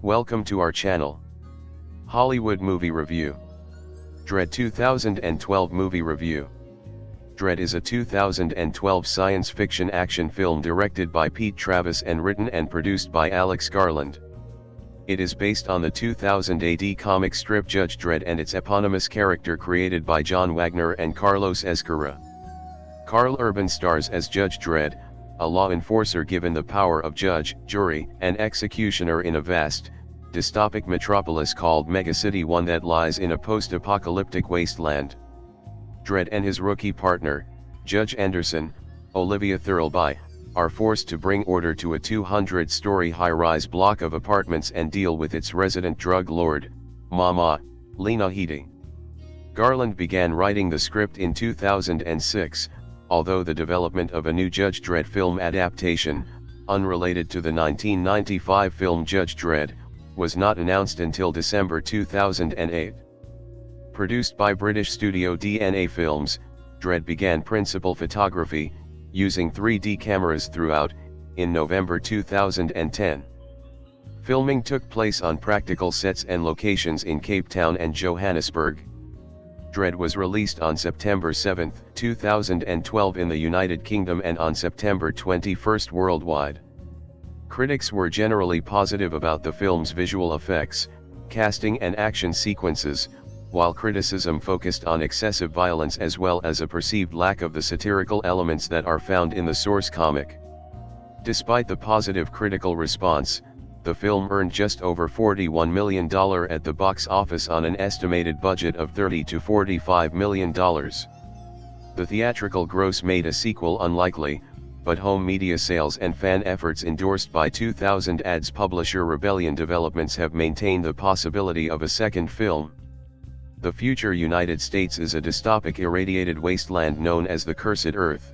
Welcome to our channel. Hollywood Movie Review. Dredd 2012 Movie Review. Dredd is a 2012 science fiction action film directed by Pete Travis and written and produced by Alex Garland. It is based on the 2000 AD comic strip Judge Dredd and its eponymous character created by John Wagner and Carlos Ezquerra. Karl Urban stars as Judge Dredd, a law enforcer given the power of judge, jury, and executioner in a vast, dystopic metropolis called Megacity, one that lies in a post-apocalyptic wasteland. Dredd and his rookie partner, Judge Anderson, Olivia Thirlby, are forced to bring order to a 200-story high-rise block of apartments and deal with its resident drug lord, Mama, Lena Headey. Garland began writing the script in 2006, although the development of a new Judge Dredd film adaptation, unrelated to the 1995 film Judge Dredd, was not announced until December 2008. Produced by British studio DNA Films, Dredd began principal photography, using 3D cameras throughout, in November 2010. Filming took place on practical sets and locations in Cape Town and Johannesburg. Dredd was released on September 7, 2012 in the United Kingdom and on September 21 worldwide. Critics were generally positive about the film's visual effects, casting and action sequences, while criticism focused on excessive violence as well as a perceived lack of the satirical elements that are found in the source comic. Despite the positive critical response, the film earned just over $41 million at the box office on an estimated budget of $30 to $45 million. The theatrical gross made a sequel unlikely, but home media sales and fan efforts endorsed by 2000 ads publisher Rebellion Developments have maintained the possibility of a second film. The future United States is a dystopic irradiated wasteland known as the Cursed Earth.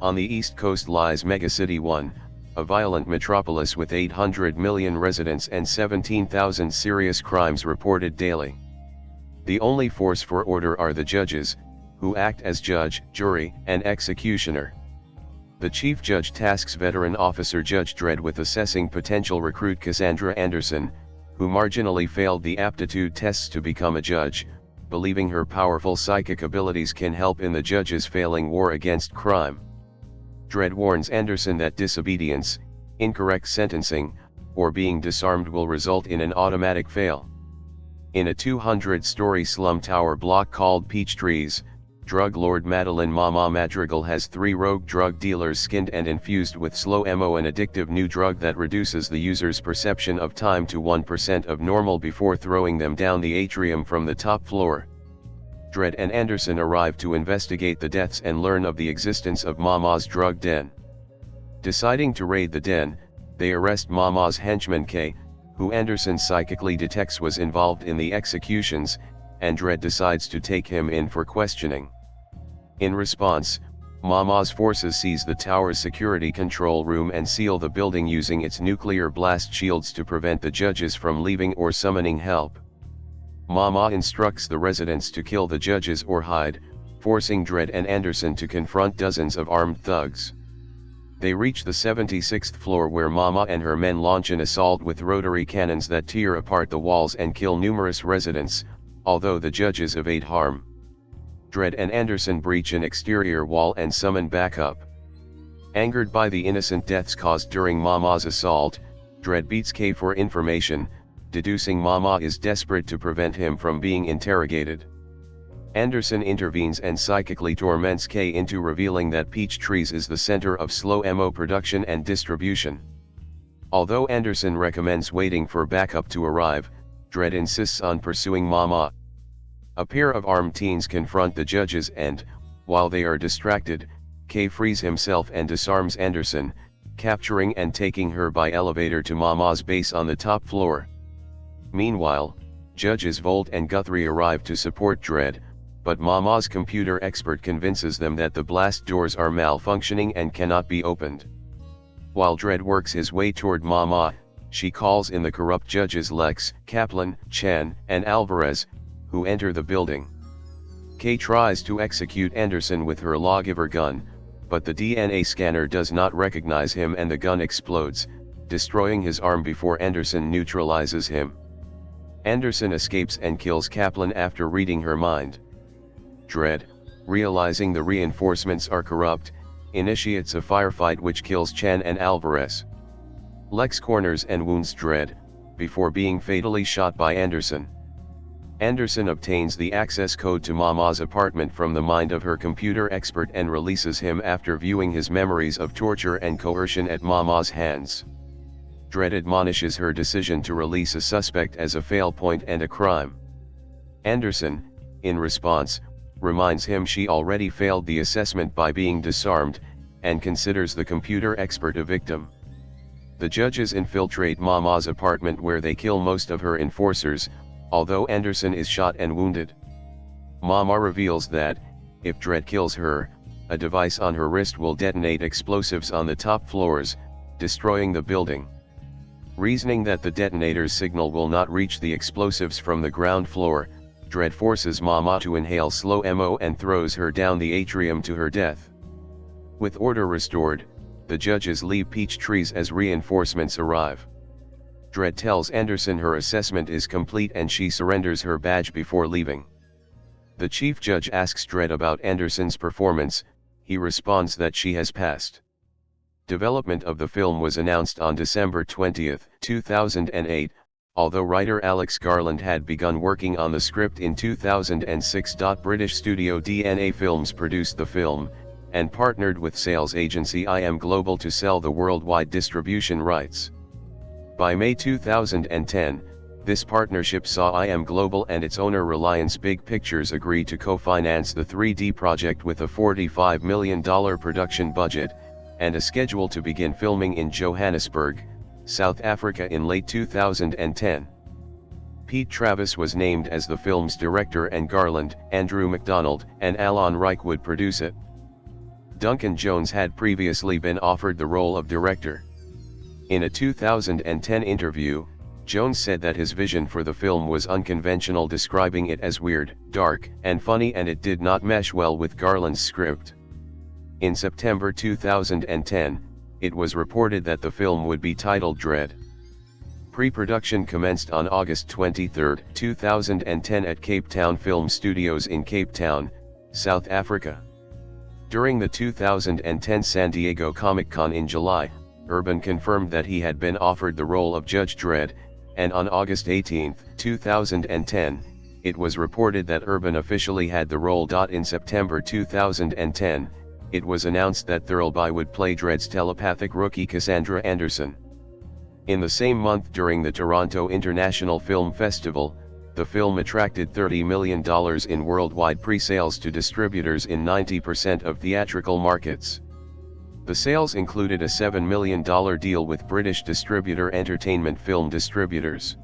On the East Coast lies Megacity 1, a violent metropolis with 800 million residents and 17,000 serious crimes reported daily. The only force for order are the judges, who act as judge, jury, and executioner. The chief judge tasks veteran officer Judge Dredd with assessing potential recruit Cassandra Anderson, who marginally failed the aptitude tests to become a judge, believing her powerful psychic abilities can help in the judge's failing war against crime. Dredd warns Anderson that disobedience, incorrect sentencing, or being disarmed will result in an automatic fail. In a 200-story slum tower block called Peach Trees, drug lord Madeline Mama Madrigal has 3 rogue drug dealers skinned and infused with slow-mo, an addictive new drug that reduces the user's perception of time to 1% of normal before throwing them down the atrium from the top floor. Dredd and Anderson arrive to investigate the deaths and learn of the existence of Mama's drug den. Deciding to raid the den, they arrest Mama's henchman K, who Anderson psychically detects was involved in the executions, and Dredd decides to take him in for questioning. In response, Mama's forces seize the tower's security control room and seal the building using its nuclear blast shields to prevent the judges from leaving or summoning help. Mama instructs the residents to kill the judges or hide, forcing Dredd and Anderson to confront dozens of armed thugs. They reach the 76th floor where Mama and her men launch an assault with rotary cannons that tear apart the walls and kill numerous residents, although the judges evade harm. Dredd and Anderson breach an exterior wall and summon backup. Angered by the innocent deaths caused during Mama's assault, Dredd beats K for information, deducing Mama is desperate to prevent him from being interrogated. Anderson intervenes and psychically torments K into revealing that Peach Trees is the center of slow-mo production and distribution. Although Anderson recommends waiting for backup to arrive, Dredd insists on pursuing Mama. A pair of armed teens confront the judges and, while they are distracted, K frees himself and disarms Anderson, capturing and taking her by elevator to Mama's base on the top floor. Meanwhile, Judges Volt and Guthrie arrive to support Dredd, but Mama's computer expert convinces them that the blast doors are malfunctioning and cannot be opened. While Dredd works his way toward Mama, she calls in the corrupt judges Lex, Kaplan, Chan, and Alvarez, who enter the building. Kay tries to execute Anderson with her lawgiver gun, but the DNA scanner does not recognize him and the gun explodes, destroying his arm before Anderson neutralizes him. Anderson escapes and kills Kaplan after reading her mind. Dredd, realizing the reinforcements are corrupt, initiates a firefight which kills Chan and Alvarez. Lex corners and wounds Dredd, before being fatally shot by Anderson. Anderson obtains the access code to Mama's apartment from the mind of her computer expert and releases him after viewing his memories of torture and coercion at Mama's hands. Dredd admonishes her decision to release a suspect as a fail point and a crime. Anderson, in response, reminds him she already failed the assessment by being disarmed, and considers the computer expert a victim. The judges infiltrate Mama's apartment where they kill most of her enforcers, although Anderson is shot and wounded. Mama reveals that, if Dredd kills her, a device on her wrist will detonate explosives on the top floors, destroying the building. Reasoning that the detonator's signal will not reach the explosives from the ground floor, Dredd forces Mama to inhale slow mo and throws her down the atrium to her death. With order restored, the judges leave peach trees as reinforcements arrive. Dredd tells Anderson her assessment is complete and she surrenders her badge before leaving. The chief judge asks Dredd about Anderson's performance. He responds that she has passed. Development of the film was announced on December 20, 2008, although writer Alex Garland had begun working on the script in 2006. British studio DNA Films produced the film, and partnered with sales agency IM Global to sell the worldwide distribution rights. By May 2010, this partnership saw IM Global and its owner Reliance Big Pictures agree to co-finance the 3D project with a $45 million production budget, and a schedule to begin filming in Johannesburg, South Africa in late 2010. Pete Travis was named as the film's director and Garland, Andrew Macdonald, and Allon Reich would produce it. Duncan Jones had previously been offered the role of director. In a 2010 interview, Jones said that his vision for the film was unconventional, describing it as weird, dark, and funny, and it did not mesh well with Garland's script. In September 2010, it was reported that the film would be titled Dredd. Pre-production commenced on August 23, 2010 at Cape Town Film Studios in Cape Town, South Africa. During the 2010 San Diego Comic-Con in July, Urban confirmed that he had been offered the role of Judge Dredd, and on August 18, 2010, it was reported that Urban officially had the role. In September 2010, it was announced that Thirlby would play Dredd's telepathic rookie Cassandra Anderson. In the same month, during the Toronto International Film Festival, the film attracted $30 million in worldwide pre-sales to distributors in 90% of theatrical markets. The sales included a $7 million deal with British distributor Entertainment Film Distributors.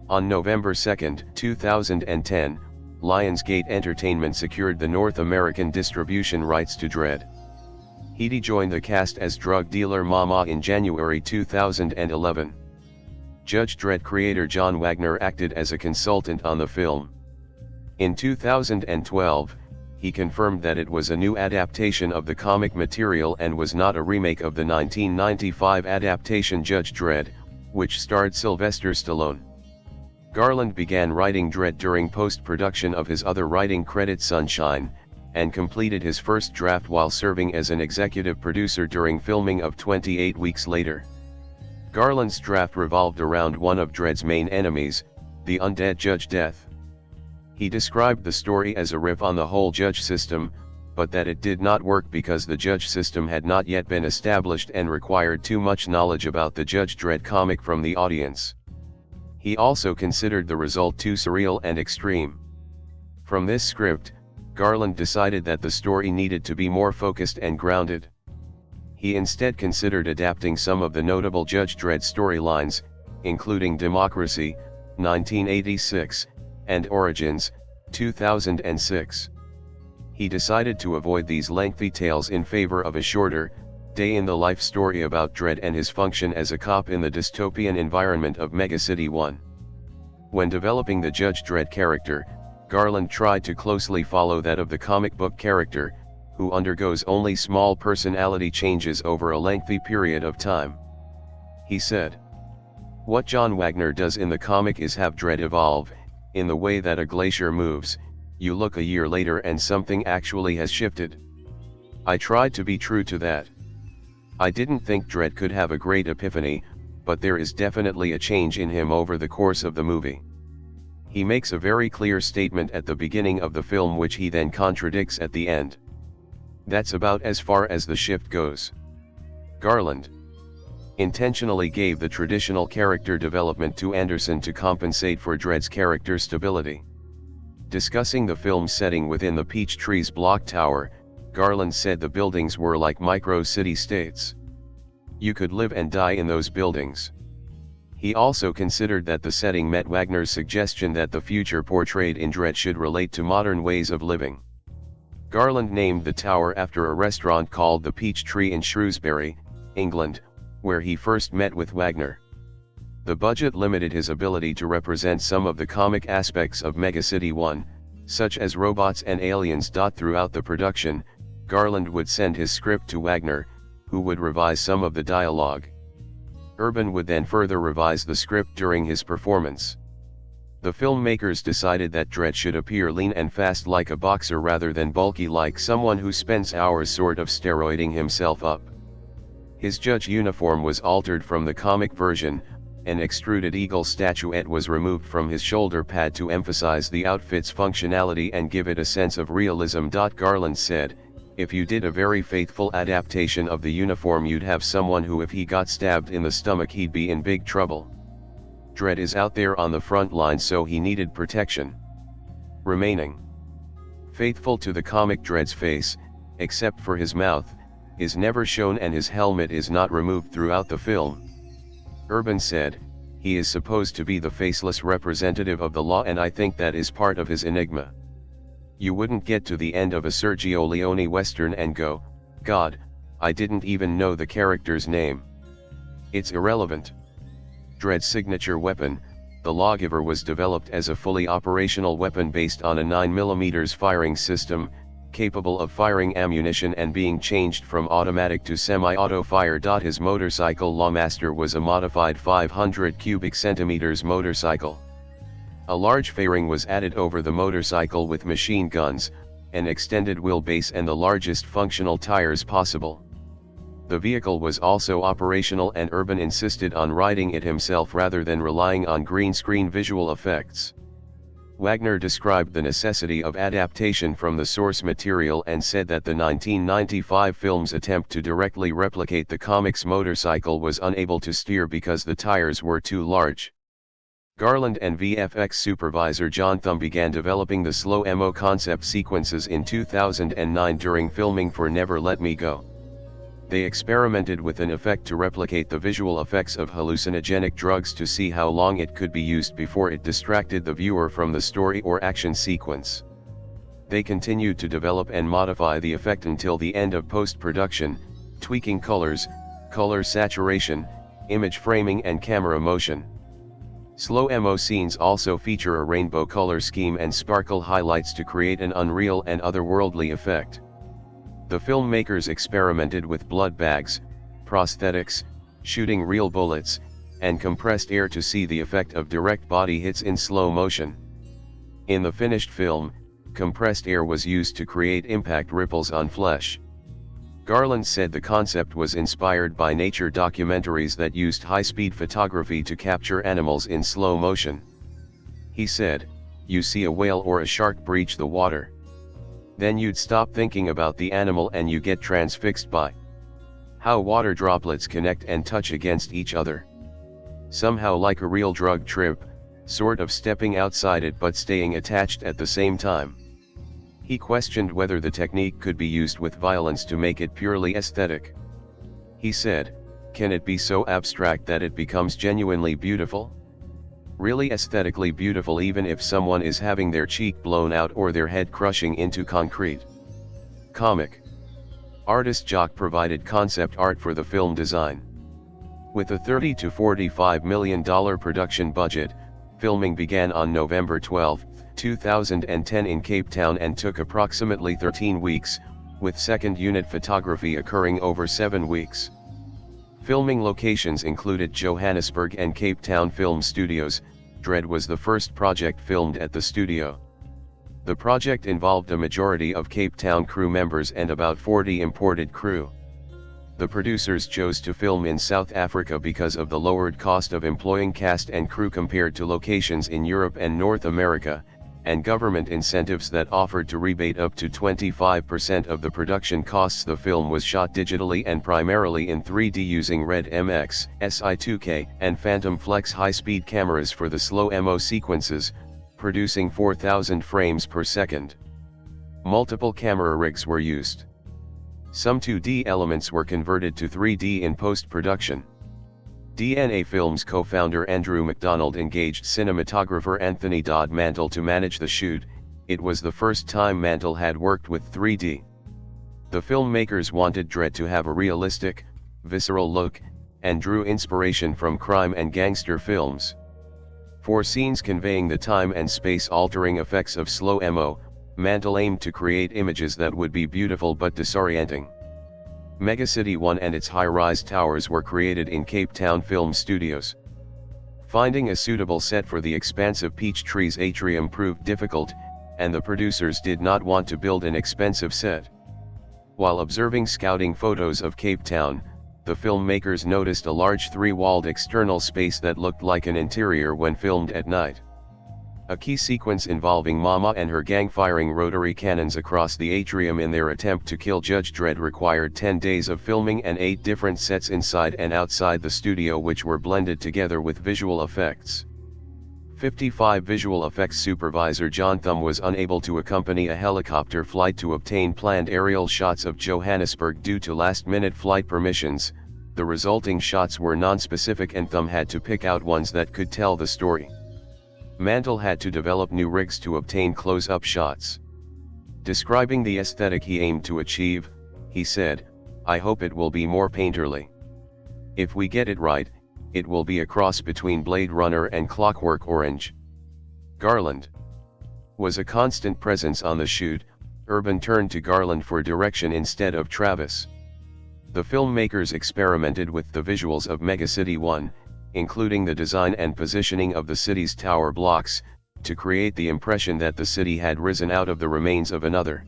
On November 2, 2010, Lionsgate Entertainment secured the North American distribution rights to Dredd. Headey joined the cast as drug dealer Mama in January 2011. Judge Dredd creator John Wagner acted as a consultant on the film. In 2012, he confirmed that it was a new adaptation of the comic material and was not a remake of the 1995 adaptation Judge Dredd, which starred Sylvester Stallone. Garland began writing Dredd during post-production of his other writing credit Sunshine, and completed his first draft while serving as an executive producer during filming of 28 weeks later. Garland's draft revolved around one of Dredd's main enemies, the undead Judge Death. He described the story as a riff on the whole judge system, but that it did not work because the judge system had not yet been established and required too much knowledge about the Judge Dredd comic from the audience. He also considered the result too surreal and extreme. From this script, Garland decided that the story needed to be more focused and grounded. He instead considered adapting some of the notable Judge Dredd storylines, including Democracy, 1986, and Origins, 2006. He decided to avoid these lengthy tales in favor of a shorter, day-in-the-life story about Dredd and his function as a cop in the dystopian environment of Megacity 1. When developing the Judge Dredd character, Garland tried to closely follow that of the comic book character, who undergoes only small personality changes over a lengthy period of time. he said. What John Wagner does in the comic is have Dredd evolve, in the way that a glacier moves, you look a year later and something actually has shifted. I tried to be true to that. I didn't think Dredd could have a great epiphany, but there is definitely a change in him over the course of the movie. He makes a very clear statement at the beginning of the film which he then contradicts at the end. That's about as far as the shift goes. Garland intentionally gave the traditional character development to Anderson to compensate for Dredd's character stability. Discussing the film's setting within the Peachtree's block tower, Garland said the buildings were like micro-city-states. You could live and die in those buildings. He also considered that the setting met Wagner's suggestion that the future portrayed in Dredd should relate to modern ways of living. Garland named the tower after a restaurant called the Peachtree in Shrewsbury, England, where he first met with Wagner. The budget limited his ability to represent some of the comic aspects of Megacity 1, such as robots and aliens. Throughout the production, Garland would send his script to Wagner, who would revise some of the dialogue. Urban would then further revise the script during his performance. The filmmakers decided that Dredd should appear lean and fast like a boxer rather than bulky like someone who spends hours sort of steroiding himself up. His judge uniform was altered from the comic version, an extruded eagle statuette was removed from his shoulder pad to emphasize the outfit's functionality and give it a sense of realism. Garland said, if you did a very faithful adaptation of the uniform you'd have someone who if he got stabbed in the stomach he'd be in big trouble. Dredd is out there on the front line so he needed protection. Remaining faithful to the comic, Dredd's face, except for his mouth, is never shown and his helmet is not removed throughout the film. Urban said, he is supposed to be the faceless representative of the law and I think that is part of his enigma. You wouldn't get to the end of a Sergio Leone western and go, God, I didn't even know the character's name. It's irrelevant. Dredd's signature weapon, the Lawgiver, was developed as a fully operational weapon based on a 9mm firing system, capable of firing ammunition and being changed from automatic to semi-auto fire. His motorcycle Lawmaster was a modified 500 cubic centimeters motorcycle. A large fairing was added over the motorcycle with machine guns, an extended wheelbase and the largest functional tires possible. The vehicle was also operational and Urban insisted on riding it himself rather than relying on green screen visual effects. Wagner described the necessity of adaptation from the source material and said that the 1995 film's attempt to directly replicate the comic's motorcycle was unable to steer because the tires were too large. Garland and VFX supervisor John Thumb began developing the slow-mo concept sequences in 2009 during filming for Never Let Me Go. They experimented with an effect to replicate the visual effects of hallucinogenic drugs to see how long it could be used before it distracted the viewer from the story or action sequence. They continued to develop and modify the effect until the end of post-production, tweaking colors, color saturation, image framing and camera motion. Slow-mo scenes also feature a rainbow color scheme and sparkle highlights to create an unreal and otherworldly effect. The filmmakers experimented with blood bags, prosthetics, shooting real bullets, and compressed air to see the effect of direct body hits in slow motion. In the finished film, compressed air was used to create impact ripples on flesh. Garland said the concept was inspired by nature documentaries that used high-speed photography to capture animals in slow motion. He said, you see a whale or a shark breach the water. Then you'd stop thinking about the animal and you get transfixed by how water droplets connect and touch against each other. Somehow like a real drug trip, sort of stepping outside it but staying attached at the same time. He questioned whether the technique could be used with violence to make it purely aesthetic. He said, can it be so abstract that it becomes genuinely beautiful? Really aesthetically beautiful even if someone is having their cheek blown out or their head crushing into concrete. Comic artist Jock provided concept art for the film design. With a $30 to $45 million production budget, filming began on November 12, 2010 in Cape Town and took approximately 13 weeks, with second unit photography occurring over 7 weeks. Filming locations included Johannesburg and Cape Town Film Studios. Dredd was the first project filmed at the studio. The project involved a majority of Cape Town crew members and about 40 imported crew. The producers chose to film in South Africa because of the lowered cost of employing cast and crew compared to locations in Europe and North America, and government incentives that offered to rebate up to 25% of the production costs. The film was shot digitally and primarily in 3D using Red MX, SI2K, and Phantom Flex high-speed cameras for the slow-mo sequences, producing 4,000 frames per second. Multiple camera rigs were used. Some 2D elements were converted to 3D in post-production. DNA Films co-founder Andrew Macdonald engaged cinematographer Anthony Dodd Mantle to manage the shoot. It was the first time Mantle had worked with 3D. The filmmakers wanted Dredd to have a realistic, visceral look, and drew inspiration from crime and gangster films. For scenes conveying the time and space-altering effects of slow-mo, Mantle aimed to create images that would be beautiful but disorienting. Megacity 1 and its high-rise towers were created in Cape Town Film Studios. Finding a suitable set for the expansive Peachtree's atrium proved difficult, and the producers did not want to build an expensive set. While observing scouting photos of Cape Town, the filmmakers noticed a large three-walled external space that looked like an interior when filmed at night. A key sequence involving Mama and her gang firing rotary cannons across the atrium in their attempt to kill Judge Dredd required 10 days of filming and 8 different sets inside and outside the studio, which were blended together with visual effects. 55 visual effects supervisor John Thumb was unable to accompany a helicopter flight to obtain planned aerial shots of Johannesburg due to last-minute flight permissions. The resulting shots were non-specific and Thumb had to pick out ones that could tell the story. Mantle had to develop new rigs to obtain close-up shots. Describing the aesthetic he aimed to achieve, he said, "I hope it will be more painterly. If we get it right, it will be a cross between Blade Runner and Clockwork Orange." Garland was a constant presence on the shoot. Urban turned to Garland for direction instead of Travis. The filmmakers experimented with the visuals of Megacity 1, including the design and positioning of the city's tower blocks, to create the impression that the city had risen out of the remains of another.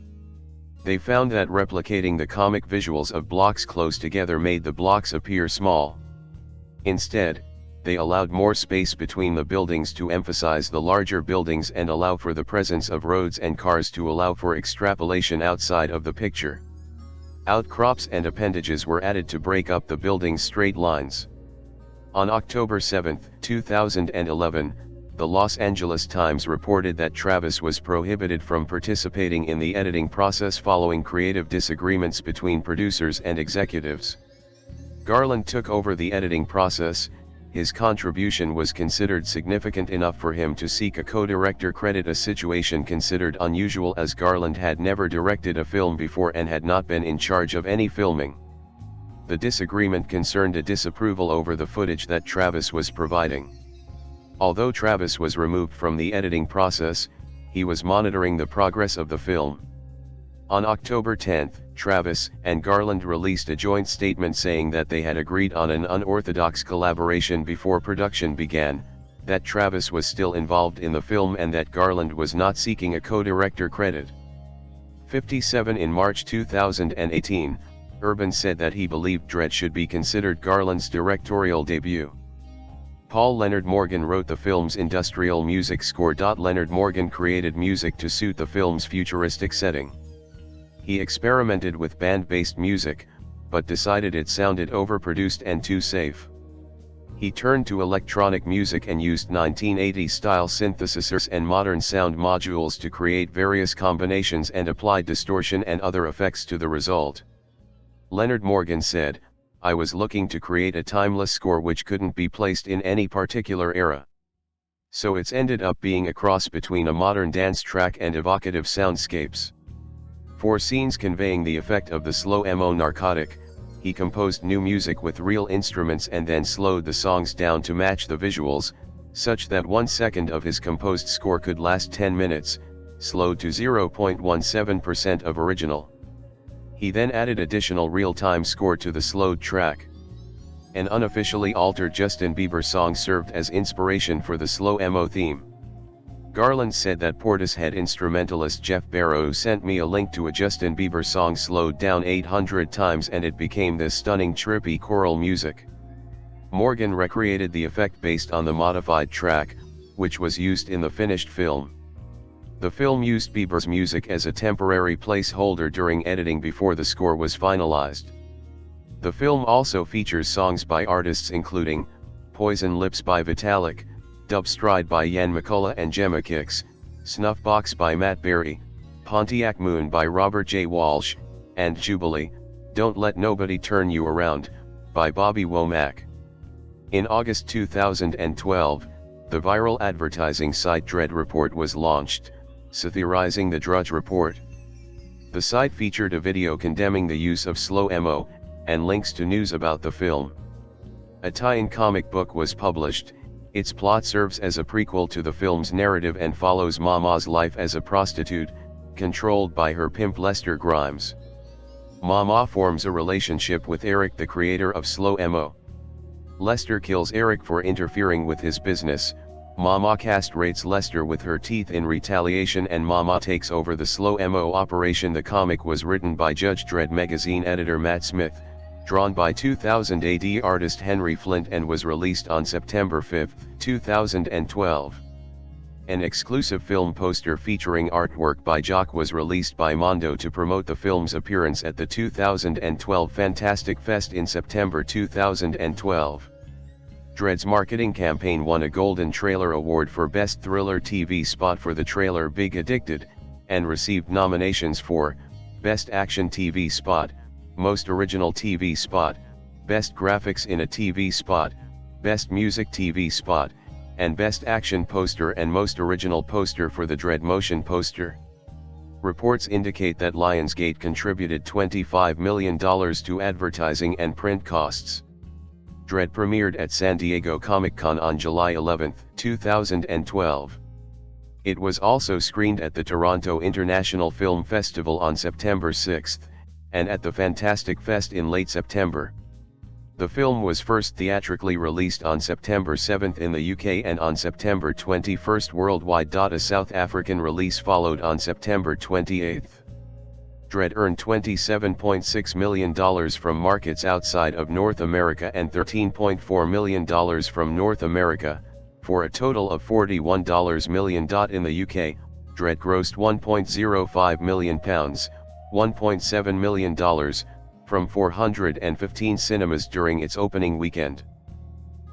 They found that replicating the comic visuals of blocks close together made the blocks appear small. Instead, they allowed more space between the buildings to emphasize the larger buildings and allow for the presence of roads and cars to allow for extrapolation outside of the picture. Outcrops and appendages were added to break up the building's straight lines. On October 7, 2011, the Los Angeles Times reported that Travis was prohibited from participating in the editing process following creative disagreements between producers and executives. Garland took over the editing process. His contribution was considered significant enough for him to seek a co-director credit, a situation considered unusual as Garland had never directed a film before and had not been in charge of any filming. The disagreement concerned a disapproval over the footage that Travis was providing. Although Travis was removed from the editing process, he was monitoring the progress of the film. On October 10, Travis and Garland released a joint statement saying that they had agreed on an unorthodox collaboration before production began, that Travis was still involved in the film and that Garland was not seeking a co-director credit. 57 In March 2018, Urban said that he believed Dredd should be considered Garland's directorial debut. Paul Leonard Morgan wrote the film's industrial music score. Leonard Morgan created music to suit the film's futuristic setting. He experimented with band-based music, but decided it sounded overproduced and too safe. He turned to electronic music and used 1980s-style synthesizers and modern sound modules to create various combinations and applied distortion and other effects to the result. Leonard Morgan said, "I was looking to create a timeless score which couldn't be placed in any particular era. So it's ended up being a cross between a modern dance track and evocative soundscapes." For scenes conveying the effect of the slow-mo narcotic, he composed new music with real instruments and then slowed the songs down to match the visuals, such that 1 second of his composed score could last 10 minutes, slowed to 0.17% of original. He then added additional real-time score to the slowed track. An unofficially altered Justin Bieber song served as inspiration for the slow mo theme. Garland said that Portishead instrumentalist Jeff Barrow sent me a link to a Justin Bieber song slowed down 800 times and it became this stunning trippy choral music. Morgan recreated the effect based on the modified track, which was used in the finished film. The film used Bieber's music as a temporary placeholder during editing before the score was finalized. The film also features songs by artists including Poison Lips by Vitalik, Dubstride by Ian McCullough and Gemma Kicks, Snuffbox by Matt Berry, Pontiac Moon by Robert J. Walsh, and Jubilee, Don't Let Nobody Turn You Around, by Bobby Womack. In August 2012, the viral advertising site Dredd Report was launched, satirizing the Drudge Report. The site featured a video condemning the use of slow mo, and links to news about the film. A tie-in comic book was published. Its plot serves as a prequel to the film's narrative and follows Mama's life as a prostitute, controlled by her pimp Lester Grimes. Mama forms a relationship with Eric, the creator of slow mo. Lester kills Eric for interfering with his business. Mama castrates Lester with her teeth in retaliation and Mama takes over the slow mo operation. The comic was written by Judge Dredd magazine editor Matt Smith, drawn by 2000 AD artist Henry Flint and was released on September 5, 2012. An exclusive film poster featuring artwork by Jock was released by Mondo to promote the film's appearance at the 2012 Fantastic Fest in September 2012. Dredd's marketing campaign won a Golden Trailer Award for Best Thriller TV Spot for the trailer Big Addicted, and received nominations for Best Action TV Spot, Most Original TV Spot, Best Graphics in a TV Spot, Best Music TV Spot, and Best Action Poster and Most Original Poster for the Dredd motion poster. Reports indicate that Lionsgate contributed $25 million to advertising and print costs. Dredd premiered at San Diego Comic-Con on July 11, 2012. It was also screened at the Toronto International Film Festival on September 6, and at the Fantastic Fest in late September. The film was first theatrically released on September 7 in the UK and on September 21 worldwide. A South African release followed on September 28. Dredd earned $27.6 million from markets outside of North America and $13.4 million from North America, for a total of $41 million in the UK. Dredd grossed £1.05 million, $1.7 million, from 415 cinemas during its opening weekend.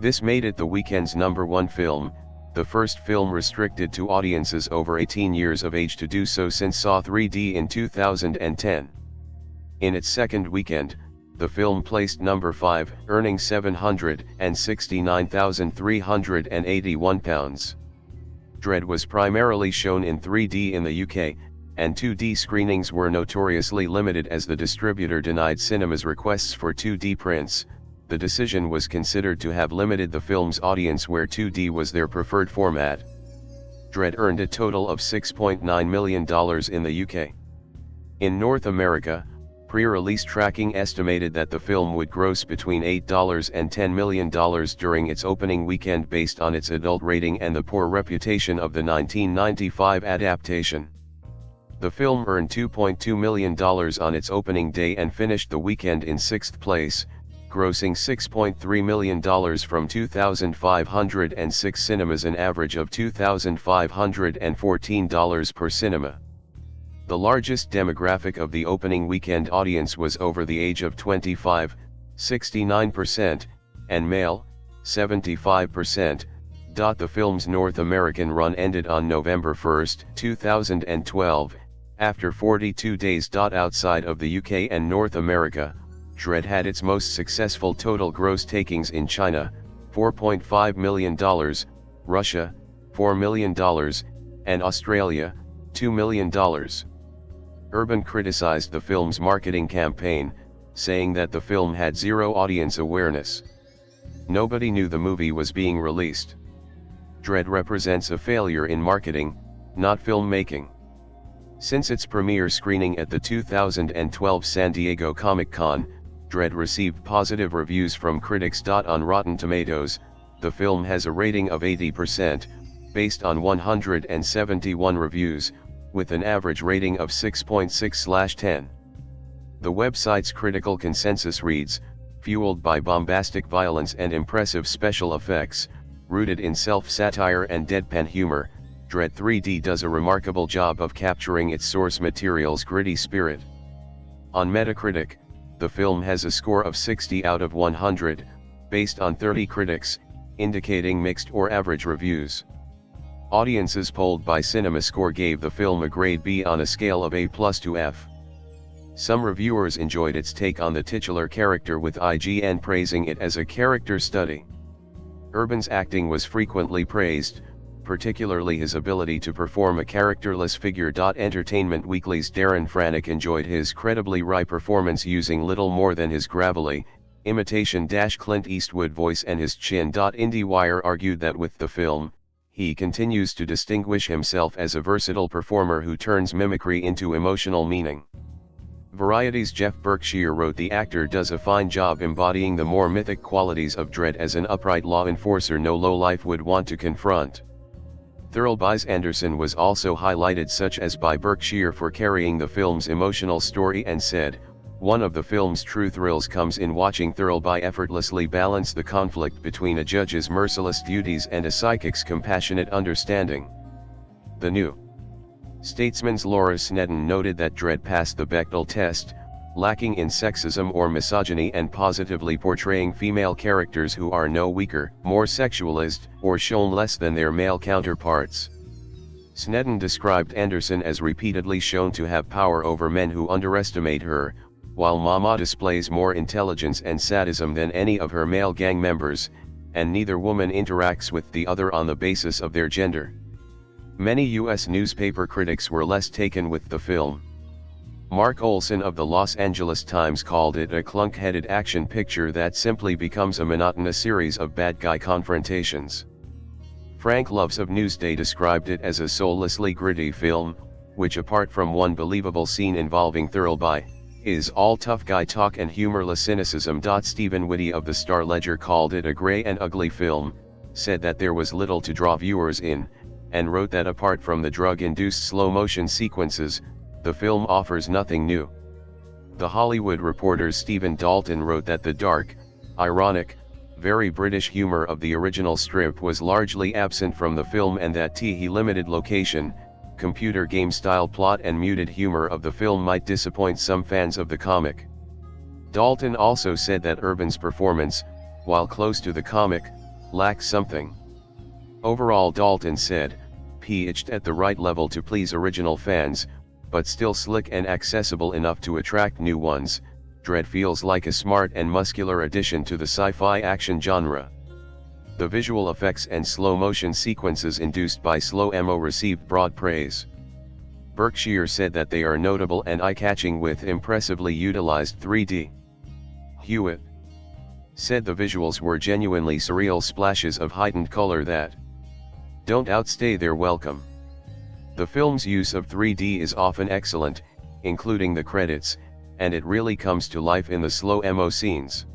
This made it the weekend's #1 film, the first film restricted to audiences over 18 years of age to do so since Saw 3D in 2010. In its second weekend, the film placed number 5, earning £769,381. Dredd was primarily shown in 3D in the UK, and 2D screenings were notoriously limited as the distributor denied cinemas' requests for 2D prints. The decision was considered to have limited the film's audience where 2D was their preferred format. Dredd earned a total of $6.9 million in the UK. In North America, pre-release tracking estimated that the film would gross between $8 and $10 million during its opening weekend based on its adult rating and the poor reputation of the 1995 adaptation. The film earned $2.2 million on its opening day and finished the weekend in 6th place, grossing $6.3 million from 2,506 cinemas, an average of $2,514 per cinema. The largest demographic of the opening weekend audience was over the age of 25, 69%, and male, 75%. The film's North American run ended on November 1, 2012, after 42 days. Outside of the UK and North America, Dredd had its most successful total gross takings in China, $4.5 million, Russia, $4 million, and Australia, $2 million. Urban criticized the film's marketing campaign, saying that the film had zero audience awareness. Nobody knew the movie was being released. Dredd represents a failure in marketing, not filmmaking. Since its premiere screening at the 2012 San Diego Comic-Con, Dredd received positive reviews from critics. On Rotten Tomatoes, the film has a rating of 80%, based on 171 reviews, with an average rating of 6.6/10. The website's critical consensus reads, "Fueled by bombastic violence and impressive special effects, rooted in self-satire and deadpan humor, Dredd 3D does a remarkable job of capturing its source material's gritty spirit." On Metacritic, the film has a score of 60 out of 100, based on 30 critics, indicating mixed or average reviews. Audiences polled by CinemaScore gave the film a grade B on a scale of A+ to F. Some reviewers enjoyed its take on the titular character, with IGN praising it as a character study. Urban's acting was frequently praised, particularly his ability to perform a characterless figure. Entertainment Weekly's Darren Franick enjoyed his credibly wry performance using little more than his gravelly, imitation Clint Eastwood voice and his chin. IndieWire argued that with the film, he continues to distinguish himself as a versatile performer who turns mimicry into emotional meaning. Variety's Jeff Berkshire wrote, "The actor does a fine job embodying the more mythic qualities of Dredd as an upright law enforcer no lowlife would want to confront." Thirlby's Anderson was also highlighted, such as by Berkshire, for carrying the film's emotional story, and said, "One of the film's true thrills comes in watching Thirlby effortlessly balance the conflict between a judge's merciless duties and a psychic's compassionate understanding." The New Statesman's Laura Snedden noted that Dredd passed the Bechdel test, lacking in sexism or misogyny and positively portraying female characters who are no weaker, more sexualized, or shown less than their male counterparts. Snedden described Anderson as repeatedly shown to have power over men who underestimate her, while Mama displays more intelligence and sadism than any of her male gang members, and neither woman interacts with the other on the basis of their gender. Many U.S. newspaper critics were less taken with the film. Mark Olson of the Los Angeles Times called it a clunk-headed action picture that simply becomes a monotonous series of bad guy confrontations. Frank Loves of Newsday described it as a soullessly gritty film, which, apart from one believable scene involving Thirlby, is all tough guy talk and humorless cynicism. Stephen Whitty of the Star-Ledger called it a gray and ugly film, said that there was little to draw viewers in, and wrote that apart from the drug-induced slow-motion sequences, the film offers nothing new. The Hollywood Reporter's Stephen Dalton wrote that the dark, ironic, very British humor of the original strip was largely absent from the film, and that the limited location, computer game-style plot and muted humor of the film might disappoint some fans of the comic. Dalton also said that Urban's performance, while close to the comic, lacks something. Overall, Dalton said, "Pitched at the right level to please original fans, but still slick and accessible enough to attract new ones, Dredd feels like a smart and muscular addition to the sci-fi action genre." The visual effects and slow-motion sequences induced by slow-mo received broad praise. Berkshire said that they are notable and eye-catching with impressively utilized 3D. Hewitt said the visuals were genuinely surreal splashes of heightened color that don't outstay their welcome. The film's use of 3D is often excellent, including the credits, and it really comes to life in the slow-mo scenes.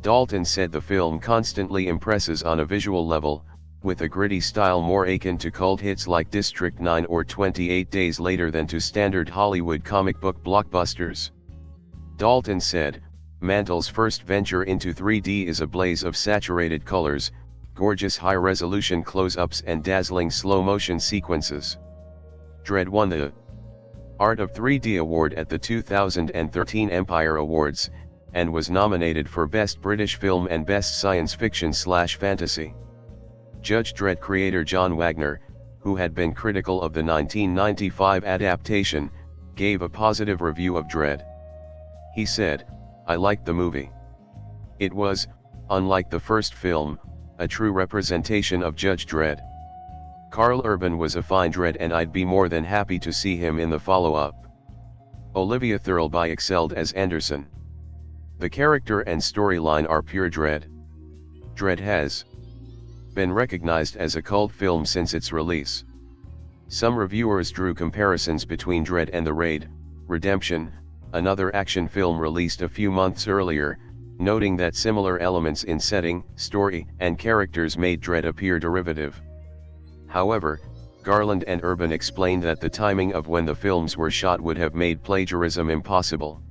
Dalton said the film constantly impresses on a visual level, with a gritty style more akin to cult hits like District 9 or 28 Days Later than to standard Hollywood comic book blockbusters. Dalton said, "Mantle's first venture into 3D is a blaze of saturated colors, gorgeous high-resolution close-ups and dazzling slow-motion sequences." Dredd won the Art of 3D Award at the 2013 Empire Awards, and was nominated for Best British Film and Best Science Fiction/Fantasy. Judge Dredd creator John Wagner, who had been critical of the 1995 adaptation, gave a positive review of Dredd. He said, "I liked the movie. It was, unlike the first film, a true representation of Judge Dredd. Karl Urban was a fine Dredd, and I'd be more than happy to see him in the follow-up." Olivia Thirlby excelled as Anderson. "The character and storyline are pure Dredd. Dredd has been recognized as a cult film since its release. Some reviewers drew comparisons between Dredd and The Raid, Redemption, another action film released a few months earlier, noting that similar elements in setting, story, and characters made Dredd appear derivative. However, Garland and Urban explained that the timing of when the films were shot would have made plagiarism impossible.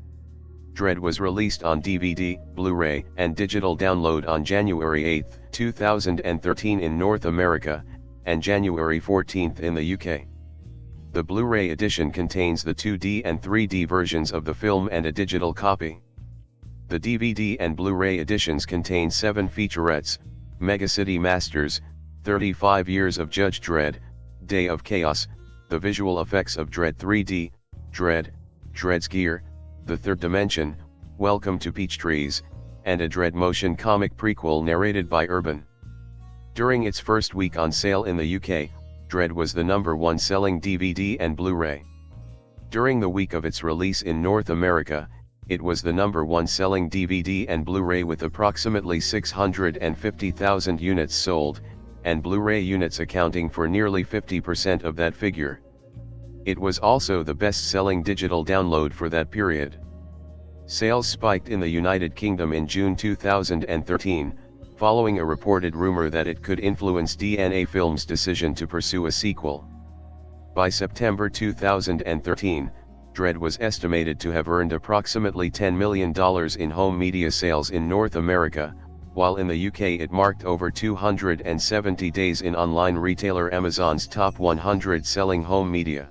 Dredd was released on DVD, Blu-ray, and digital download on January 8, 2013 in North America, and January 14 in the UK. The Blu-ray edition contains the 2D and 3D versions of the film and a digital copy. The DVD and Blu-ray editions contain 7 featurettes: Megacity Masters, 35 Years of Judge Dredd, Day of Chaos, The Visual Effects of Dredd 3D, Dredd, Dredd's Gear, The Third Dimension, Welcome to Peach Trees, and a Dredd motion comic prequel narrated by Urban. During its first week on sale in the UK, Dredd was the #1 selling DVD and Blu-ray. During the week of its release in North America, it was the #1 selling DVD and Blu-ray with approximately 650,000 units sold, and Blu-ray units accounting for nearly 50% of that figure. It was also the best-selling digital download for that period. Sales spiked in the United Kingdom in June 2013, following a reported rumor that it could influence DNA Films' decision to pursue a sequel. By September 2013, Dredd was estimated to have earned approximately $10 million in home media sales in North America, while in the UK it marked over 270 days in online retailer Amazon's top 100 selling home media.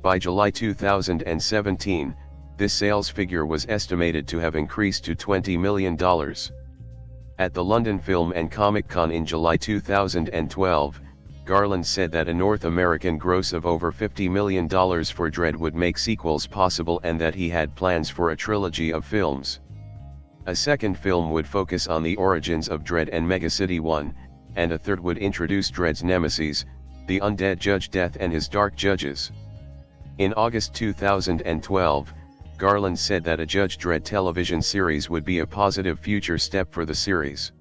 By July 2017, this sales figure was estimated to have increased to $20 million. At the London Film and Comic Con in July 2012, Garland said that a North American gross of over $50 million for Dredd would make sequels possible and that he had plans for a trilogy of films. A second film would focus on the origins of Dredd and Megacity 1, and a third would introduce Dredd's nemesis, the undead Judge Death and his Dark Judges. In August 2012, Garland said that a Judge Dredd television series would be a positive future step for the series.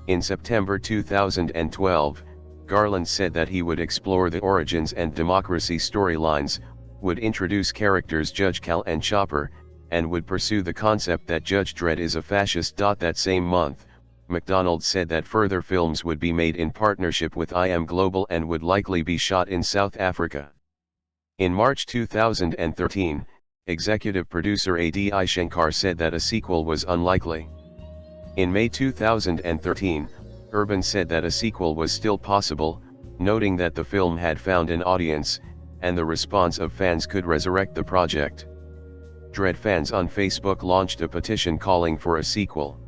In September 2012, Garland said that he would explore the origins and democracy storylines, would introduce characters Judge Cal and Chopper, and would pursue the concept that Judge Dredd is a fascist. That same month, Macdonald said that further films would be made in partnership with IM Global and would likely be shot in South Africa. In March 2013, executive producer Adi Shankar said that a sequel was unlikely. In May 2013, Urban said that a sequel was still possible, noting that the film had found an audience, and the response of fans could resurrect the project. Dredd fans on Facebook launched a petition calling for a sequel.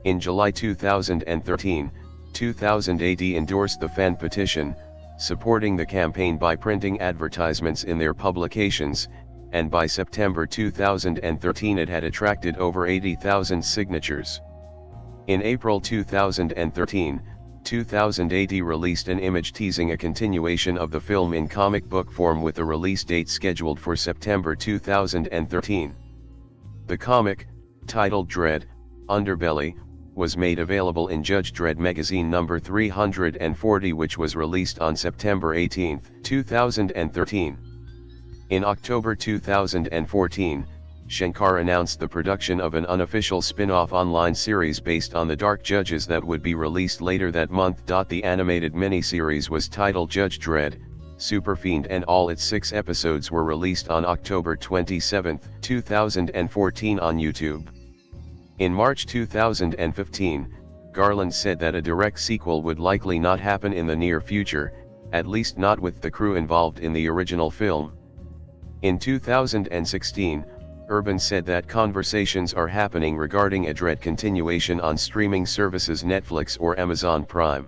In July 2013, 2000 AD endorsed the fan petition, supporting the campaign by printing advertisements in their publications, and by September 2013 it had attracted over 80,000 signatures. In April 2013, 2000 AD released an image teasing a continuation of the film in comic book form with a release date scheduled for September 2013. The comic, titled Dredd, Underbelly, was made available in Judge Dredd magazine number 340, which was released on September 18, 2013. In October 2014, Shankar announced the production of an unofficial spin-off online series based on the Dark Judges that would be released later that month. The animated miniseries was titled Judge Dredd, Super Fiend, and all its 6 episodes were released on October 27, 2014 on YouTube. In March 2015, Garland said that a direct sequel would likely not happen in the near future, at least not with the crew involved in the original film. In 2016, Urban said that conversations are happening regarding a Dredd continuation on streaming services Netflix or Amazon Prime.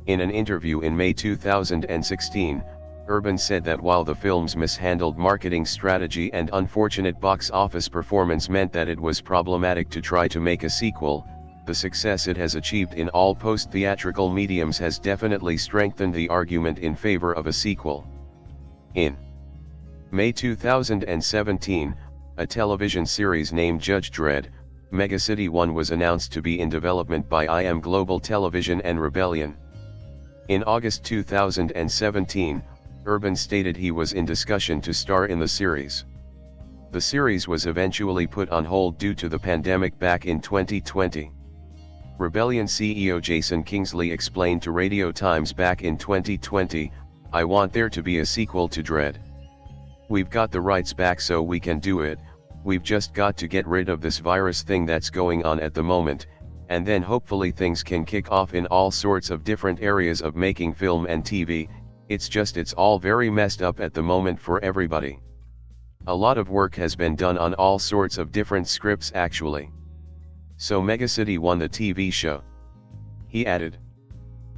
In an interview in May 2016, Urban said that while the film's mishandled marketing strategy and unfortunate box office performance meant that it was problematic to try to make a sequel, the success it has achieved in all post-theatrical mediums has definitely strengthened the argument in favor of a sequel. In May 2017, a television series named Judge Dredd, Megacity 1 was announced to be in development by IM Global Television and Rebellion. In August 2017, Urban stated he was in discussion to star in the series. The series was eventually put on hold due to the pandemic back in 2020. Rebellion CEO Jason Kingsley explained to Radio Times back in 2020, "I want there to be a sequel to Dredd. We've got the rights back so we can do it, we've just got to get rid of this virus thing that's going on at the moment, and then hopefully things can kick off in all sorts of different areas of making film and TV, it's all very messed up at the moment for everybody. A lot of work has been done on all sorts of different scripts actually. So Megacity won the TV show." He added,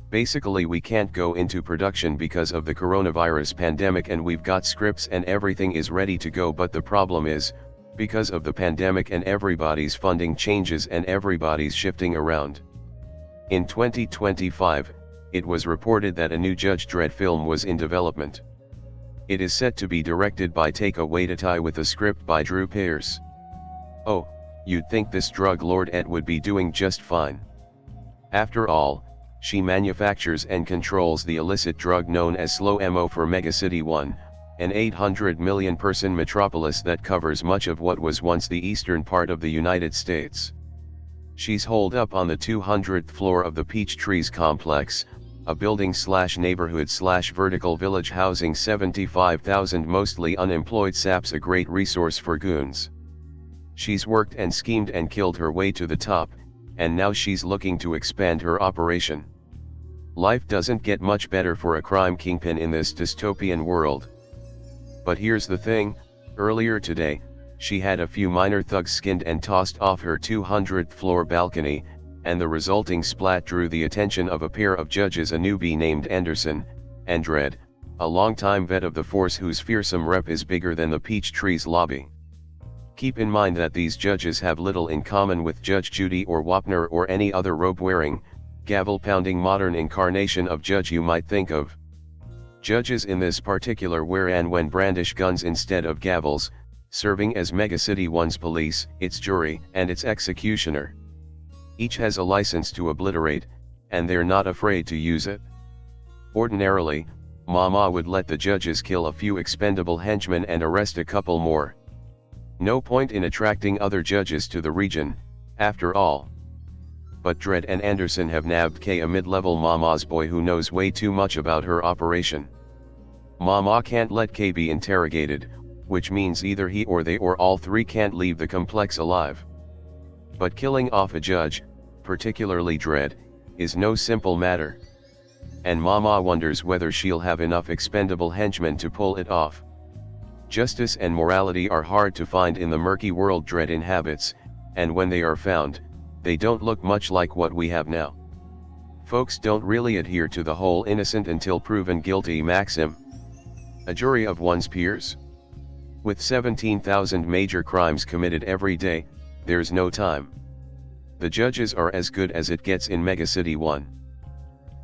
"Basically we can't go into production because of the coronavirus pandemic and we've got scripts and everything is ready to go, but the problem is, because of the pandemic and everybody's funding changes and everybody's shifting around." In 2025, it was reported that a new Judge Dredd film was in development. It is set to be directed by Taika Waititi with a script by Drew Pearce. Oh, you'd think this drug lord would be doing just fine. After all, she manufactures and controls the illicit drug known as Slow Mo for Megacity 1, an 800 million person metropolis that covers much of what was once the eastern part of the United States. She's holed up on the 200th floor of the Peach Trees complex, a building/neighborhood/vertical village housing 75,000 mostly unemployed saps, a great resource for goons. She's worked and schemed and killed her way to the top, and now she's looking to expand her operation. Life doesn't get much better for a crime kingpin in this dystopian world. But here's the thing, earlier today, she had a few minor thugs skinned and tossed off her 200th floor balcony, and the resulting splat drew the attention of a pair of judges, a newbie named Anderson, and Dredd, a longtime vet of the force whose fearsome rep is bigger than the Peach Trees lobby. Keep in mind that these judges have little in common with Judge Judy or Wapner or any other robe-wearing, gavel-pounding modern incarnation of judge you might think of. Judges in this particular wear and when brandish guns instead of gavels, serving as Megacity 1's police, its jury, and its executioner. Each has a license to obliterate, and they're not afraid to use it. Ordinarily, Mama would let the judges kill a few expendable henchmen and arrest a couple more. No point in attracting other judges to the region, after all. But Dredd and Anderson have nabbed Kay, a mid-level Mama's boy who knows way too much about her operation. Mama can't let Kay be interrogated, which means either he or they or all three can't leave the complex alive. But killing off a judge, particularly Dredd, is no simple matter. And Mama wonders whether she'll have enough expendable henchmen to pull it off. Justice and morality are hard to find in the murky world Dredd inhabits, and when they are found, they don't look much like what we have now. Folks don't really adhere to the whole innocent until proven guilty maxim. A jury of one's peers? With 17,000 major crimes committed every day, there's no time. The judges are as good as it gets in Megacity 1.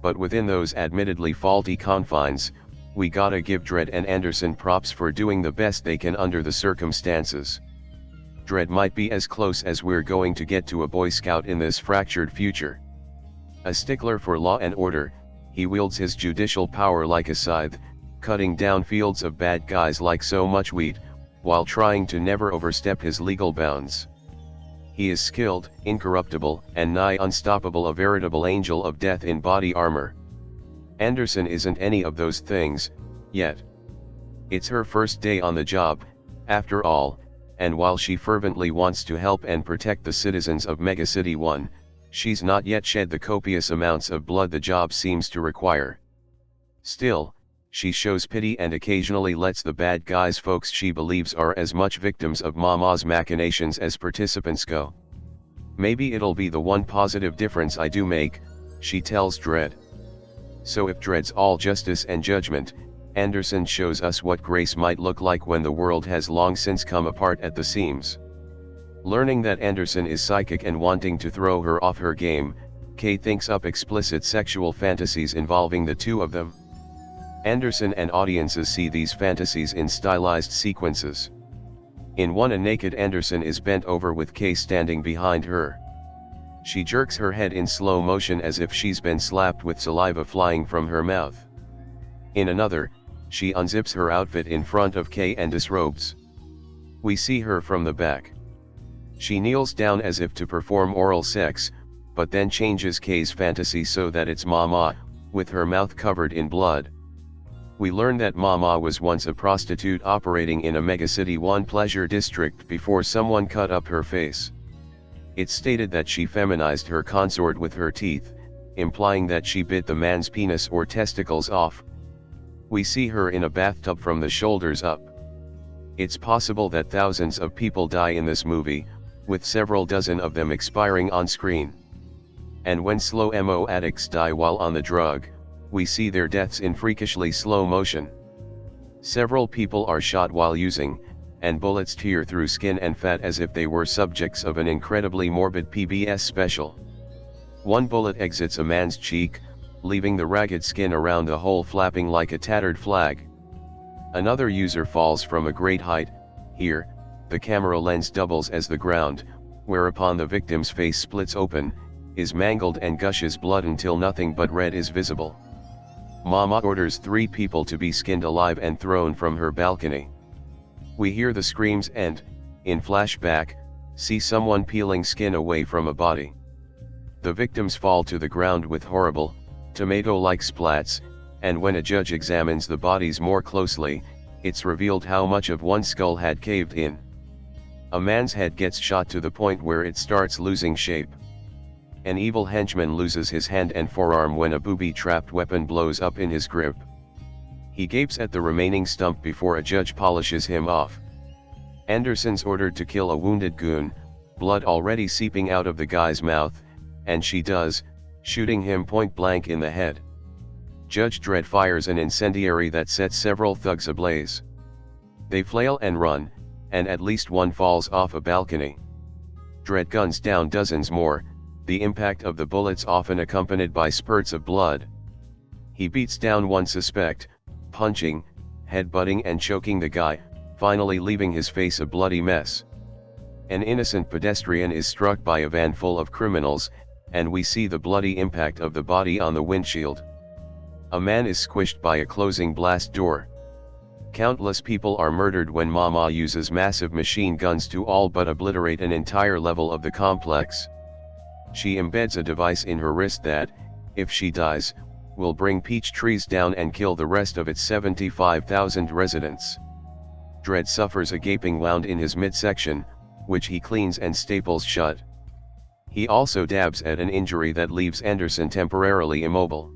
But within those admittedly faulty confines, we gotta give Dredd and Anderson props for doing the best they can under the circumstances. Dredd might be as close as we're going to get to a Boy Scout in this fractured future. A stickler for law and order, he wields his judicial power like a scythe, cutting down fields of bad guys like so much wheat, while trying to never overstep his legal bounds. He is skilled, incorruptible, and nigh unstoppable, a veritable angel of death in body armor. Anderson isn't any of those things, yet. It's her first day on the job, after all, and while she fervently wants to help and protect the citizens of Megacity 1, she's not yet shed the copious amounts of blood the job seems to require. Still, she shows pity and occasionally lets the bad guys, folks she believes are as much victims of Mama's machinations as participants go. Maybe it'll be the one positive difference I do make, she tells Dredd. So if Dredd's all justice and judgment, Anderson shows us what grace might look like when the world has long since come apart at the seams. Learning that Anderson is psychic and wanting to throw her off her game, Kay thinks up explicit sexual fantasies involving the two of them. Anderson and audiences see these fantasies in stylized sequences. In one, a naked Anderson is bent over with Kay standing behind her. She jerks her head in slow motion as if she's been slapped with saliva flying from her mouth. In another, she unzips her outfit in front of Kay and disrobes. We see her from the back. She kneels down as if to perform oral sex, but then changes Kay's fantasy so that it's Mama, with her mouth covered in blood. We learn that Mama was once a prostitute operating in a megacity 1 pleasure district before someone cut up her face. It's stated that she feminized her consort with her teeth, implying that she bit the man's penis or testicles off. We see her in a bathtub from the shoulders up. It's possible that thousands of people die in this movie, with several dozen of them expiring on screen. And when slow-mo addicts die while on the drug, we see their deaths in freakishly slow motion. Several people are shot while using, and bullets tear through skin and fat as if they were subjects of an incredibly morbid PBS special. One bullet exits a man's cheek, leaving the ragged skin around the hole flapping like a tattered flag. Another user falls from a great height. Here, the camera lens doubles as the ground, whereupon the victim's face splits open, is mangled and gushes blood until nothing but red is visible. Mama orders 3 people to be skinned alive and thrown from her balcony. We hear the screams and, in flashback, see someone peeling skin away from a body. The victims fall to the ground with horrible, tomato-like splats, and when a judge examines the bodies more closely, it's revealed how much of one skull had caved in. A man's head gets shot to the point where it starts losing shape. An evil henchman loses his hand and forearm when a booby-trapped weapon blows up in his grip. He gapes at the remaining stump before a judge polishes him off. Anderson's ordered to kill a wounded goon, blood already seeping out of the guy's mouth, and she does, shooting him point blank in the head. Judge Dredd fires an incendiary that sets several thugs ablaze. They flail and run, and at least one falls off a balcony. Dredd guns down dozens more, the impact of the bullets often accompanied by spurts of blood. He beats down one suspect, punching, headbutting and choking the guy, finally leaving his face a bloody mess. An innocent pedestrian is struck by a van full of criminals, and we see the bloody impact of the body on the windshield. A man is squished by a closing blast door. Countless people are murdered when Mama uses massive machine guns to all but obliterate an entire level of the complex. She embeds a device in her wrist that, if she dies, will bring peach trees down and kill the rest of its 75,000 residents. Dredd suffers a gaping wound in his midsection, which he cleans and staples shut. He also dabs at an injury that leaves Anderson temporarily immobile.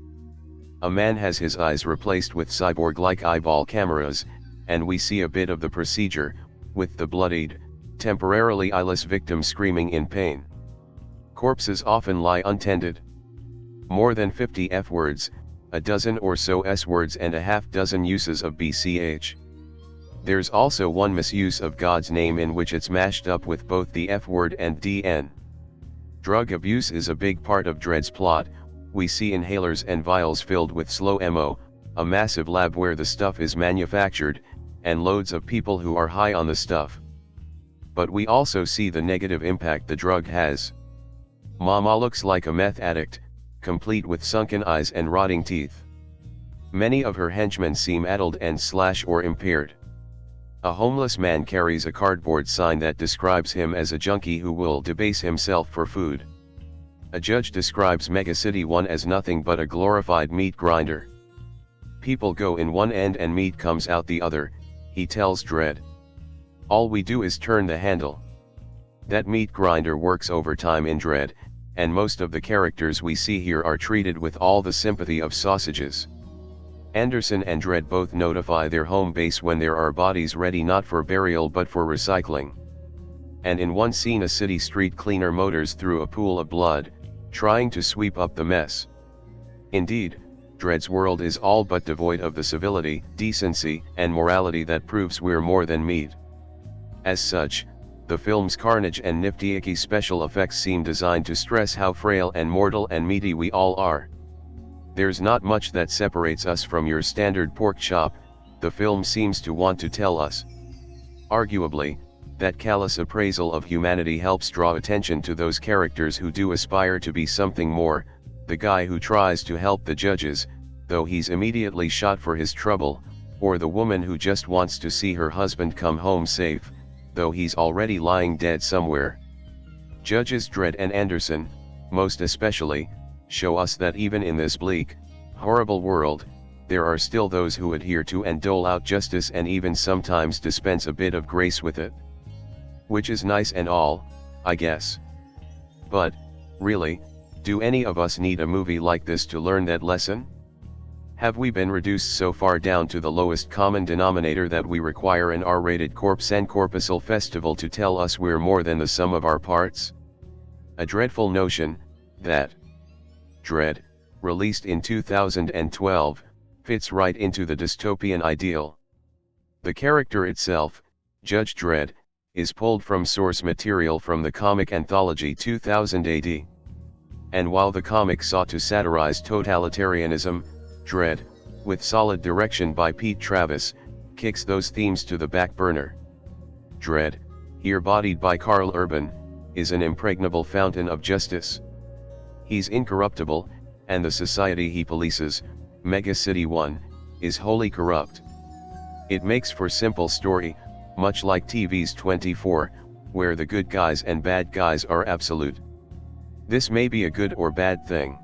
A man has his eyes replaced with cyborg-like eyeball cameras, and we see a bit of the procedure, with the bloodied, temporarily eyeless victim screaming in pain. Corpses often lie untended. More than 50 F-words, a dozen or so S-words and a half-dozen uses of BCH. There's also one misuse of God's name in which it's mashed up with both the F-word and DN. Drug abuse is a big part of Dredd's plot. We see inhalers and vials filled with slow-mo, a massive lab where the stuff is manufactured, and loads of people who are high on the stuff. But we also see the negative impact the drug has. Mama looks like a meth addict, complete with sunken eyes and rotting teeth. Many of her henchmen seem addled and or impaired. A homeless man carries a cardboard sign that describes him as a junkie who will debase himself for food. A judge describes Megacity 1 as nothing but a glorified meat grinder. People go in one end and meat comes out the other, he tells Dredd. All we do is turn the handle. That meat grinder works overtime in Dredd, and most of the characters we see here are treated with all the sympathy of sausages. Anderson and Dredd both notify their home base when there are bodies ready not for burial but for recycling. And in one scene a city street cleaner motors through a pool of blood, trying to sweep up the mess. Indeed, Dredd's world is all but devoid of the civility, decency, and morality that proves we're more than meat. As such, the film's carnage and nifty-icky special effects seem designed to stress how frail and mortal and meaty we all are. There's not much that separates us from your standard pork chop, the film seems to want to tell us. Arguably, that callous appraisal of humanity helps draw attention to those characters who do aspire to be something more, the guy who tries to help the judges, though he's immediately shot for his trouble, or the woman who just wants to see her husband come home safe, though he's already lying dead somewhere. Judges Dredd and Anderson, most especially, show us that even in this bleak, horrible world, there are still those who adhere to and dole out justice and even sometimes dispense a bit of grace with it. Which is nice and all, I guess. But, really, do any of us need a movie like this to learn that lesson? Have we been reduced so far down to the lowest common denominator that we require an R-rated corpse and corpuscle festival to tell us we're more than the sum of our parts? A dreadful notion, that. Dredd, released in 2012, fits right into the dystopian ideal. The character itself, Judge Dredd, is pulled from source material from the comic anthology 2000 AD. And while the comic sought to satirize totalitarianism, Dredd, with solid direction by Pete Travis, kicks those themes to the back burner. Dredd, here bodied by Karl Urban, is an impregnable fountain of justice. He's incorruptible, and the society he polices, Mega City 1, is wholly corrupt. It makes for simple story, much like TV's 24, where the good guys and bad guys are absolute. This may be a good or bad thing.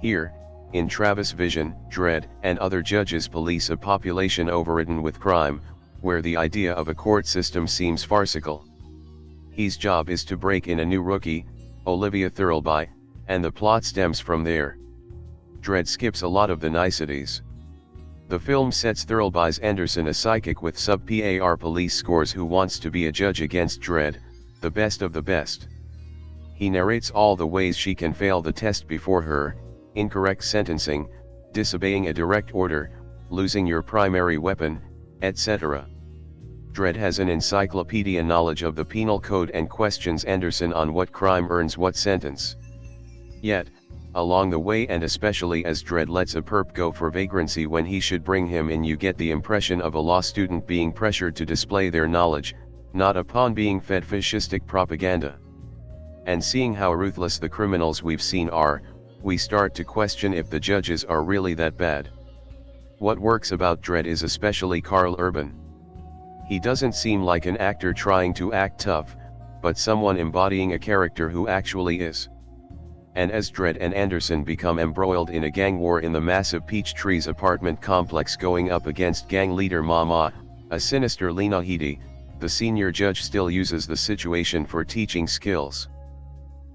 Here, in Travis' vision, Dredd and other judges police a population overridden with crime, where the idea of a court system seems farcical. His job is to break in a new rookie, Olivia Thirlby, and the plot stems from there. Dredd skips a lot of the niceties. The film sets Thirlby's Anderson a psychic with sub-PAR police scores who wants to be a judge against Dredd, the best of the best. He narrates all the ways she can fail the test before her: incorrect sentencing, disobeying a direct order, losing your primary weapon, etc. Dredd has an encyclopedia knowledge of the penal code and questions Anderson on what crime earns what sentence. Yet, along the way, and especially as Dredd lets a perp go for vagrancy when he should bring him in, you get the impression of a law student being pressured to display their knowledge, not a pawn being fed fascistic propaganda. And seeing how ruthless the criminals we've seen are, we start to question if the judges are really that bad. What works about Dredd is especially Karl Urban. He doesn't seem like an actor trying to act tough, but someone embodying a character who actually is. And as Dredd and Anderson become embroiled in a gang war in the massive Peachtree's apartment complex going up against gang leader Mama, a sinister Lena Headey, the senior judge still uses the situation for teaching skills.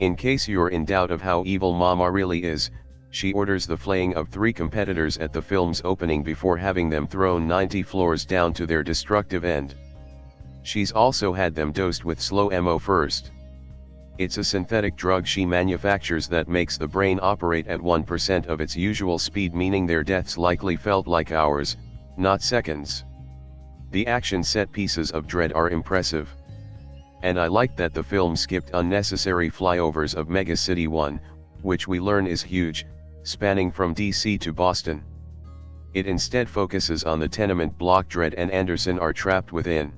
In case you're in doubt of how evil Mama really is, she orders the flaying of 3 competitors at the film's opening before having them thrown 90 floors down to their destructive end. She's also had them dosed with slow mo first. It's a synthetic drug she manufactures that makes the brain operate at 1% of its usual speed, meaning their deaths likely felt like hours, not seconds. The action set pieces of Dredd are impressive. And I like that the film skipped unnecessary flyovers of Mega City 1, which we learn is huge, spanning from DC to Boston. It instead focuses on the tenement block Dredd and Anderson are trapped within.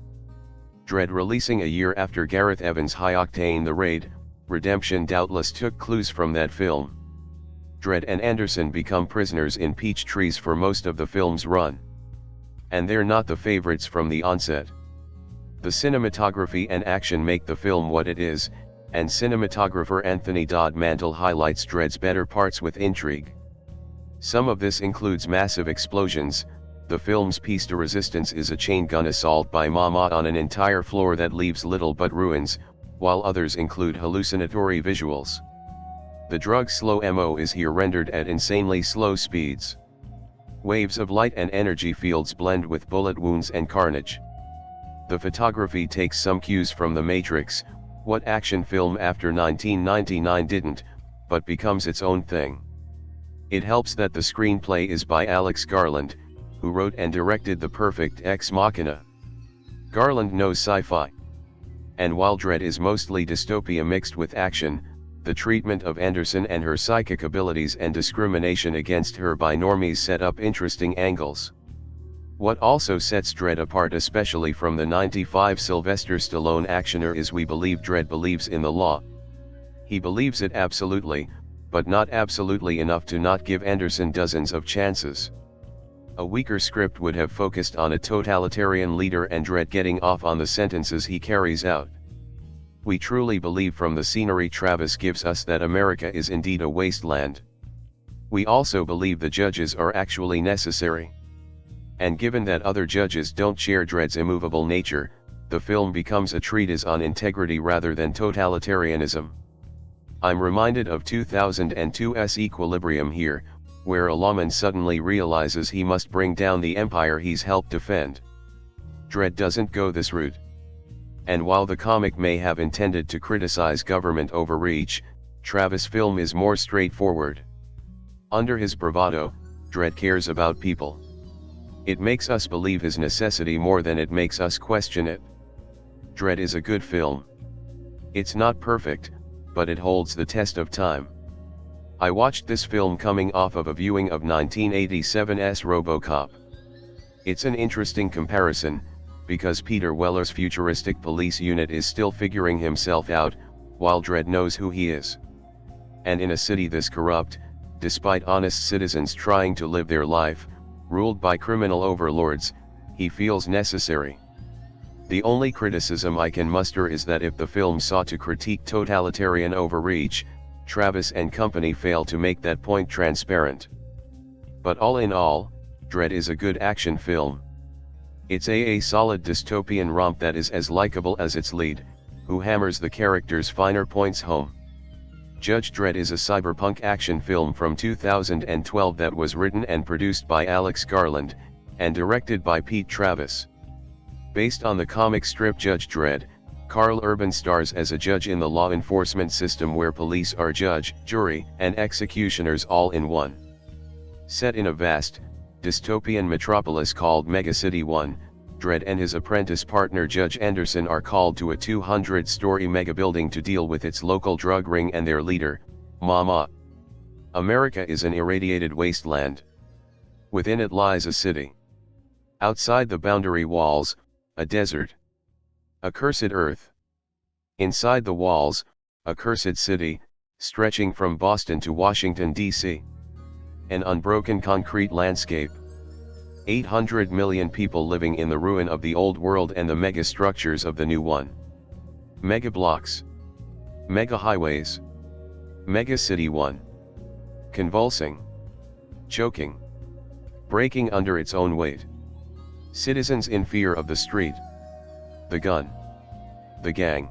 Dredd releasing a year after Gareth Evans' high-octane The Raid, Redemption doubtless took clues from that film. Dredd and Anderson become prisoners in Peachtree's for most of the film's run. And they're not the favorites from the onset. The cinematography and action make the film what it is, and cinematographer Anthony Dodd Mantle highlights Dredd's better parts with intrigue. Some of this includes massive explosions. The film's piece de resistance is a chain gun assault by Mama on an entire floor that leaves little but ruins, while others include hallucinatory visuals. The drug's slow mo is here rendered at insanely slow speeds. Waves of light and energy fields blend with bullet wounds and carnage. The photography takes some cues from The Matrix, what action film after 1999 didn't, but becomes its own thing. It helps that the screenplay is by Alex Garland, who wrote and directed The Perfect Ex Machina. Garland knows sci-fi. And while Dredd is mostly dystopia mixed with action, the treatment of Anderson and her psychic abilities and discrimination against her by normies set up interesting angles. What also sets Dredd apart, especially from the '95 Sylvester Stallone actioner, is we believe Dredd believes in the law. He believes it absolutely, but not absolutely enough to not give Anderson dozens of chances. A weaker script would have focused on a totalitarian leader and Dredd getting off on the sentences he carries out. We truly believe from the scenery Travis gives us that America is indeed a wasteland. We also believe the judges are actually necessary. And given that other judges don't share Dredd's immovable nature, the film becomes a treatise on integrity rather than totalitarianism. I'm reminded of 2002's Equilibrium here, where a lawman suddenly realizes he must bring down the empire he's helped defend. Dredd doesn't go this route. And while the comic may have intended to criticize government overreach, Travis' film is more straightforward. Under his bravado, Dredd cares about people. It makes us believe his necessity more than it makes us question it. Dredd is a good film. It's not perfect, but it holds the test of time. I watched this film coming off of a viewing of 1987's RoboCop. It's an interesting comparison, because Peter Weller's futuristic police unit is still figuring himself out, while Dredd knows who he is. And in a city this corrupt, despite honest citizens trying to live their life, ruled by criminal overlords, he feels necessary. The only criticism I can muster is that if the film sought to critique totalitarian overreach, Travis and company fail to make that point transparent. But all in all, Dredd is a good action film. It's a solid dystopian romp that is as likable as its lead, who hammers the characters' finer points home. Judge Dredd is a cyberpunk action film from 2012 that was written and produced by Alex Garland, and directed by Pete Travis. Based on the comic strip Judge Dredd, Karl Urban stars as a judge in the law enforcement system where police are judge, jury, and executioners all in one. Set in a vast, dystopian metropolis called Megacity 1, Dredd and his apprentice partner Judge Anderson are called to a 200-story megabuilding to deal with its local drug ring and their leader, Mama. America is an irradiated wasteland. Within it lies a city. Outside the boundary walls, a desert. A cursed earth. Inside the walls, a cursed city, stretching from Boston to Washington, D.C. An unbroken concrete landscape. 800 million people living in the ruin of the old world and the mega-structures of the new one. Mega-blocks. Mega-highways. Mega-city 1. Convulsing. Choking. Breaking under its own weight. Citizens in fear of the street. The gun. The gang.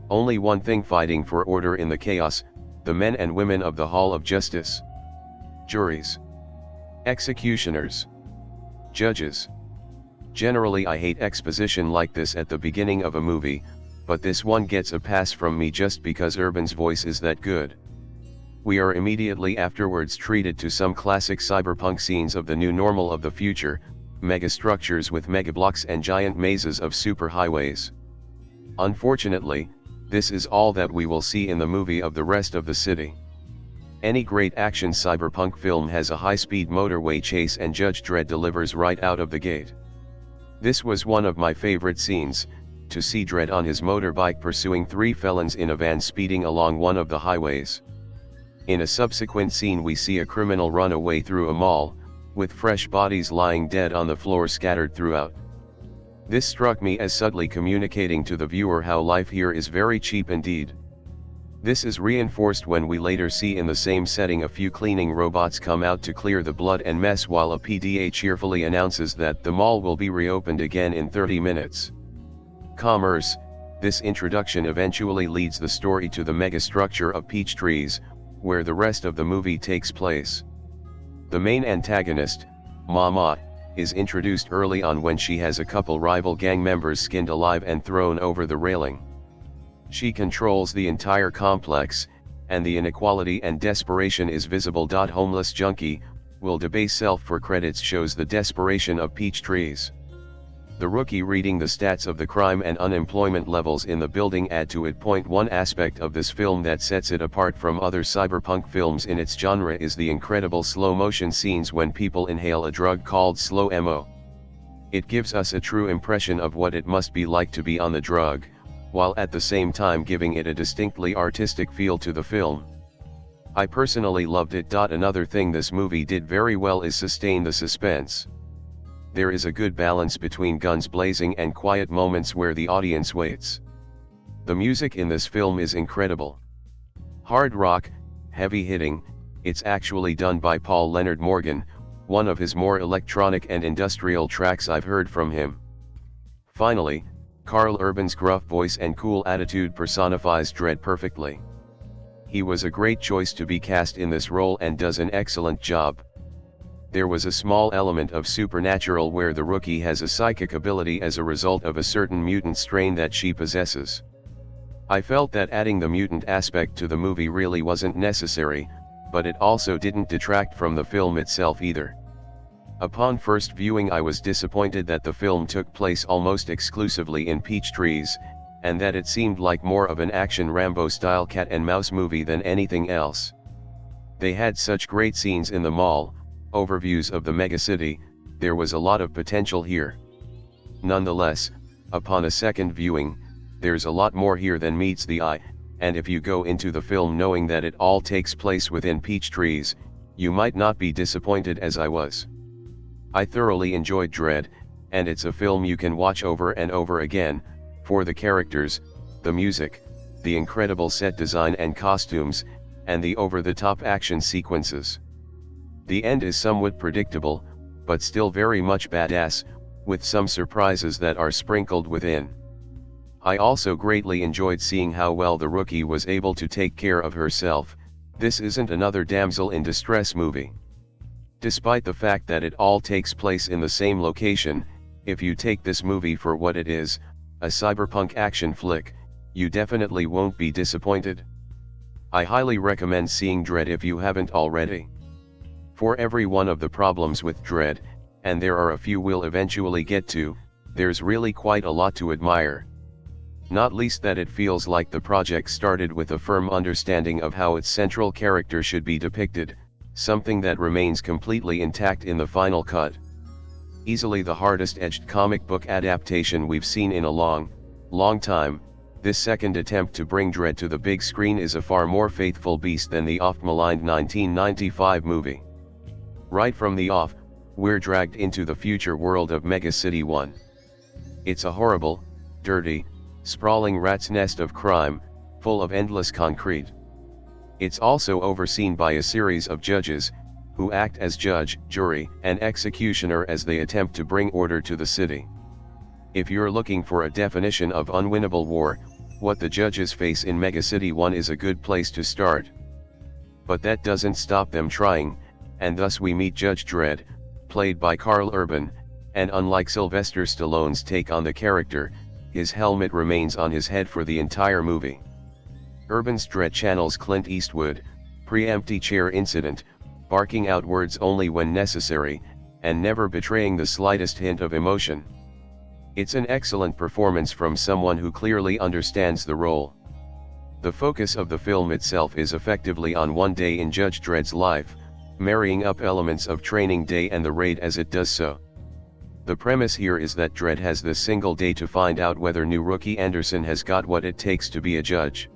Only one thing fighting for order in the chaos, the men and women of the Hall of Justice. Juries. Executioners. Judges. Generally I hate exposition like this at the beginning of a movie, but this one gets a pass from me just because Urban's voice is that good. We are immediately afterwards treated to some classic cyberpunk scenes of the new normal of the future, megastructures with megablocks and giant mazes of superhighways. Unfortunately, this is all that we will see in the movie of the rest of the city. Any great action cyberpunk film has a high-speed motorway chase and Judge Dredd delivers right out of the gate. This was one of my favorite scenes, to see Dredd on his motorbike pursuing 3 felons in a van speeding along one of the highways. In a subsequent scene we see a criminal run away through a mall, with fresh bodies lying dead on the floor scattered throughout. This struck me as subtly communicating to the viewer how life here is very cheap indeed. This is reinforced when we later see in the same setting a few cleaning robots come out to clear the blood and mess while a PDA cheerfully announces that the mall will be reopened again in 30 minutes. Commerce. This introduction eventually leads the story to the megastructure of peach trees, where the rest of the movie takes place. The main antagonist, Mama, is introduced early on when she has a couple rival gang members skinned alive and thrown over the railing. She controls the entire complex, and the inequality and desperation is visible. Homeless junkie, will debase self for credits shows the desperation of peach trees. The rookie reading the stats of the crime and unemployment levels in the building add to it. One aspect of this film that sets it apart from other cyberpunk films in its genre is the incredible slow-motion scenes when people inhale a drug called slow-mo. It gives us a true impression of what it must be like to be on the drug, while at the same time giving it a distinctly artistic feel to the film. I personally loved it. Another thing this movie did very well is sustain the suspense. There is a good balance between guns blazing and quiet moments where the audience waits. The music in this film is incredible. Hard rock, heavy hitting, it's actually done by Paul Leonard Morgan, one of his more electronic and industrial tracks I've heard from him. Finally, Karl Urban's gruff voice and cool attitude personifies Dredd perfectly. He was a great choice to be cast in this role and does an excellent job. There was a small element of supernatural where the rookie has a psychic ability as a result of a certain mutant strain that she possesses. I felt that adding the mutant aspect to the movie really wasn't necessary, but it also didn't detract from the film itself either. Upon first viewing, I was disappointed that the film took place almost exclusively in peach trees, and that it seemed like more of an action Rambo-style cat and mouse movie than anything else. They had such great scenes in the mall, overviews of the megacity, there was a lot of potential here. Nonetheless, upon a second viewing, there's a lot more here than meets the eye, and if you go into the film knowing that it all takes place within peach trees, you might not be disappointed as I was. I thoroughly enjoyed Dredd, and it's a film you can watch over and over again, for the characters, the music, the incredible set design and costumes, and the over-the-top action sequences. The end is somewhat predictable, but still very much badass, with some surprises that are sprinkled within. I also greatly enjoyed seeing how well the rookie was able to take care of herself. This isn't another damsel in distress movie. Despite the fact that it all takes place in the same location, if you take this movie for what it is, a cyberpunk action flick, you definitely won't be disappointed. I highly recommend seeing Dredd if you haven't already. For every one of the problems with Dredd, and there are a few we'll eventually get to, there's really quite a lot to admire. Not least that it feels like the project started with a firm understanding of how its central character should be depicted, something that remains completely intact in the final cut. Easily the hardest-edged comic book adaptation we've seen in a long time, this second attempt to bring Dredd to the big screen is a far more faithful beast than the oft-maligned 1995 movie. Right from the off, we're dragged into the future world of Mega City 1. It's a horrible, dirty, sprawling rat's nest of crime, full of endless concrete. It's also overseen by a series of judges, who act as judge, jury, and executioner as they attempt to bring order to the city. If you're looking for a definition of unwinnable war, what the judges face in Mega City 1 is a good place to start. But that doesn't stop them trying, and thus we meet Judge Dredd, played by Karl Urban, and unlike Sylvester Stallone's take on the character, his helmet remains on his head for the entire movie. Urban's Dredd channels Clint Eastwood, pre-empty chair incident, barking out words only when necessary, and never betraying the slightest hint of emotion. It's an excellent performance from someone who clearly understands the role. The focus of the film itself is effectively on one day in Judge Dredd's life, marrying up elements of Training Day and the raid as it does so. The premise here is that Dredd has this single day to find out whether new rookie Anderson has got what it takes to be a judge.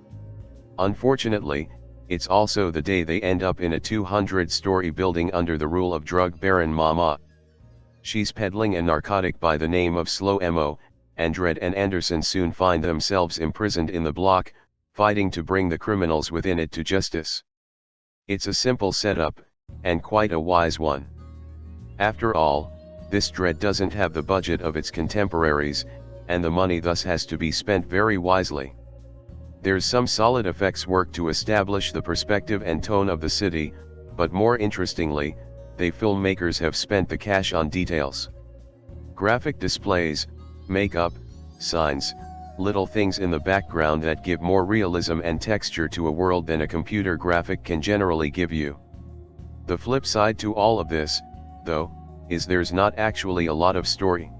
Unfortunately, it's also the day they end up in a 200-story building under the rule of drug baron Mama. She's peddling a narcotic by the name of Slow Mo, and Dredd and Anderson soon find themselves imprisoned in the block, fighting to bring the criminals within it to justice. It's a simple setup, and quite a wise one. After all, this Dredd doesn't have the budget of its contemporaries, and the money thus has to be spent very wisely. There's some solid effects work to establish the perspective and tone of the city, but more interestingly, they filmmakers have spent the cash on details. Graphic displays, makeup, signs, little things in the background that give more realism and texture to a world than a computer graphic can generally give you. The flip side to all of this, though, is there's not actually a lot of story.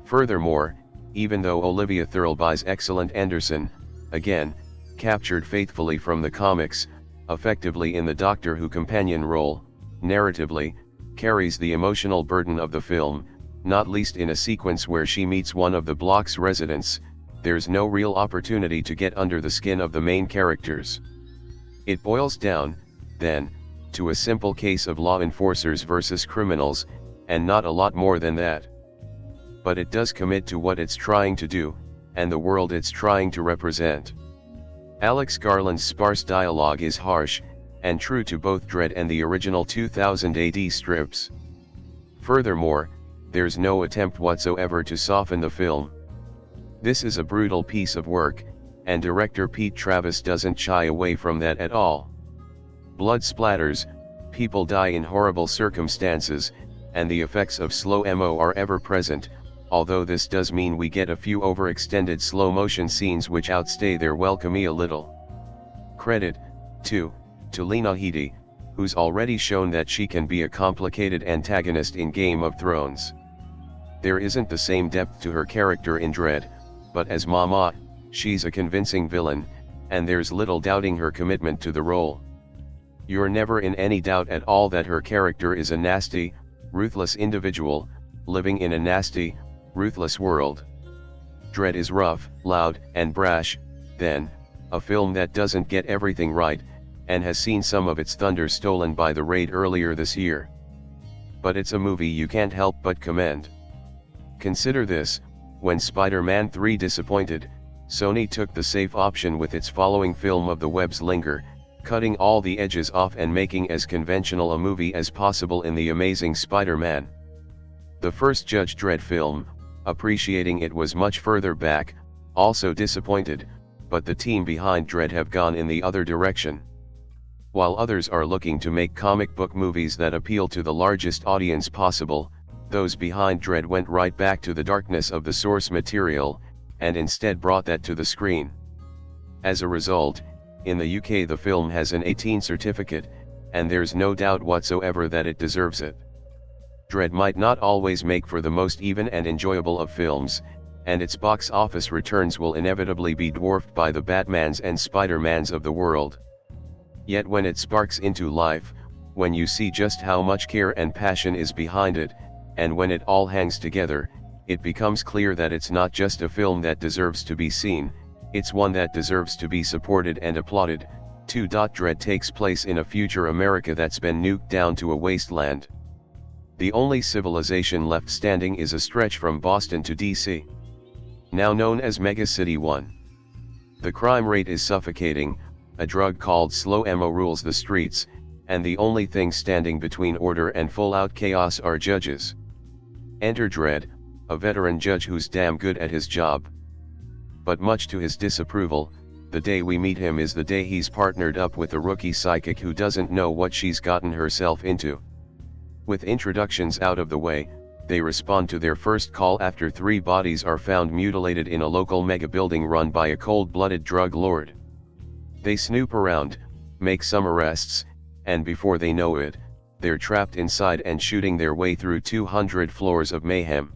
Furthermore, even though Olivia Thirlby's excellent Anderson, again, captured faithfully from the comics, effectively in the Doctor Who companion role, narratively, carries the emotional burden of the film, not least in a sequence where she meets one of the block's residents, there's no real opportunity to get under the skin of the main characters. It boils down, then, to a simple case of law enforcers versus criminals, and not a lot more than that. But it does commit to what it's trying to do, and the world it's trying to represent. Alex Garland's sparse dialogue is harsh, and true to both Dredd and the original 2000 AD strips. Furthermore, there's no attempt whatsoever to soften the film. This is a brutal piece of work, and director Pete Travis doesn't shy away from that at all. Blood splatters, people die in horrible circumstances, and the effects of slow-mo are ever present, although this does mean we get a few overextended slow-motion scenes which outstay their welcome a little. Credit, too, to Lena Headey, who's already shown that she can be a complicated antagonist in Game of Thrones. There isn't the same depth to her character in Dredd, but as Mama, she's a convincing villain, and there's little doubting her commitment to the role. You're never in any doubt at all that her character is a nasty, ruthless individual, living in a nasty, ruthless world. Dredd is rough, loud, and brash, then, a film that doesn't get everything right, and has seen some of its thunder stolen by the raid earlier this year. But it's a movie you can't help but commend. Consider this: when Spider-Man 3 disappointed, Sony took the safe option with its following film of The Webs Linger, cutting all the edges off and making as conventional a movie as possible in The Amazing Spider-Man. The first Judge Dredd film, appreciating it was much further back, also disappointed, but the team behind Dredd have gone in the other direction. While others are looking to make comic book movies that appeal to the largest audience possible, those behind Dredd went right back to the darkness of the source material, and instead brought that to the screen. As a result, in the UK the film has an 18 certificate, and there's no doubt whatsoever that it deserves it. Dredd might not always make for the most even and enjoyable of films, and its box office returns will inevitably be dwarfed by the Batmans and Spider-Mans of the world. Yet when it sparks into life, when you see just how much care and passion is behind it, and when it all hangs together, it becomes clear that it's not just a film that deserves to be seen, it's one that deserves to be supported and applauded. 2. Dredd takes place in a future America that's been nuked down to a wasteland. The only civilization left standing is a stretch from Boston to DC, now known as Mega City 1. The crime rate is suffocating, a drug called slow-mo rules the streets, and the only thing standing between order and full-out chaos are judges. Enter Dredd, a veteran judge who's damn good at his job. But much to his disapproval, the day we meet him is the day he's partnered up with a rookie psychic who doesn't know what she's gotten herself into. With introductions out of the way, they respond to their first call after 3 bodies are found mutilated in a local mega building run by a cold-blooded drug lord. They snoop around, make some arrests, and before they know it, they're trapped inside and shooting their way through 200 floors of mayhem.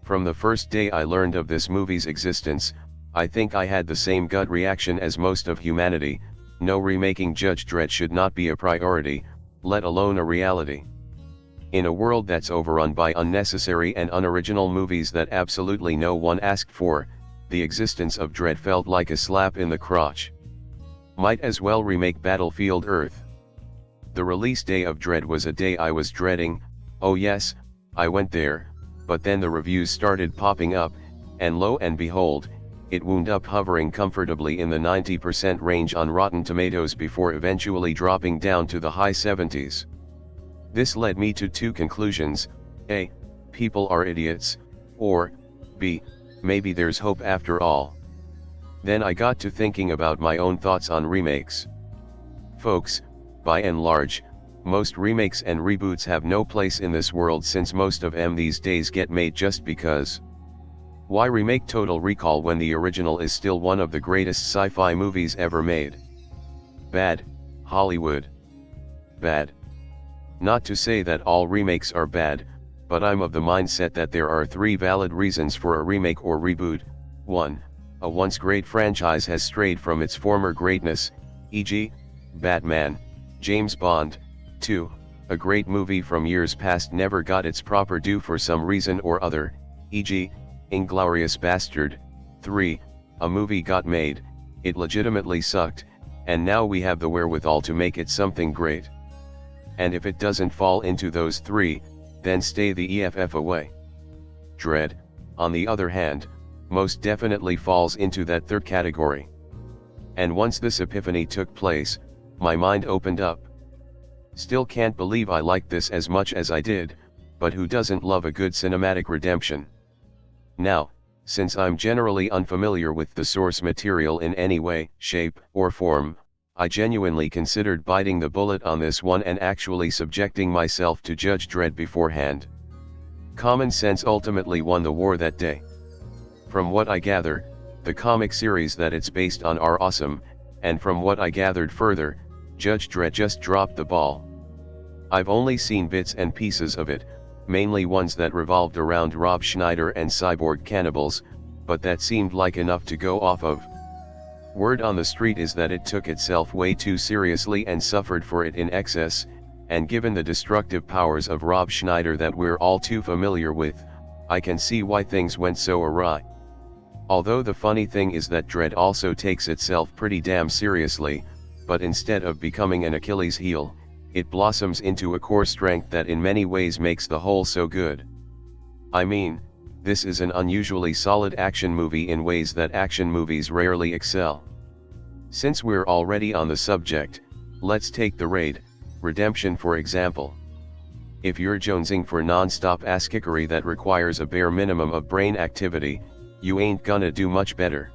From the first day I learned of this movie's existence, I think I had the same gut reaction as most of humanity: no, remaking Judge Dredd should not be a priority, let alone a reality. In a world that's overrun by unnecessary and unoriginal movies that absolutely no one asked for, the existence of Dredd felt like a slap in the crotch. Might as well remake Battlefield Earth. The release day of Dredd was a day I was dreading. Oh yes, I went there, but then the reviews started popping up, and lo and behold, it wound up hovering comfortably in the 90% range on Rotten Tomatoes before eventually dropping down to the high 70s. This led me to 2 conclusions: A, people are idiots, or B, maybe there's hope after all. Then I got to thinking about my own thoughts on remakes. Folks, by and large, most remakes and reboots have no place in this world, since most of them these days get made just because. Why remake Total Recall when the original is still one of the greatest sci-fi movies ever made? Bad, Hollywood. Bad. Not to say that all remakes are bad, but I'm of the mindset that there are 3 valid reasons for a remake or reboot. 1. A once great franchise has strayed from its former greatness, e.g., Batman, James Bond. 2. A great movie from years past never got its proper due for some reason or other, e.g., Inglourious Bastard. 3. A movie got made, it legitimately sucked, and now we have the wherewithal to make it something great. And if it doesn't fall into those three, then stay the EFF away. Dredd, on the other hand, most definitely falls into that third category. And once this epiphany took place, my mind opened up. Still can't believe I liked this as much as I did, but who doesn't love a good cinematic redemption? Now, since I'm generally unfamiliar with the source material in any way, shape, or form, I genuinely considered biting the bullet on this one and actually subjecting myself to Judge Dredd beforehand. Common sense ultimately won the war that day. From what I gather, the comic series that it's based on are awesome, and from what I gathered further, Judge Dredd just dropped the ball. I've only seen bits and pieces of it, mainly ones that revolved around Rob Schneider and cyborg cannibals, but that seemed like enough to go off of. Word on the street is that it took itself way too seriously and suffered for it in excess, and given the destructive powers of Rob Schneider that we're all too familiar with, I can see why things went so awry. Although the funny thing is that Dredd also takes itself pretty damn seriously, but instead of becoming an Achilles heel, it blossoms into a core strength that in many ways makes the whole so good. I mean, this is an unusually solid action movie in ways that action movies rarely excel. Since we're already on the subject, let's take the Raid Redemption for example. If you're jonesing for non-stop ass-kickery that requires a bare minimum of brain activity, you ain't gonna do much better.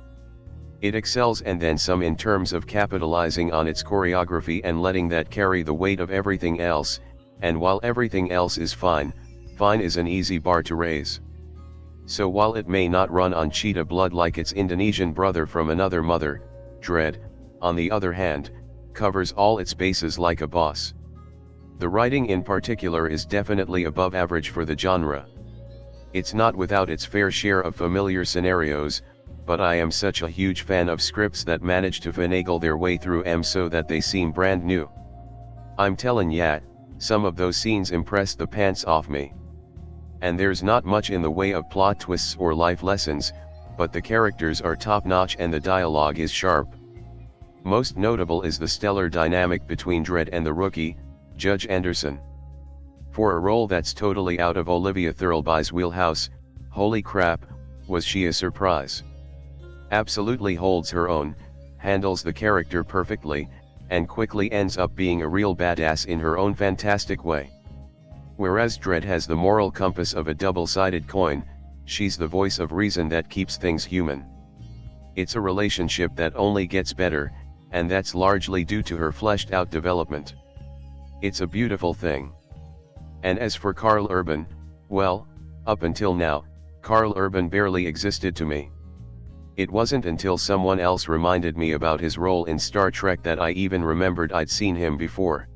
It excels and then some in terms of capitalizing on its choreography and letting that carry the weight of everything else, and while everything else is fine, fine is an easy bar to raise. So while it may not run on cheetah blood like its Indonesian brother from another mother, Dredd, on the other hand, covers all its bases like a boss. The writing in particular is definitely above average for the genre. It's not without its fair share of familiar scenarios, but I am such a huge fan of scripts that manage to finagle their way through them so that they seem brand new. I'm tellin' ya, some of those scenes impress the pants off me. And there's not much in the way of plot twists or life lessons, but the characters are top-notch and the dialogue is sharp. Most notable is the stellar dynamic between Dredd and the rookie, Judge Anderson. For a role that's totally out of Olivia Thirlby's wheelhouse, holy crap, was she a surprise. Absolutely holds her own, handles the character perfectly, and quickly ends up being a real badass in her own fantastic way. Whereas Dredd has the moral compass of a double-sided coin, she's the voice of reason that keeps things human. It's a relationship that only gets better, and that's largely due to her fleshed-out development. It's a beautiful thing. And as for Karl Urban, well, up until now, Karl Urban barely existed to me. It wasn't until someone else reminded me about his role in Star Trek that I even remembered I'd seen him before.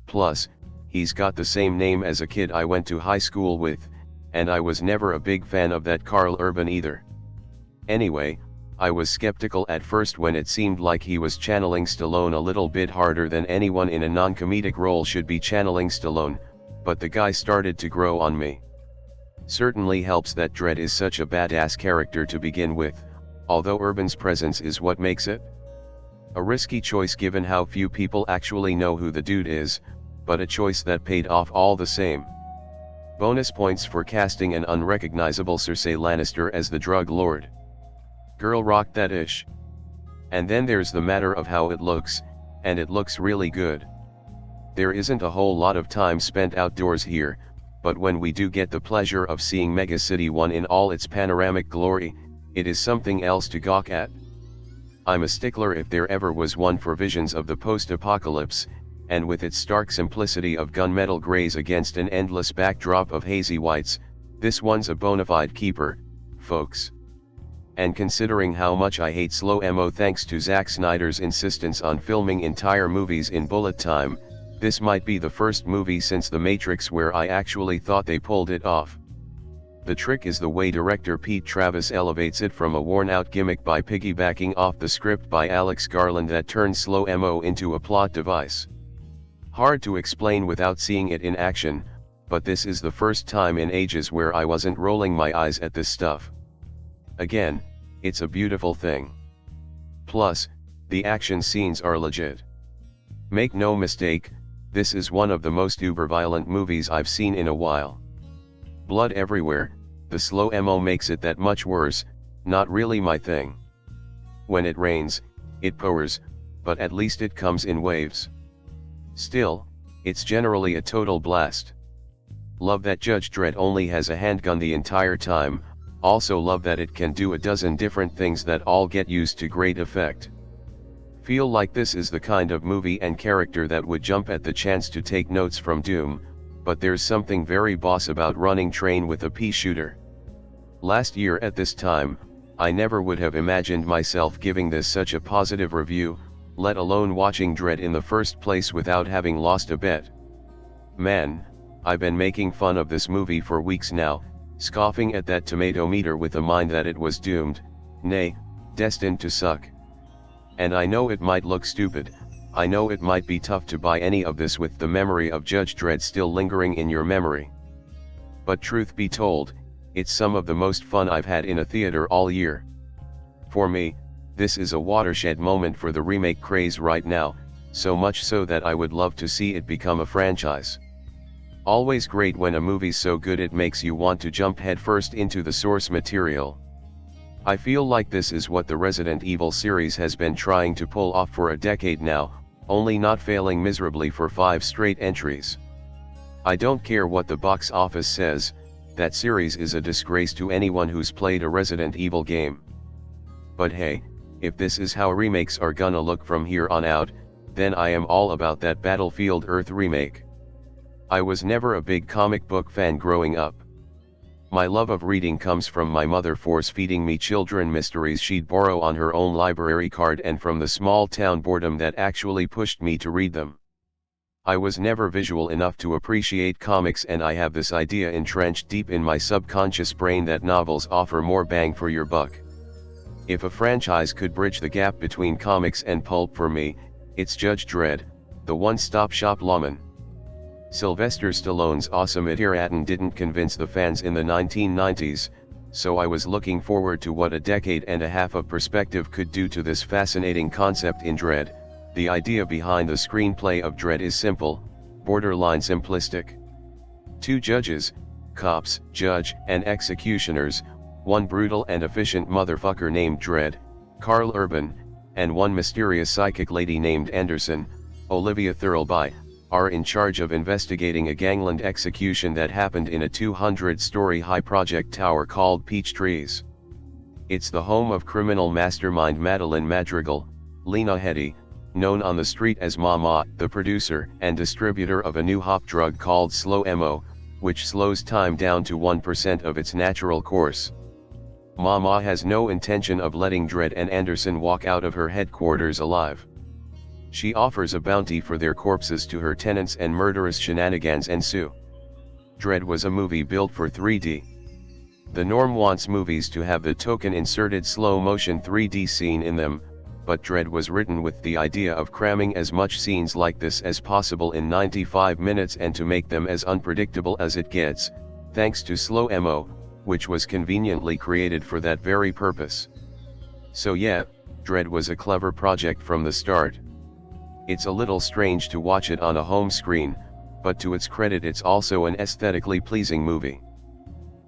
Plus, he's got the same name as a kid I went to high school with, and I was never a big fan of that Karl Urban either. Anyway, I was skeptical at first when it seemed like he was channeling Stallone a little bit harder than anyone in a non-comedic role should be channeling Stallone, but the guy started to grow on me. Certainly helps that Dredd is such a badass character to begin with, although Urban's presence is what makes it. A risky choice given how few people actually know who the dude is, but a choice that paid off all the same. Bonus points for casting an unrecognizable Cersei Lannister as the drug lord. Girl rocked that ish. And then there's the matter of how it looks, and it looks really good. There isn't a whole lot of time spent outdoors here, but when we do get the pleasure of seeing Mega City 1 in all its panoramic glory, it is something else to gawk at. I'm a stickler if there ever was one for visions of the post-apocalypse, and with its stark simplicity of gunmetal grays against an endless backdrop of hazy whites, this one's a bona fide keeper, folks. And considering how much I hate slow mo thanks to Zack Snyder's insistence on filming entire movies in bullet time, this might be the first movie since The Matrix where I actually thought they pulled it off. The trick is the way director Pete Travis elevates it from a worn-out gimmick by piggybacking off the script by Alex Garland that turns slow mo into a plot device. Hard to explain without seeing it in action, but this is the first time in ages where I wasn't rolling my eyes at this stuff. Again, it's a beautiful thing. Plus, The action scenes are legit. Make no mistake, this is one of the most uber-violent movies I've seen in a while. Blood everywhere, the slow mo makes it that much worse, not really my thing. When it rains, it pours, but at least it comes in waves. Still, it's generally a total blast. Love that Judge Dredd only has a handgun the entire time, also love that it can do a dozen different things that all get used to great effect. Feel like this is the kind of movie and character that would jump at the chance to take notes from Doom, but there's something very boss about running train with a pea shooter. Last year at this time, I never would have imagined myself giving this such a positive review, let alone watching Dredd in the first place without having lost a bet. Man, I've been making fun of this movie for weeks now, scoffing at that tomato meter with a mind that it was doomed, nay, destined to suck. And I know it might look stupid, I know it might be tough to buy any of this with the memory of Judge Dredd still lingering in your memory. But truth be told, it's some of the most fun I've had in a theater all year. For me, this is a watershed moment for the remake craze right now, so much so that I would love to see it become a franchise. Always great when a movie's so good it makes you want to jump headfirst into the source material. I feel like this is what the Resident Evil series has been trying to pull off for a decade now, only not failing miserably for 5 straight entries. I don't care what the box office says, that series is a disgrace to anyone who's played a Resident Evil game. But hey, if this is how remakes are gonna look from here on out, then I am all about that Battlefield Earth remake. I was never a big comic book fan growing up. My love of reading comes from my mother force-feeding me children mysteries she'd borrow on her own library card and from the small-town boredom that actually pushed me to read them. I was never visual enough to appreciate comics, and I have this idea entrenched deep in my subconscious brain that novels offer more bang for your buck. If a franchise could bridge the gap between comics and pulp for me, it's Judge Dredd, the one-stop shop lawman. Sylvester Stallone's awesome Itieratin didn't convince the fans in the 1990s, so I was looking forward to what a decade and a half of perspective could do to this fascinating concept in Dredd. The idea behind the screenplay of Dredd is simple, borderline simplistic. 2 judges, cops, judge, and executioners, one brutal and efficient motherfucker named Dredd, Karl Urban, and one mysterious psychic lady named Anderson, Olivia Thirlby, are in charge of investigating a gangland execution that happened in a 200-story high project tower called Peach Trees. It's the home of criminal mastermind Madeline Madrigal, Lena Headey, known on the street as Mama, the producer and distributor of a new hop drug called Slow Mo, which slows time down to 1% of its natural course. Mama has no intention of letting Dredd and Anderson walk out of her headquarters alive. She offers a bounty for their corpses to her tenants, and murderous shenanigans ensue. Dredd was a movie built for 3D. The norm wants movies to have the token inserted slow-motion 3D scene in them, but Dredd was written with the idea of cramming as much scenes like this as possible in 95 minutes and to make them as unpredictable as it gets, thanks to Slow Mo, which was conveniently created for that very purpose. So yeah, Dredd was a clever project from the start. It's a little strange to watch it on a home screen, but to its credit it's also an aesthetically pleasing movie.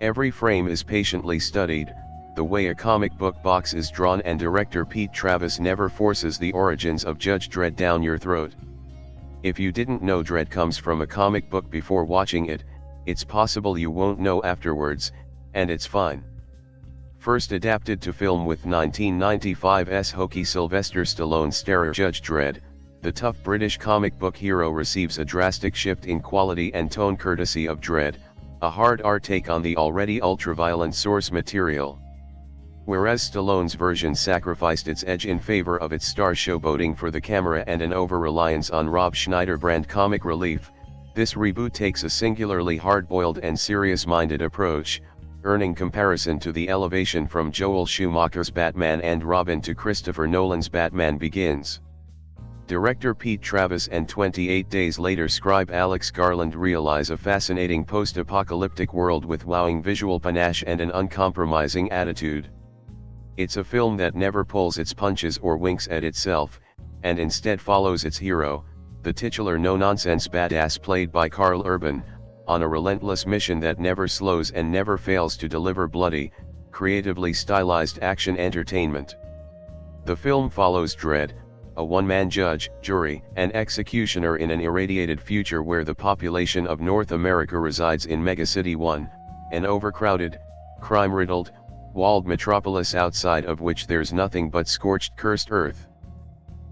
Every frame is patiently studied, the way a comic book box is drawn, and director Pete Travis never forces the origins of Judge Dredd down your throat. If you didn't know Dredd comes from a comic book before watching it, it's possible you won't know afterwards, and it's fine. First adapted to film with 1995's hokey Sylvester Stallone starrer Judge Dredd, the tough British comic book hero receives a drastic shift in quality and tone courtesy of Dredd, a hard R take on the already ultra-violent source material. Whereas Stallone's version sacrificed its edge in favor of its star showboating for the camera and an over-reliance on Rob Schneider brand comic relief, this reboot takes a singularly hard-boiled and serious-minded approach, earning comparison to the elevation from Joel Schumacher's Batman and Robin to Christopher Nolan's Batman Begins. Director Pete Travis and 28 days later scribe Alex Garland realize a fascinating post-apocalyptic world with wowing visual panache and an uncompromising attitude. It's a film that never pulls its punches or winks at itself, and instead follows its hero, the titular no-nonsense badass played by Karl Urban, on a relentless mission that never slows and never fails to deliver bloody, creatively stylized action entertainment. The film follows Dredd, a one-man judge, jury, and executioner in an irradiated future where the population of North America resides in Megacity 1, an overcrowded, crime-riddled, walled metropolis outside of which there's nothing but scorched, cursed earth.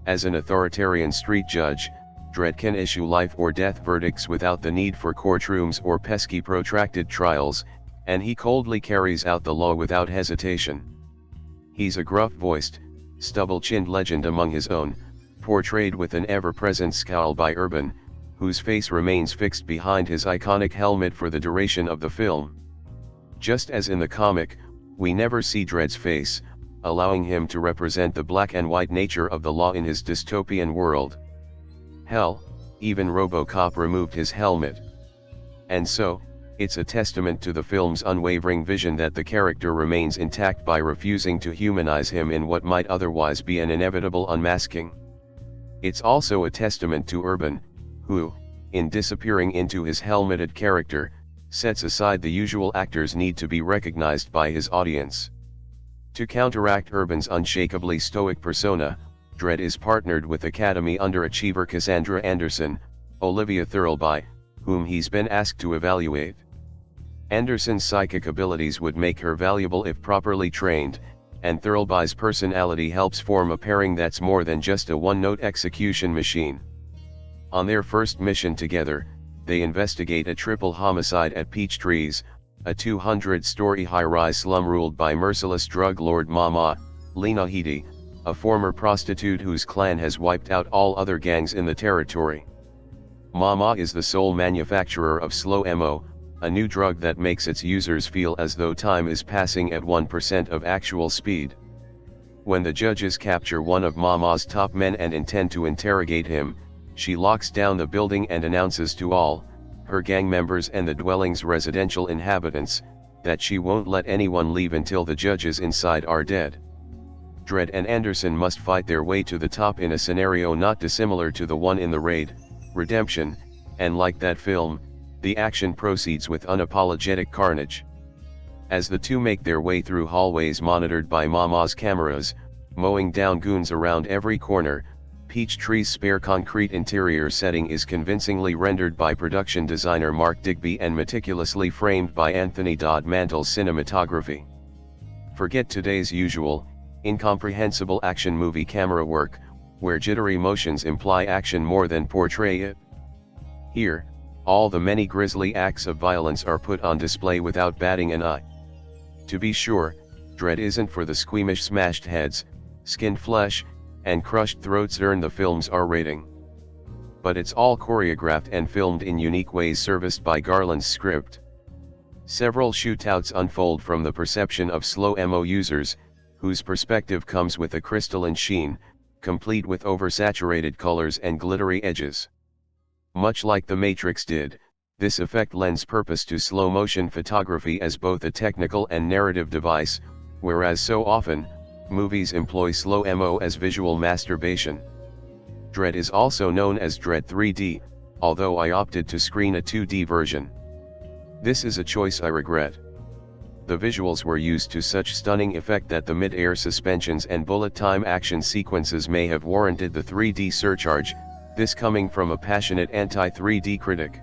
As an authoritarian street judge, Dredd can issue life or death verdicts without the need for courtrooms or pesky protracted trials, and he coldly carries out the law without hesitation. He's a gruff-voiced, stubble-chinned legend among his own, portrayed with an ever-present scowl by Urban, whose face remains fixed behind his iconic helmet for the duration of the film. Just as in the comic, we never see Dredd's face, allowing him to represent the black and white nature of the law in his dystopian world. Hell, even RoboCop removed his helmet. And so, it's a testament to the film's unwavering vision that the character remains intact by refusing to humanize him in what might otherwise be an inevitable unmasking. It's also a testament to Urban, who, in disappearing into his helmeted character, sets aside the usual actor's need to be recognized by his audience. To counteract Urban's unshakably stoic persona, Dredd is partnered with Academy underachiever Cassandra Anderson, Olivia Thirlby, whom he's been asked to evaluate. Anderson's psychic abilities would make her valuable if properly trained, and Thirlby's personality helps form a pairing that's more than just a one-note execution machine. On their first mission together, they investigate a triple homicide at Peach Trees, a 200-story high-rise slum ruled by merciless drug lord Mama, Lena Headey, a former prostitute whose clan has wiped out all other gangs in the territory. Mama is the sole manufacturer of slow mo, a new drug that makes its users feel as though time is passing at 1% of actual speed. When the judges capture one of Mama's top men and intend to interrogate him, she locks down the building and announces to all, her gang members and the dwelling's residential inhabitants, that she won't let anyone leave until the judges inside are dead. Dredd and Anderson must fight their way to the top in a scenario not dissimilar to the one in The Raid, Redemption, and like that film, the action proceeds with unapologetic carnage. As the two make their way through hallways monitored by Mama's cameras, mowing down goons around every corner, Peach Tree's spare concrete interior setting is convincingly rendered by production designer Mark Digby and meticulously framed by Anthony Dodd Mantle's cinematography. Forget today's usual, incomprehensible action movie camera work, where jittery motions imply action more than portray it. Here, all the many grisly acts of violence are put on display without batting an eye. To be sure, Dredd isn't for the squeamish smashed heads, skinned flesh, and crushed throats earn the film's R rating. But it's all choreographed and filmed in unique ways serviced by Garland's script. Several shootouts unfold from the perception of slow mo users, whose perspective comes with a crystalline sheen, complete with oversaturated colors and glittery edges. Much like The Matrix did, this effect lends purpose to slow-motion photography as both a technical and narrative device, whereas so often, movies employ slow mo as visual masturbation. Dredd is also known as Dredd 3D, although I opted to screen a 2D version. This is a choice I regret. The visuals were used to such stunning effect that the mid-air suspensions and bullet time action sequences may have warranted the 3D surcharge, this coming from a passionate anti-3D critic.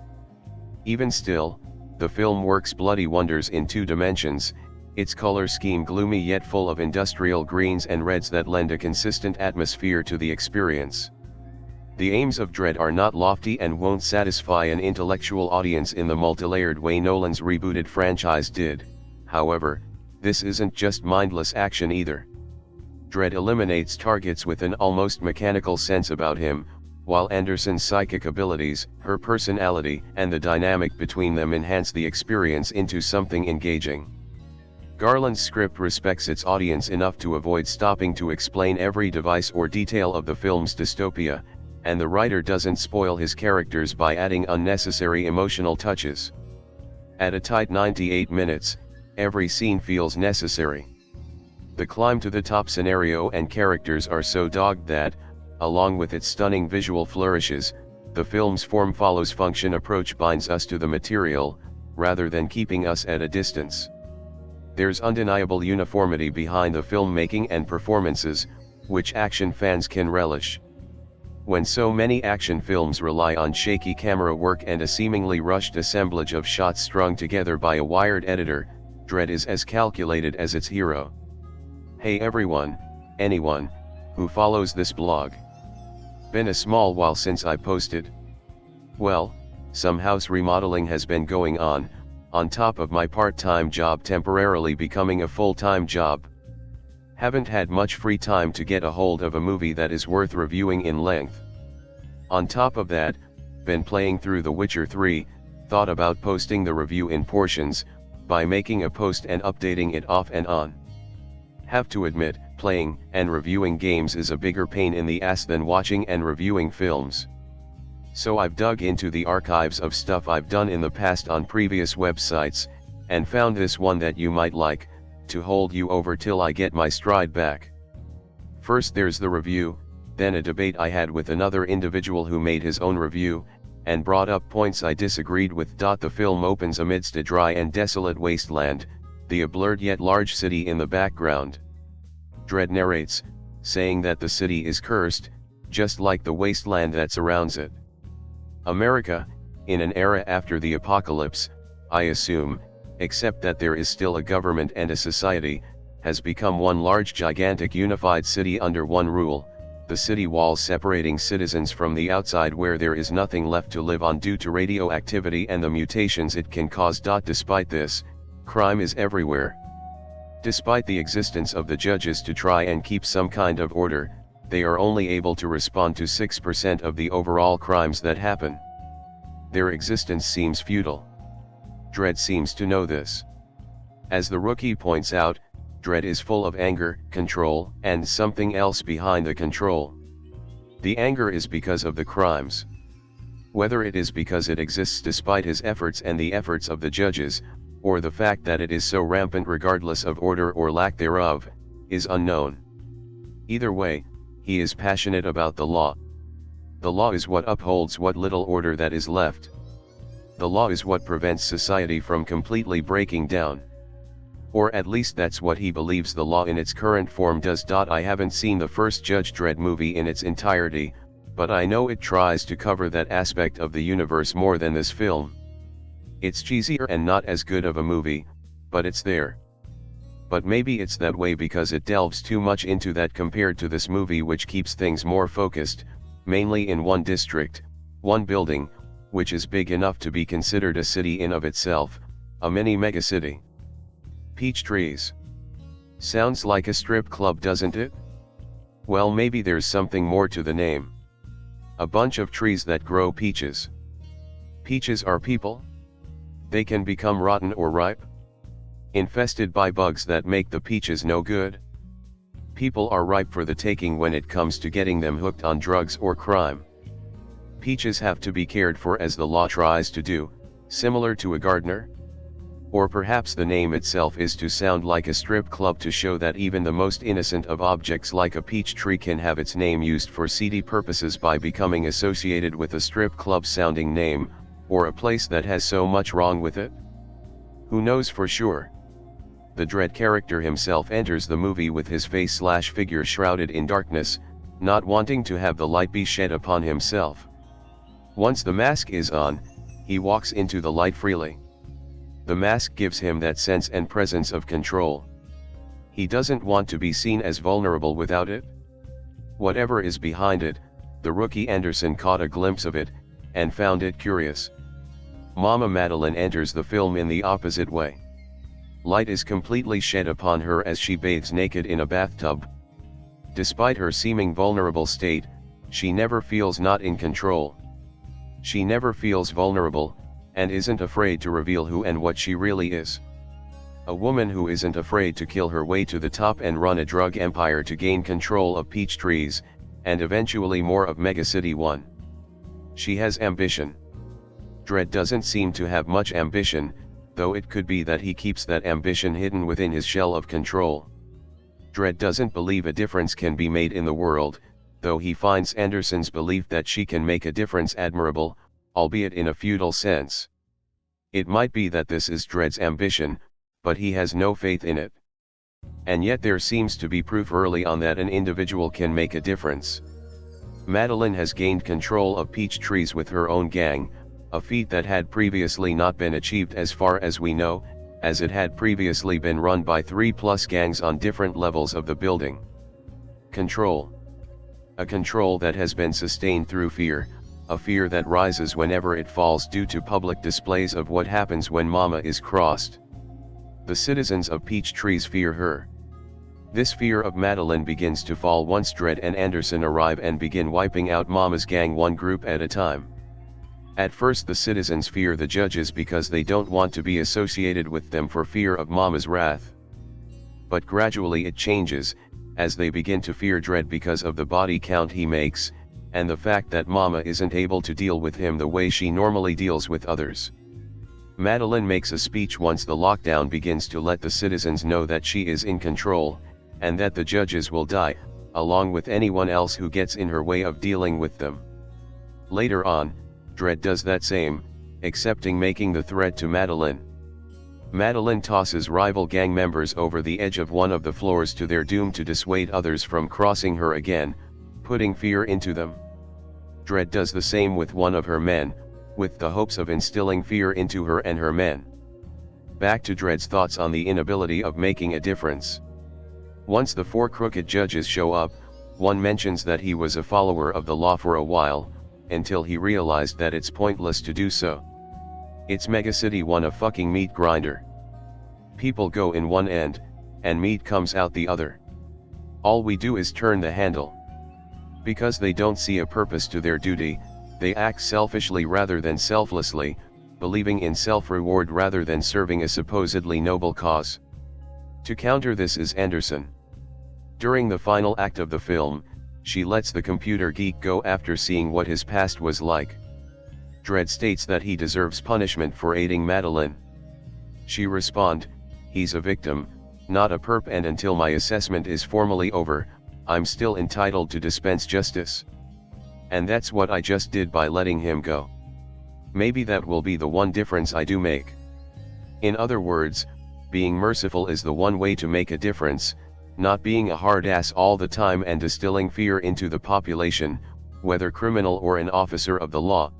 Even still, the film works bloody wonders in 2 dimensions, its color scheme gloomy yet full of industrial greens and reds that lend a consistent atmosphere to the experience. The aims of Dredd are not lofty and won't satisfy an intellectual audience in the multilayered way Nolan's rebooted franchise did, however, this isn't just mindless action either. Dredd eliminates targets with an almost mechanical sense about him, while Anderson's psychic abilities, her personality, and the dynamic between them enhance the experience into something engaging. Garland's script respects its audience enough to avoid stopping to explain every device or detail of the film's dystopia, and the writer doesn't spoil his characters by adding unnecessary emotional touches. At a tight 98 minutes, every scene feels necessary. The climb to the top scenario and characters are so dogged that, along with its stunning visual flourishes, the film's form-follows-function approach binds us to the material, rather than keeping us at a distance. There's undeniable uniformity behind the filmmaking and performances, which action fans can relish. When so many action films rely on shaky camera work and a seemingly rushed assemblage of shots strung together by a wired editor, Dredd is as calculated as its hero. Hey everyone, anyone, who follows this blog. Been a small while since I posted. Well, some house remodeling has been going on top of my part-time job temporarily becoming a full-time job. Haven't had much free time to get a hold of a movie that is worth reviewing in length. On top of that, been playing through The Witcher 3, thought about posting the review in portions, by making a post and updating it off and on. Have to admit, playing and reviewing games is a bigger pain in the ass than watching and reviewing films. So I've dug into the archives of stuff I've done in the past on previous websites, and found this one that you might like, to hold you over till I get my stride back. First there's the review, then a debate I had with another individual who made his own review, and brought up points I disagreed with. The film opens amidst a dry and desolate wasteland, a blurred yet large city in the background. Dredd narrates, saying that the city is cursed, just like the wasteland that surrounds it. America, in an era after the apocalypse, I assume, except that there is still a government and a society, has become one large gigantic unified city under one rule, the city walls separating citizens from the outside where there is nothing left to live on due to radioactivity and the mutations it can cause. Despite this, crime is everywhere. Despite the existence of the judges to try and keep some kind of order, they are only able to respond to 6% of the overall crimes that happen. Their existence seems futile. Dredd seems to know this. As the rookie points out, Dredd is full of anger, control, and something else behind the control. The anger is because of the crimes. Whether it is because it exists despite his efforts and the efforts of the judges, or the fact that it is so rampant regardless of order or lack thereof, is unknown. Either way, he is passionate about the law. The law is what upholds what little order that is left. The law is what prevents society from completely breaking down. Or at least that's what he believes the law in its current form does. I haven't seen the first Judge Dredd movie in its entirety, but I know it tries to cover that aspect of the universe more than this film. It's cheesier and not as good of a movie, but it's there. But maybe it's that way because it delves too much into that compared to this movie, which keeps things more focused, mainly in one district, one building, which is big enough to be considered a city in of itself, a mini megacity. Peach trees. Sounds like a strip club, doesn't it? Well, maybe there's something more to the name. A bunch of trees that grow peaches. Peaches are people? They can become rotten or ripe? Infested by bugs that make the peaches no good? People are ripe for the taking when it comes to getting them hooked on drugs or crime. Peaches have to be cared for as the law tries to do, similar to a gardener? Or perhaps the name itself is to sound like a strip club to show that even the most innocent of objects like a peach tree can have its name used for seedy purposes by becoming associated with a strip club sounding name, or a place that has so much wrong with it? Who knows for sure? The Dredd character himself enters the movie with his face/figure shrouded in darkness, not wanting to have the light be shed upon himself. Once the mask is on, he walks into the light freely. The mask gives him that sense and presence of control. He doesn't want to be seen as vulnerable without it. Whatever is behind it, the rookie Anderson caught a glimpse of it, and found it curious. Mama Madeline enters the film in the opposite way. Light is completely shed upon her as she bathes naked in a bathtub. Despite her seeming vulnerable state, she never feels not in control. She never feels vulnerable, and isn't afraid to reveal who and what she really is. A woman who isn't afraid to kill her way to the top and run a drug empire to gain control of peach trees, and eventually more of Megacity 1. She has ambition. Dredd doesn't seem to have much ambition, though it could be that he keeps that ambition hidden within his shell of control. Dredd doesn't believe a difference can be made in the world, though he finds Anderson's belief that she can make a difference admirable, albeit in a futile sense. It might be that this is Dredd's ambition, but he has no faith in it. And yet there seems to be proof early on that an individual can make a difference. Madeline has gained control of peach trees with her own gang, a feat that had previously not been achieved as far as we know, as it had previously been run by 3+ gangs on different levels of the building. Control. A control that has been sustained through fear, a fear that rises whenever it falls due to public displays of what happens when Mama is crossed. The citizens of Peach Trees fear her. This fear of Madeline begins to fall once Dredd and Anderson arrive and begin wiping out Mama's gang one group at a time. At first the citizens fear the judges because they don't want to be associated with them for fear of Mama's wrath. But gradually it changes, as they begin to fear Dredd because of the body count he makes, and the fact that Mama isn't able to deal with him the way she normally deals with others. Madeline makes a speech once the lockdown begins to let the citizens know that she is in control, and that the judges will die, along with anyone else who gets in her way of dealing with them. Later on, Dredd does that same, excepting making the threat to Madeline. Madeline tosses rival gang members over the edge of one of the floors to their doom to dissuade others from crossing her again, putting fear into them. Dredd does the same with one of her men, with the hopes of instilling fear into her and her men. Back to Dredd's thoughts on the inability of making a difference. Once the 4 crooked judges show up, one mentions that he was a follower of the law for a while, until he realized that it's pointless to do so. It's Megacity 1 a fucking meat grinder. People go in one end, and meat comes out the other. All we do is turn the handle. Because they don't see a purpose to their duty, they act selfishly rather than selflessly, believing in self-reward rather than serving a supposedly noble cause. To counter this is Anderson. During the final act of the film, she lets the computer geek go after seeing what his past was like. Dredd states that he deserves punishment for aiding Madeline. She responds, "He's a victim, not a perp, and until my assessment is formally over, I'm still entitled to dispense justice. And that's what I just did by letting him go. Maybe that will be the one difference I do make." In other words, being merciful is the one way to make a difference, not being a hard ass all the time and distilling fear into the population, whether criminal or an officer of the law.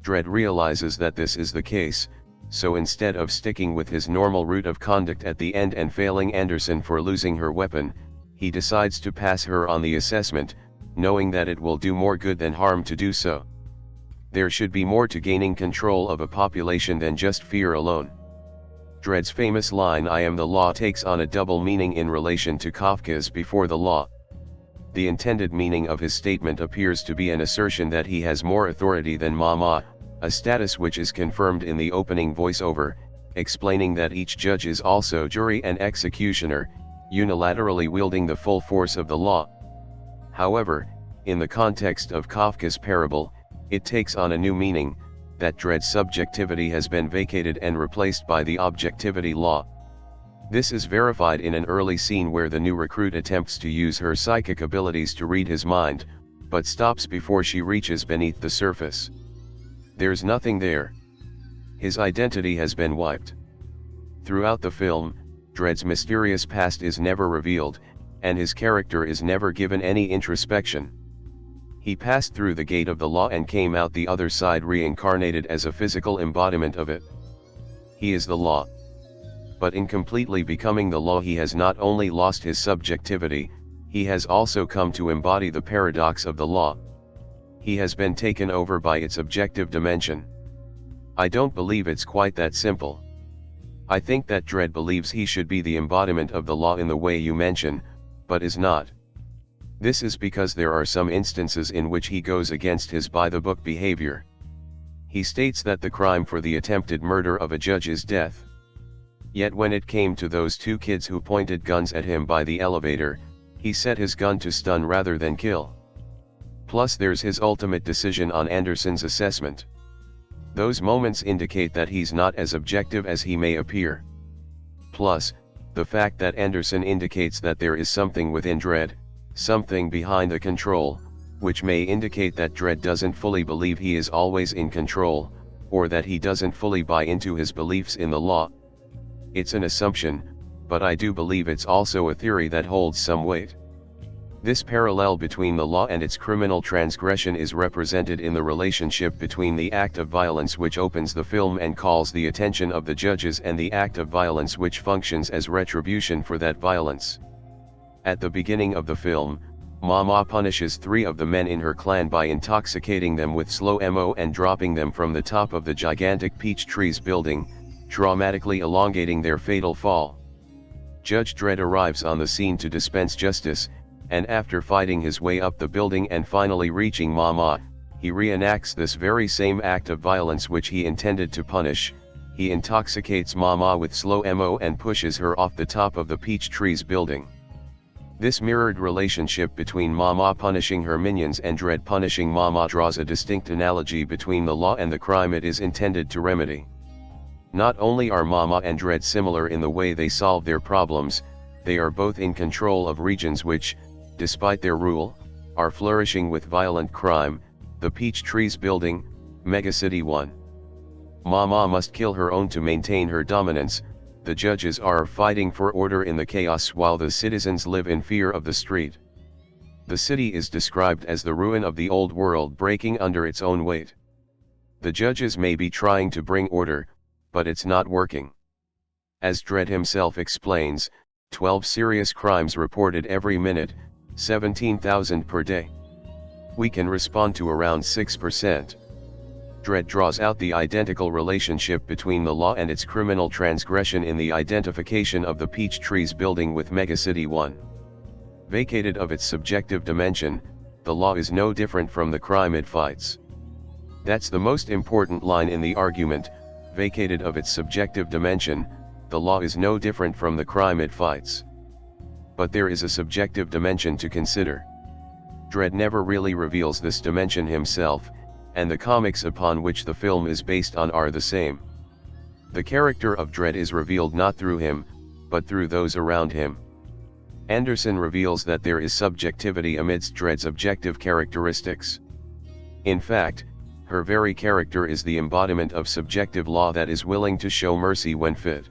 Dredd realizes that this is the case, so instead of sticking with his normal route of conduct at the end and failing Anderson for losing her weapon, he decides to pass her on the assessment, knowing that it will do more good than harm to do so. There should be more to gaining control of a population than just fear alone. Dredd's famous line "I am the law" takes on a double meaning in relation to Kafka's Before the Law. The intended meaning of his statement appears to be an assertion that he has more authority than Mama, a status which is confirmed in the opening voiceover, explaining that each judge is also jury and executioner, unilaterally wielding the full force of the law. However, in the context of Kafka's parable, it takes on a new meaning, that Dredd's subjectivity has been vacated and replaced by the objectivity law. This is verified in an early scene where the new recruit attempts to use her psychic abilities to read his mind, but stops before she reaches beneath the surface. There's nothing there. His identity has been wiped. Throughout the film, Dredd's mysterious past is never revealed, and his character is never given any introspection. He passed through the gate of the law and came out the other side reincarnated as a physical embodiment of it. He is the law. But in completely becoming the law, he has not only lost his subjectivity, he has also come to embody the paradox of the law. He has been taken over by its objective dimension. I don't believe it's quite that simple. I think that Dredd believes he should be the embodiment of the law in the way you mention, but is not. This is because there are some instances in which he goes against his by-the-book behavior. He states that the crime for the attempted murder of a judge is death. Yet when it came to those 2 kids who pointed guns at him by the elevator, he set his gun to stun rather than kill. Plus there's his ultimate decision on Anderson's assessment. Those moments indicate that he's not as objective as he may appear. Plus, The fact that Anderson indicates that there is something within Dredd, something behind the control, which may indicate that Dredd doesn't fully believe he is always in control, or that he doesn't fully buy into his beliefs in the law. It's an assumption, but I do believe it's also a theory that holds some weight. This parallel between the law and its criminal transgression is represented in the relationship between the act of violence which opens the film and calls the attention of the judges and the act of violence which functions as retribution for that violence. At the beginning of the film, Mama punishes 3 of the men in her clan by intoxicating them with slow mo and dropping them from the top of the gigantic peach trees building, dramatically elongating their fatal fall. Judge Dredd arrives on the scene to dispense justice, and after fighting his way up the building and finally reaching Mama, he reenacts this very same act of violence which he intended to punish. He intoxicates Mama with slow mo and pushes her off the top of the peach trees building. This mirrored relationship between Mama punishing her minions and Dredd punishing Mama draws a distinct analogy between the law and the crime it is intended to remedy. Not only are Mama and Dredd similar in the way they solve their problems, they are both in control of regions which, despite their rule, are flourishing with violent crime, the Peach Trees Building, Megacity 1. Mama must kill her own to maintain her dominance. The judges are fighting for order in the chaos while the citizens live in fear of the street. The city is described as the ruin of the old world breaking under its own weight. The judges may be trying to bring order, but it's not working. As Dredd himself explains, 12 serious crimes reported every minute, 17,000 per day. We can respond to around 6%. Dredd draws out the identical relationship between the law and its criminal transgression in the identification of the Peach Trees Building with Megacity 1. Vacated of its subjective dimension, the law is no different from the crime it fights. That's the most important line in the argument. Vacated of its subjective dimension, the law is no different from the crime it fights. But there is a subjective dimension to consider. Dredd never really reveals this dimension himself, and the comics upon which the film is based on are the same. The character of Dredd is revealed not through him, but through those around him. Anderson reveals that there is subjectivity amidst Dredd's objective characteristics. In fact, her very character is the embodiment of subjective law that is willing to show mercy when fit.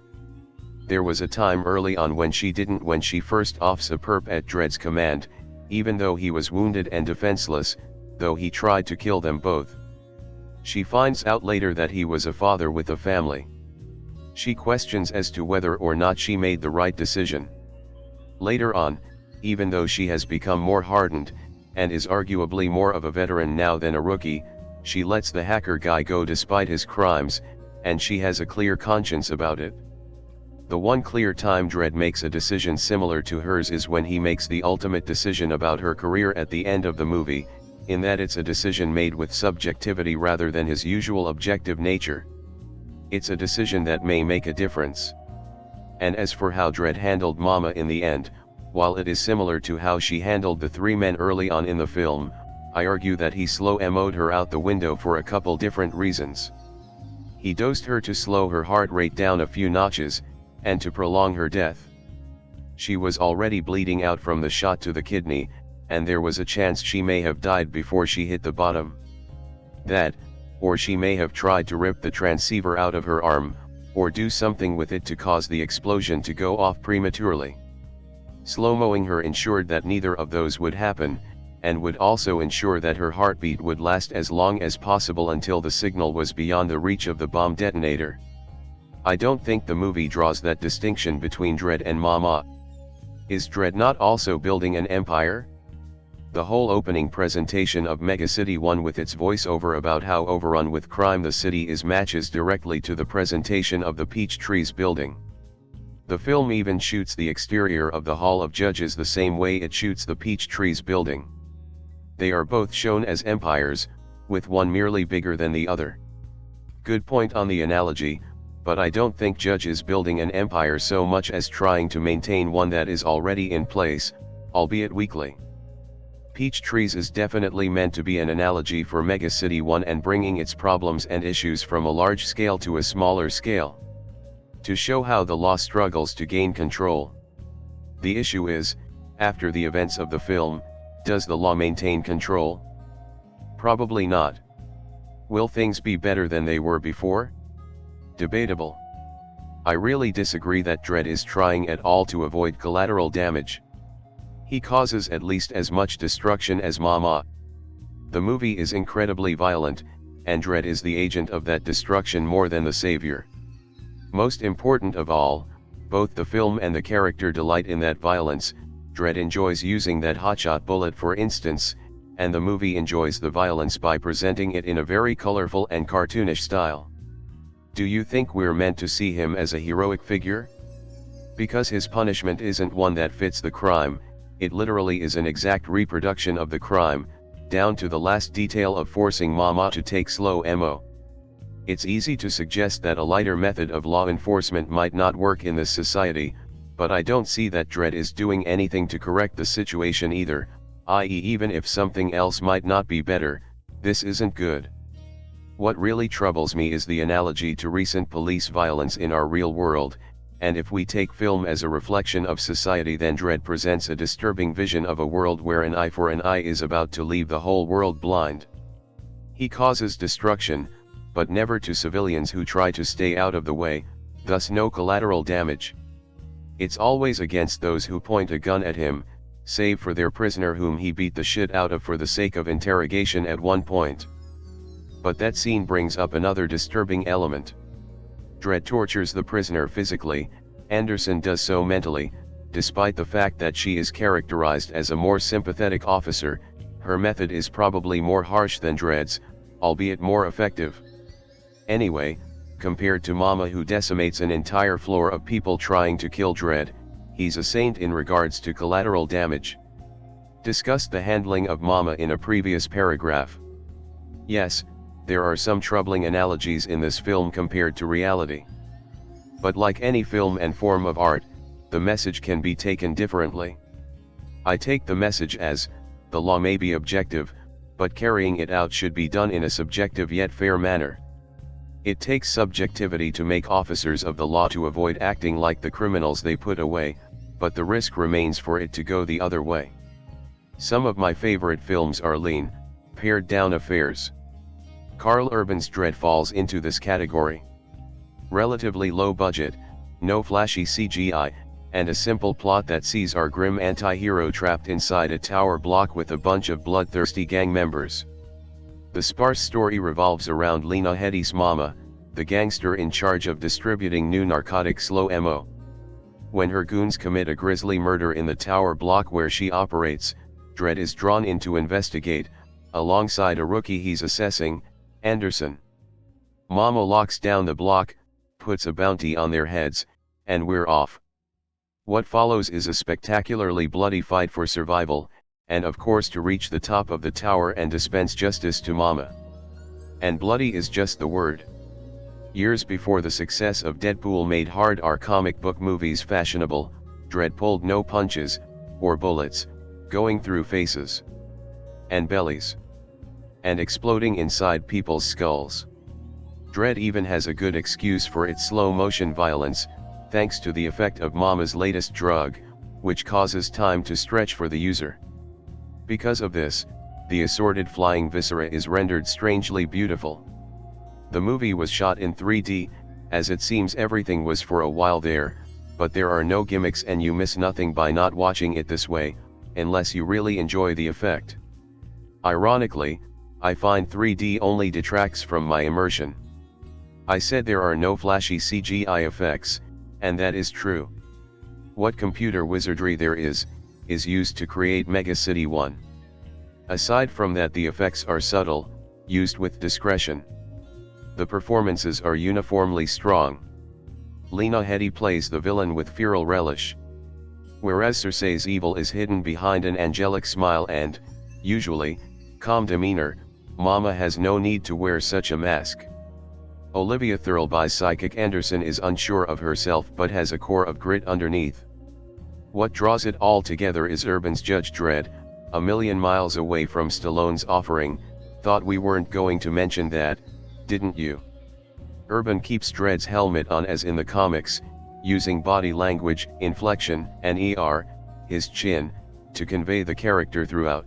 There was a time early on when she didn't, when she first offs a perp at Dredd's command, even though he was wounded and defenseless, though he tried to kill them both. She finds out later that he was a father with a family. She questions as to whether or not she made the right decision. Later on, even though she has become more hardened, and is arguably more of a veteran now than a rookie, she lets the hacker guy go despite his crimes, and she has a clear conscience about it. The one clear time Dredd makes a decision similar to hers is when he makes the ultimate decision about her career at the end of the movie, in that it's a decision made with subjectivity rather than his usual objective nature. It's a decision that may make a difference. And as for how Dredd handled Mama in the end, while it is similar to how she handled the 3 men early on in the film, I argue that he slow MO'd her out the window for a couple different reasons. He dosed her to slow her heart rate down a few notches, and to prolong her death. She was already bleeding out from the shot to the kidney, and there was a chance she may have died before she hit the bottom. That, or she may have tried to rip the transceiver out of her arm, or do something with it to cause the explosion to go off prematurely. Slow-moing her ensured that neither of those would happen, and would also ensure that her heartbeat would last as long as possible until the signal was beyond the reach of the bomb detonator. I don't think the movie draws that distinction between Dredd and Mama. Is Dredd not also building an empire? The whole opening presentation of Megacity 1 with its voiceover about how overrun with crime the city is matches directly to the presentation of the Peach Trees Building. The film even shoots the exterior of the Hall of Judges the same way it shoots the Peach Trees Building. They are both shown as empires, with one merely bigger than the other. Good point on the analogy, but I don't think Judge is building an empire so much as trying to maintain one that is already in place, albeit weakly. Peach Trees is definitely meant to be an analogy for Megacity 1 and bringing its problems and issues from a large scale to a smaller scale. to show how the law struggles to gain control. The issue is, after the events of the film, does the law maintain control? Probably not. Will things be better than they were before? Debatable. I really disagree that Dredd is trying at all to avoid collateral damage. He causes at least as much destruction as Mama. The movie is incredibly violent, and Dredd is the agent of that destruction more than the savior. Most important of all, both the film and the character delight in that violence. Dredd enjoys using that hotshot bullet for instance, and the movie enjoys the violence by presenting it in a very colorful and cartoonish style. Do you think we're meant to see him as a heroic figure? Because his punishment isn't one that fits the crime, it literally is an exact reproduction of the crime, down to the last detail of forcing Mama to take slow mo. It's easy to suggest that a lighter method of law enforcement might not work in this society, but I don't see that Dredd is doing anything to correct the situation either, i.e. even if something else might not be better, this isn't good. What really troubles me is the analogy to recent police violence in our real world, and if we take film as a reflection of society, then Dredd presents a disturbing vision of a world where an eye for an eye is about to leave the whole world blind. He causes destruction, but never to civilians who try to stay out of the way, thus no collateral damage. It's always against those who point a gun at him, save for their prisoner whom he beat the shit out of for the sake of interrogation at one point. But that scene brings up another disturbing element. Dredd tortures the prisoner physically, Anderson does so mentally. Despite the fact that she is characterized as a more sympathetic officer, her method is probably more harsh than Dredd's, albeit more effective. Anyway, compared to Mama, who decimates an entire floor of people trying to kill Dredd, he's a saint in regards to collateral damage. Discussed the handling of Mama in a previous paragraph. Yes, there are some troubling analogies in this film compared to reality. But like any film and form of art, the message can be taken differently. I take the message as, the law may be objective, but carrying it out should be done in a subjective yet fair manner. It takes subjectivity to make officers of the law to avoid acting like the criminals they put away, but the risk remains for it to go the other way. Some of my favorite films are lean, pared down affairs. Karl Urban's Dredd falls into this category. Relatively low budget, no flashy CGI, and a simple plot that sees our grim anti-hero trapped inside a tower block with a bunch of bloodthirsty gang members. The sparse story revolves around Lena Headey's Mama, the gangster in charge of distributing new narcotic slow mo. When her goons commit a grisly murder in the tower block where she operates, Dredd is drawn in to investigate, alongside a rookie he's assessing, Anderson. Mama locks down the block, puts a bounty on their heads, and we're off. What follows is a spectacularly bloody fight for survival, and of course to reach the top of the tower and dispense justice to Mama. And bloody is just the word. Years before the success of Deadpool made hard R comic book movies fashionable, Dredd pulled no punches, or bullets, going through faces and bellies, and exploding inside people's skulls. Dredd even has a good excuse for its slow-motion violence, thanks to the effect of Mama's latest drug, which causes time to stretch for the user. Because of this, the assorted flying viscera is rendered strangely beautiful. The movie was shot in 3D, as it seems everything was for a while there, but there are no gimmicks and you miss nothing by not watching it this way, unless you really enjoy the effect. Ironically, I find 3D only detracts from my immersion. I said there are no flashy CGI effects, and that is true. What computer wizardry there is used to create Mega City 1. Aside from that, the effects are subtle, used with discretion. The performances are uniformly strong. Lena Headey plays the villain with feral relish. Whereas Cersei's evil is hidden behind an angelic smile and, usually, calm demeanor, Mama has no need to wear such a mask. Olivia Thirlby's psychic Anderson is unsure of herself but has a core of grit underneath. What draws it all together is Urban's Judge Dredd, a million miles away from Stallone's offering. Thought we weren't going to mention that, didn't you? Urban keeps Dredd's helmet on as in the comics, using body language, inflection, and his chin, to convey the character throughout.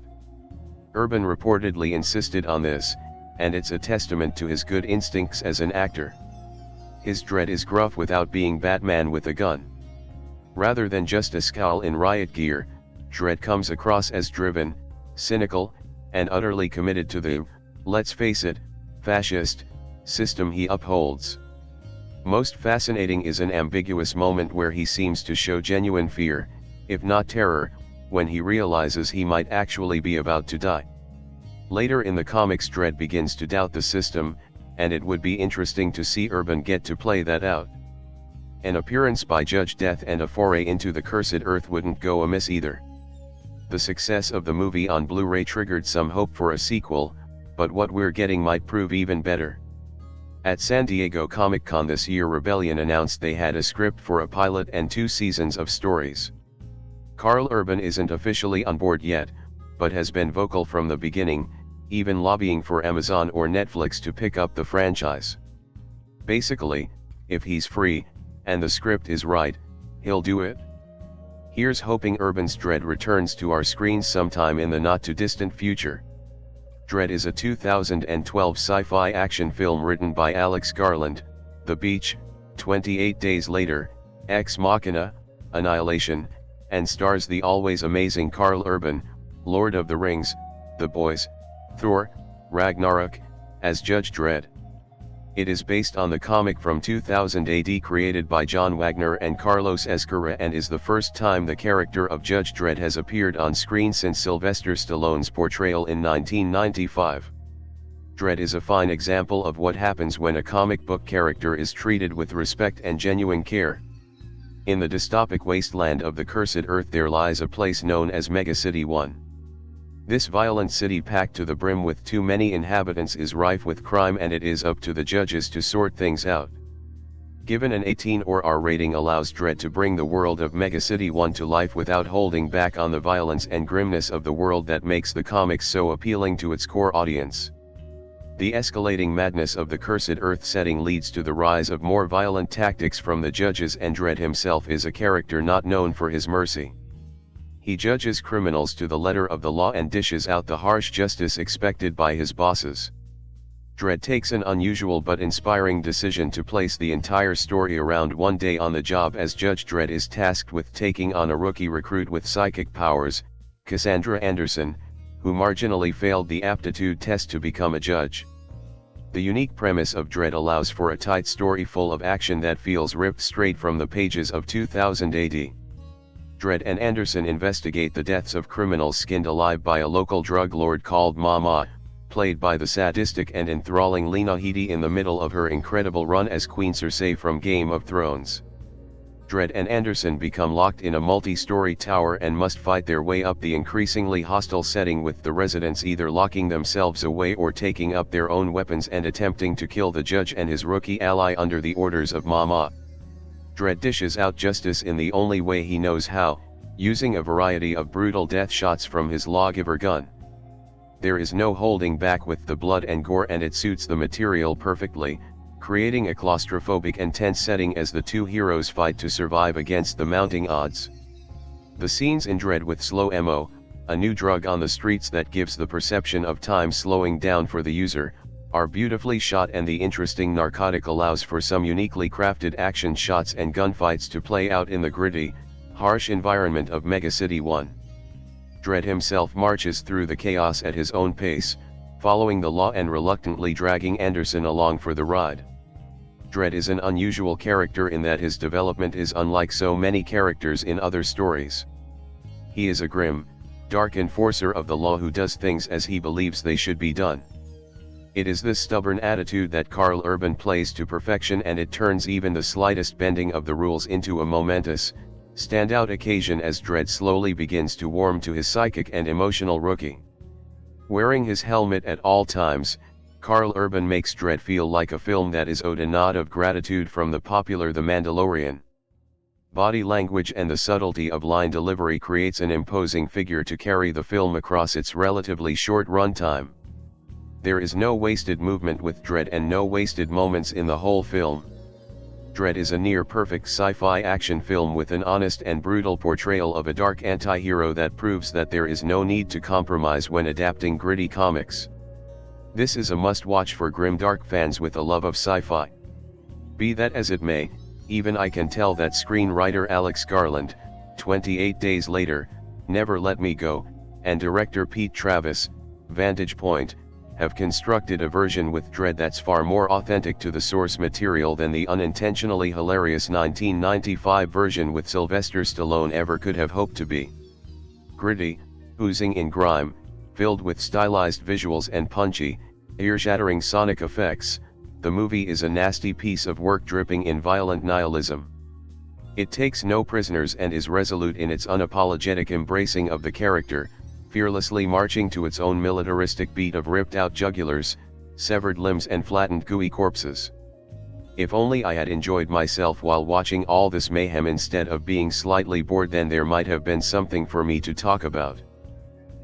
Urban reportedly insisted on this, and it's a testament to his good instincts as an actor. His Dredd is gruff without being Batman with a gun. Rather than just a scowl in riot gear, Dredd comes across as driven, cynical, and utterly committed to the, let's face it, fascist system he upholds. Most fascinating is an ambiguous moment where he seems to show genuine fear, if not terror, when he realizes he might actually be about to die. Later in the comics, Dredd begins to doubt the system, and it would be interesting to see Urban get to play that out. An appearance by Judge Death and a foray into the Cursed Earth wouldn't go amiss either. The success of the movie on Blu-ray triggered some hope for a sequel, but what we're getting might prove even better. At San Diego Comic-Con this year, Rebellion announced they had a script for a pilot and 2 seasons of stories. Karl Urban isn't officially on board yet, but has been vocal from the beginning, even lobbying for Amazon or Netflix to pick up the franchise. Basically, if he's free, and the script is right, he'll do it. Here's hoping Urban's Dredd returns to our screens sometime in the not-too-distant future. Dredd is a 2012 sci-fi action film written by Alex Garland, The Beach, 28 Days Later, Ex Machina, Annihilation, and stars the always amazing Karl Urban, Lord of the Rings, The Boys, Thor, Ragnarok, as Judge Dredd. It is based on the comic from 2000 AD created by John Wagner and Carlos Ezquerra, and is the first time the character of Judge Dredd has appeared on screen since Sylvester Stallone's portrayal in 1995. Dredd is a fine example of what happens when a comic book character is treated with respect and genuine care. In the dystopic wasteland of the Cursed Earth there lies a place known as Mega City 1. This violent city, packed to the brim with too many inhabitants, is rife with crime, and it is up to the judges to sort things out. Given an 18 or R rating allows Dredd to bring the world of Mega City 1 to life without holding back on the violence and grimness of the world that makes the comics so appealing to its core audience. The escalating madness of the Cursed Earth setting leads to the rise of more violent tactics from the judges, and Dredd himself is a character not known for his mercy. He judges criminals to the letter of the law and dishes out the harsh justice expected by his bosses. Dredd takes an unusual but inspiring decision to place the entire story around one day on the job, as Judge Dredd is tasked with taking on a rookie recruit with psychic powers, Cassandra Anderson, who marginally failed the aptitude test to become a judge. The unique premise of Dredd allows for a tight story full of action that feels ripped straight from the pages of 2000 AD. Dredd and Anderson investigate the deaths of criminals skinned alive by a local drug lord called Mama, played by the sadistic and enthralling Lena Headey in the middle of her incredible run as Queen Cersei from Game of Thrones. Dredd and Anderson become locked in a multi-story tower and must fight their way up the increasingly hostile setting, with the residents either locking themselves away or taking up their own weapons and attempting to kill the judge and his rookie ally under the orders of Mama. Dredd dishes out justice in the only way he knows how, using a variety of brutal death shots from his lawgiver gun. There is no holding back with the blood and gore, and it suits the material perfectly, creating a claustrophobic and tense setting as the two heroes fight to survive against the mounting odds. The scenes in Dredd with slow mo, a new drug on the streets that gives the perception of time slowing down for the user, are beautifully shot, and the interesting narcotic allows for some uniquely crafted action shots and gunfights to play out in the gritty, harsh environment of Mega City 1. Dredd himself marches through the chaos at his own pace, following the law and reluctantly dragging Anderson along for the ride. Dredd is an unusual character in that his development is unlike so many characters in other stories. He is a grim, dark enforcer of the law who does things as he believes they should be done. It is this stubborn attitude that Karl Urban plays to perfection, and it turns even the slightest bending of the rules into a momentous, standout occasion as Dredd slowly begins to warm to his psychic and emotional rookie. Wearing his helmet at all times, Karl Urban makes Dredd feel like a film that is owed a nod of gratitude from the popular The Mandalorian. Body language and the subtlety of line delivery creates an imposing figure to carry the film across its relatively short runtime. There is no wasted movement with Dredd and no wasted moments in the whole film. Dredd is a near-perfect sci-fi action film with an honest and brutal portrayal of a dark anti-hero that proves that there is no need to compromise when adapting gritty comics. This is a must-watch for grim-dark fans with a love of sci-fi. Be that as it may, even I can tell that screenwriter Alex Garland, 28 Days Later, Never Let Me Go, and director Pete Travis, Vantage Point, have constructed a version with Dredd that's far more authentic to the source material than the unintentionally hilarious 1995 version with Sylvester Stallone ever could have hoped to be. Gritty, oozing in grime, filled with stylized visuals and punchy, ear-shattering sonic effects, the movie is a nasty piece of work dripping in violent nihilism. It takes no prisoners and is resolute in its unapologetic embracing of the character, fearlessly marching to its own militaristic beat of ripped-out jugulars, severed limbs and flattened gooey corpses. If only I had enjoyed myself while watching all this mayhem instead of being slightly bored, then there might have been something for me to talk about.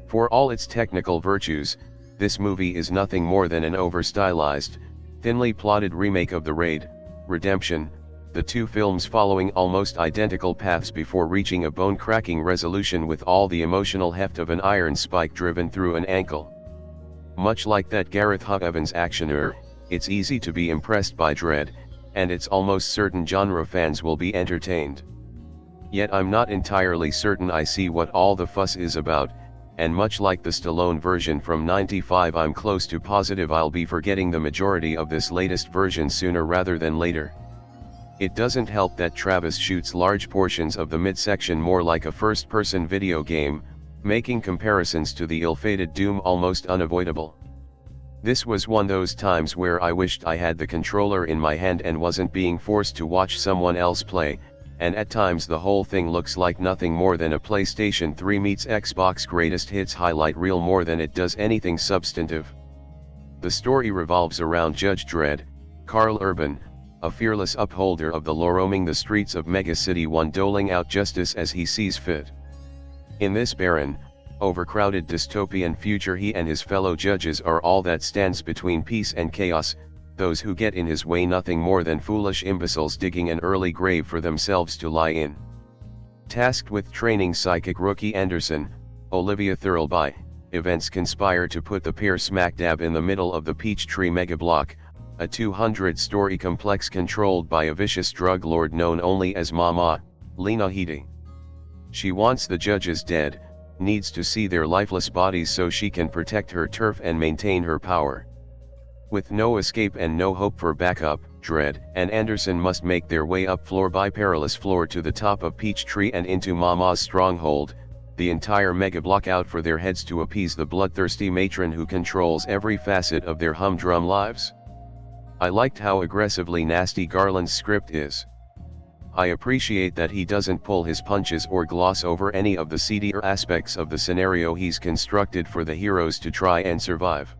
For all its technical virtues, this movie is nothing more than an over-stylized, thinly plotted remake of The Raid, Redemption, the two films following almost identical paths before reaching a bone-cracking resolution with all the emotional heft of an iron spike driven through an ankle. Much like that Gareth Evans actioner, it's easy to be impressed by Dredd, and it's almost certain genre fans will be entertained. Yet I'm not entirely certain I see what all the fuss is about, and much like the Stallone version from '95, I'm close to positive I'll be forgetting the majority of this latest version sooner rather than later. It doesn't help that Travis shoots large portions of the midsection more like a first-person video game, making comparisons to the ill-fated Doom almost unavoidable. This was one those times where I wished I had the controller in my hand and wasn't being forced to watch someone else play, and at times the whole thing looks like nothing more than a PlayStation 3 meets Xbox Greatest Hits highlight reel more than it does anything substantive. The story revolves around Judge Dredd, Karl Urban, a fearless upholder of the law roaming the streets of Mega City 1, doling out justice as he sees fit. In this barren, overcrowded dystopian future, he and his fellow judges are all that stands between peace and chaos, those who get in his way nothing more than foolish imbeciles digging an early grave for themselves to lie in. Tasked with training psychic rookie Anderson, Olivia Thirlby, events conspire to put the pair smack dab in the middle of the Peachtree megablock, a 200-story complex controlled by a vicious drug lord known only as Mama, Lena Headey. She wants the judges dead, needs to see their lifeless bodies so she can protect her turf and maintain her power. With no escape and no hope for backup, Dredd and Anderson must make their way up floor by perilous floor to the top of Peachtree and into Mama's stronghold, the entire megablock out for their heads to appease the bloodthirsty matron who controls every facet of their humdrum lives. I liked how aggressively nasty Garland's script is. I appreciate that he doesn't pull his punches or gloss over any of the seedier aspects of the scenario he's constructed for the heroes to try and survive.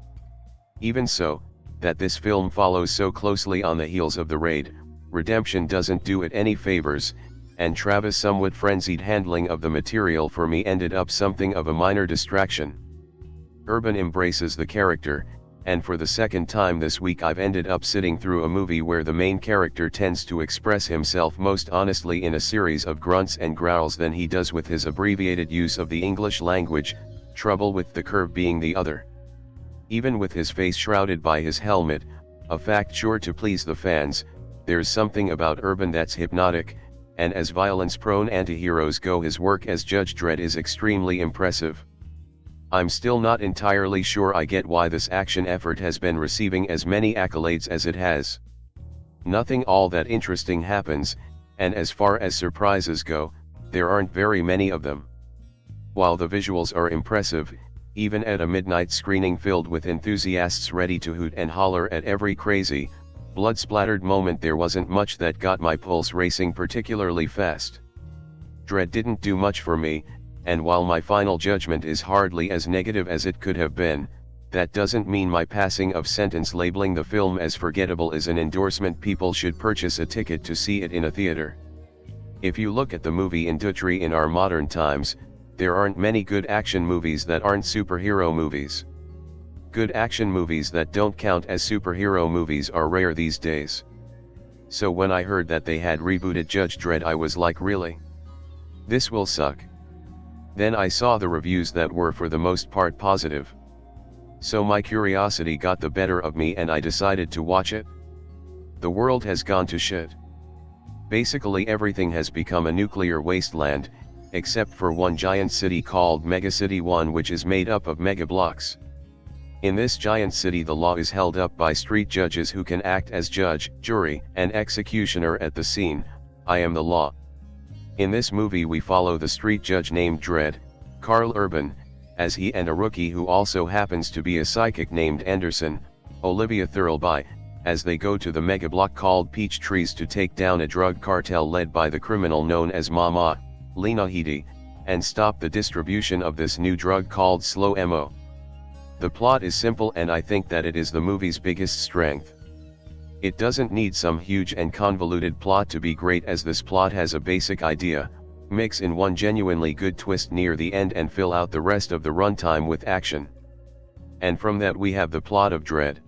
Even so, that this film follows so closely on the heels of The Raid, Redemption doesn't do it any favors, and Travis' somewhat frenzied handling of the material for me ended up something of a minor distraction. Urban embraces the character, and for the second time this week I've ended up sitting through a movie where the main character tends to express himself most honestly in a series of grunts and growls than he does with his abbreviated use of the English language, trouble with the curve being the other. Even with his face shrouded by his helmet, a fact sure to please the fans, there's something about Urban that's hypnotic, and as violence-prone antiheroes go, his work as Judge Dredd is extremely impressive. I'm still not entirely sure I get why this action effort has been receiving as many accolades as it has. Nothing all that interesting happens, and as far as surprises go, there aren't very many of them. While the visuals are impressive, even at a midnight screening filled with enthusiasts ready to hoot and holler at every crazy, blood-splattered moment, there wasn't much that got my pulse racing particularly fast. Dredd didn't do much for me, and while my final judgment is hardly as negative as it could have been, that doesn't mean my passing of sentence labeling the film as forgettable is an endorsement people should purchase a ticket to see it in a theater. If you look at the movie industry in our modern times, there aren't many good action movies that aren't superhero movies. Good action movies that don't count as superhero movies are rare these days. So when I heard that they had rebooted Judge Dredd, I was like, really? This will suck. Then I saw the reviews that were for the most part positive. So my curiosity got the better of me and I decided to watch it. The world has gone to shit. Basically everything has become a nuclear wasteland, except for one giant city called Megacity 1, which is made up of mega blocks. In this giant city the law is held up by street judges who can act as judge, jury, and executioner at the scene. I am the law. In this movie we follow the street judge named Dredd, Karl Urban, as he and a rookie who also happens to be a psychic named Anderson, Olivia Thirlby, as they go to the mega block called Peach Trees to take down a drug cartel led by the criminal known as Mama, Lena Headey, and stop the distribution of this new drug called Slow Mo. The plot is simple and I think that it is the movie's biggest strength. It doesn't need some huge and convoluted plot to be great, as this plot has a basic idea, mix in one genuinely good twist near the end and fill out the rest of the runtime with action. And from that we have the plot of Dredd.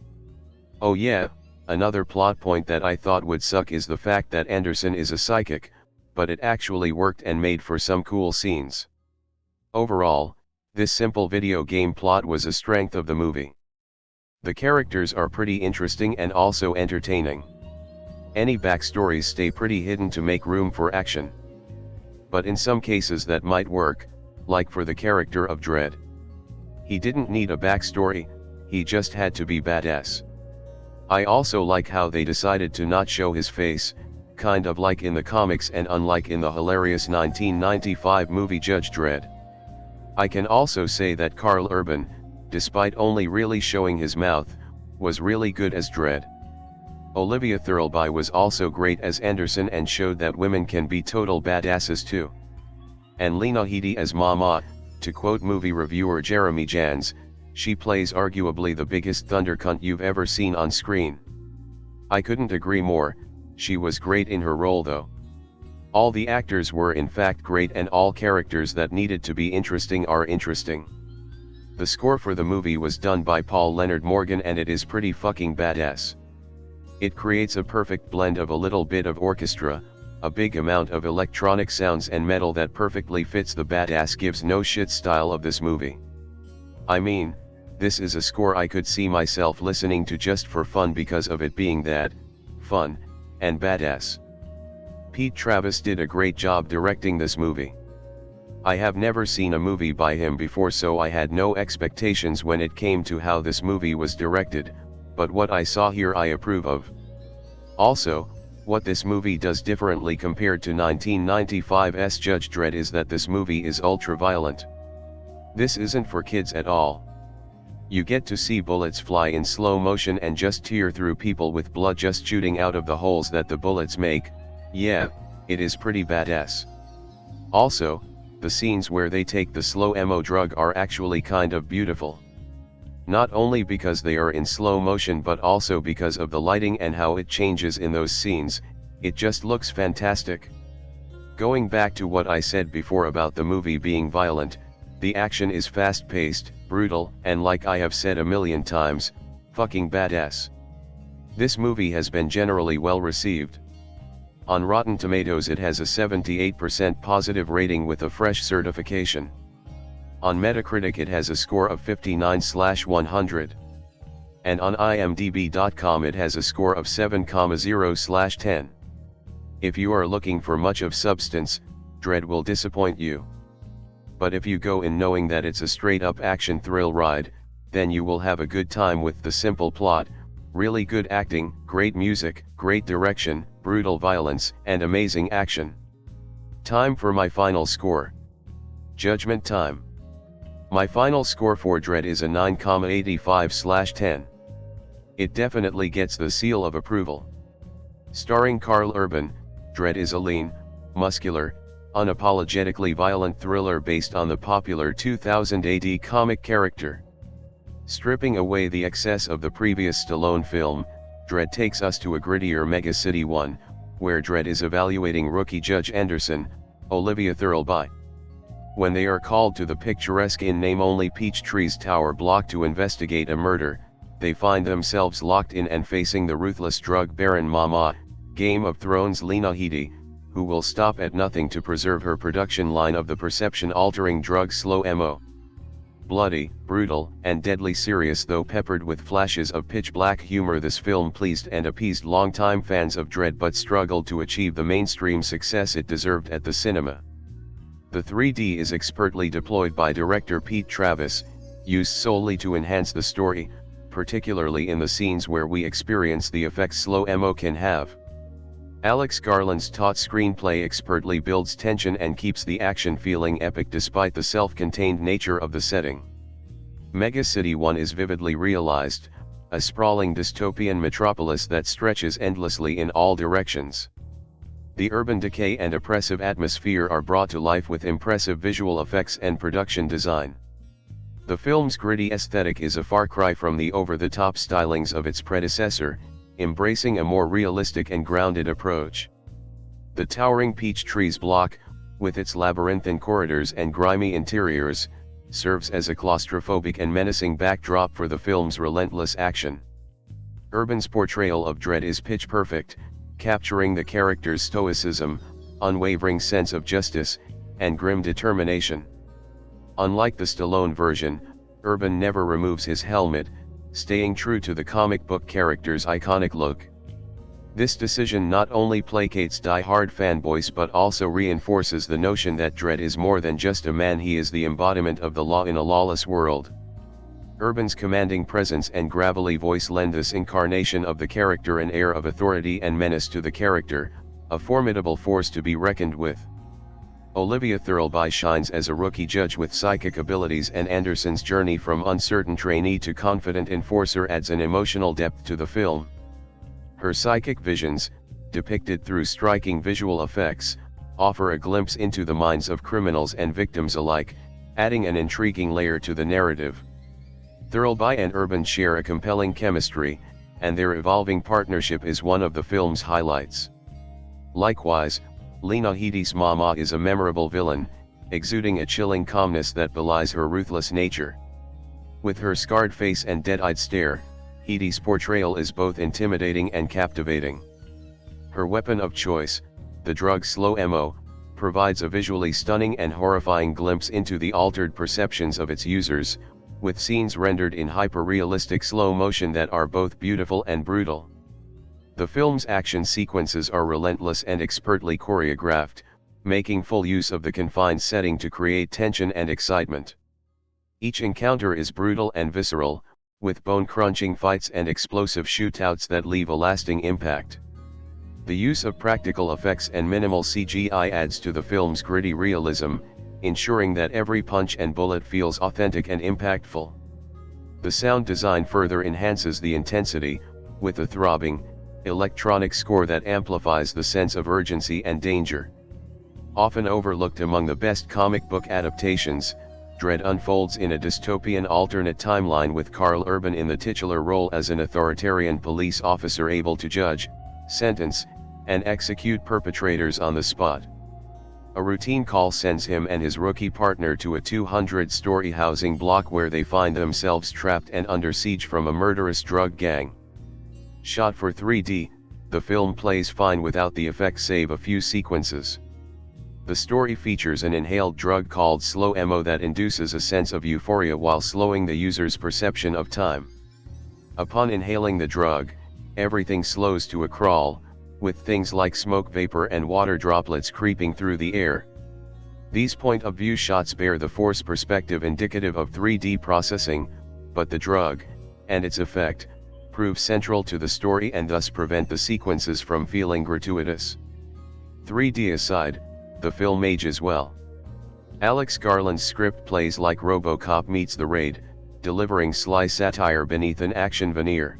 Oh yeah, another plot point that I thought would suck is the fact that Anderson is a psychic, but it actually worked and made for some cool scenes. Overall, this simple video game plot was a strength of the movie. The characters are pretty interesting and also entertaining. Any backstories stay pretty hidden to make room for action. But in some cases that might work, like for the character of Dredd. He didn't need a backstory, he just had to be badass. I also like how they decided to not show his face, kind of like in the comics and unlike in the hilarious 1995 movie Judge Dredd. I can also say that Karl Urban, despite only really showing his mouth, was really good as Dredd. Olivia Thirlby was also great as Anderson and showed that women can be total badasses too. And Lena Headey as Mama, to quote movie reviewer Jeremy Jans, she plays arguably the biggest thundercunt you've ever seen on screen. I couldn't agree more, she was great in her role though. All the actors were in fact great and all characters that needed to be interesting are interesting. The score for the movie was done by Paul Leonard Morgan and it is pretty fucking badass. It creates a perfect blend of a little bit of orchestra, a big amount of electronic sounds and metal that perfectly fits the badass gives no shit style of this movie. I mean, this is a score I could see myself listening to just for fun because of it being that fun and badass. Pete Travis did a great job directing this movie. I have never seen a movie by him before, so I had no expectations when it came to how this movie was directed, but what I saw here I approve of. Also, what this movie does differently compared to 1995's Judge Dredd is that this movie is ultra-violent. This isn't for kids at all. You get to see bullets fly in slow motion and just tear through people with blood just shooting out of the holes that the bullets make. Yeah, it is pretty badass. Also, the scenes where they take the slow mo drug are actually kind of beautiful. Not only because they are in slow motion but also because of the lighting and how it changes in those scenes, it just looks fantastic. Going back to what I said before about the movie being violent, the action is fast-paced, brutal, and like I have said a million times, fucking badass. This movie has been generally well received. On Rotten Tomatoes it has a 78% positive rating with a fresh certification. On Metacritic it has a score of 59/100. And on imdb.com it has a score of 7,0/10. If you are looking for much of substance, Dredd will disappoint you. But if you go in knowing that it's a straight-up action thrill ride, then you will have a good time with the simple plot, really good acting, great music, great direction, brutal violence, and amazing action. Time for my final score. Judgment time. My final score for Dredd is a 9,85/10. It definitely gets the seal of approval. Starring Karl Urban, Dredd is a lean, muscular, unapologetically violent thriller based on the popular 2000 AD comic character. Stripping away the excess of the previous Stallone film, Dredd takes us to a grittier Mega City 1, where Dredd is evaluating rookie Judge Anderson, Olivia Thirlby. When they are called to the picturesque in name-only Peachtree's Tower block to investigate a murder, they find themselves locked in and facing the ruthless drug baron Mama, Game of Thrones' Lena Headey, who will stop at nothing to preserve her production line of the perception-altering drug slow-mo. Bloody, brutal, and deadly serious though peppered with flashes of pitch-black humor, this film pleased and appeased longtime fans of Dredd but struggled to achieve the mainstream success it deserved at the cinema. The 3D is expertly deployed by director Pete Travis, used solely to enhance the story, particularly in the scenes where we experience the effects slow-mo can have. Alex Garland's taut screenplay expertly builds tension and keeps the action feeling epic despite the self-contained nature of the setting. Mega City 1 is vividly realized, a sprawling dystopian metropolis that stretches endlessly in all directions. The urban decay and oppressive atmosphere are brought to life with impressive visual effects and production design. The film's gritty aesthetic is a far cry from the over-the-top stylings of its predecessor, embracing a more realistic and grounded approach. The towering Peachtree's block, with its labyrinthine corridors and grimy interiors, serves as a claustrophobic and menacing backdrop for the film's relentless action. Urban's portrayal of Dredd is pitch perfect, capturing the character's stoicism, unwavering sense of justice, and grim determination. Unlike the Stallone version, Urban never removes his helmet, staying true to the comic book character's iconic look. This decision not only placates die-hard fanboys but also reinforces the notion that Dredd is more than just a man, he is the embodiment of the law in a lawless world. Urban's commanding presence and gravelly voice lend this incarnation of the character an air of authority and menace to the character, a formidable force to be reckoned with. Olivia Thirlby shines as a rookie judge with psychic abilities, and Anderson's journey from uncertain trainee to confident enforcer adds an emotional depth to the film. Her psychic visions, depicted through striking visual effects, offer a glimpse into the minds of criminals and victims alike, adding an intriguing layer to the narrative. Thirlby and Urban share a compelling chemistry, and their evolving partnership is one of the film's highlights. Likewise, Lena Headey's Mama is a memorable villain, exuding a chilling calmness that belies her ruthless nature. With her scarred face and dead-eyed stare, Headey's portrayal is both intimidating and captivating. Her weapon of choice, the drug slow-mo, provides a visually stunning and horrifying glimpse into the altered perceptions of its users, with scenes rendered in hyper-realistic slow motion that are both beautiful and brutal. The film's action sequences are relentless and expertly choreographed, making full use of the confined setting to create tension and excitement. Each encounter is brutal and visceral, with bone-crunching fights and explosive shootouts that leave a lasting impact. The use of practical effects and minimal CGI adds to the film's gritty realism, ensuring that every punch and bullet feels authentic and impactful. The sound design further enhances the intensity, with a throbbing, electronic score that amplifies the sense of urgency and danger. Often overlooked among the best comic book adaptations, Dredd unfolds in a dystopian alternate timeline with Karl Urban in the titular role as an authoritarian police officer able to judge, sentence, and execute perpetrators on the spot. A routine call sends him and his rookie partner to a 200-story housing block where they find themselves trapped and under siege from a murderous drug gang. Shot for 3D, the film plays fine without the effects save a few sequences. The story features an inhaled drug called slow-mo that induces a sense of euphoria while slowing the user's perception of time. Upon inhaling the drug, everything slows to a crawl, with things like smoke vapor and water droplets creeping through the air. These point-of-view shots bear the force perspective indicative of 3D processing, but the drug, and its effect, prove central to the story and thus prevent the sequences from feeling gratuitous. 3D aside, the film ages well. Alex Garland's script plays like RoboCop meets The Raid, delivering sly satire beneath an action veneer.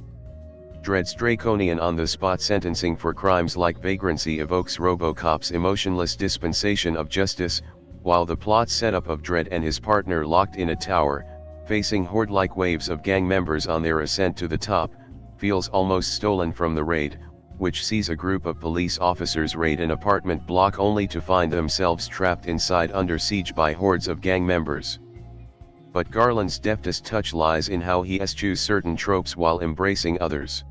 Dredd's draconian on-the-spot sentencing for crimes like vagrancy evokes RoboCop's emotionless dispensation of justice, while the plot setup of Dredd and his partner locked in a tower, facing horde-like waves of gang members on their ascent to the top, feels almost stolen from The Raid, which sees a group of police officers raid an apartment block only to find themselves trapped inside under siege by hordes of gang members. But Garland's deftest touch lies in how he eschews certain tropes while embracing others.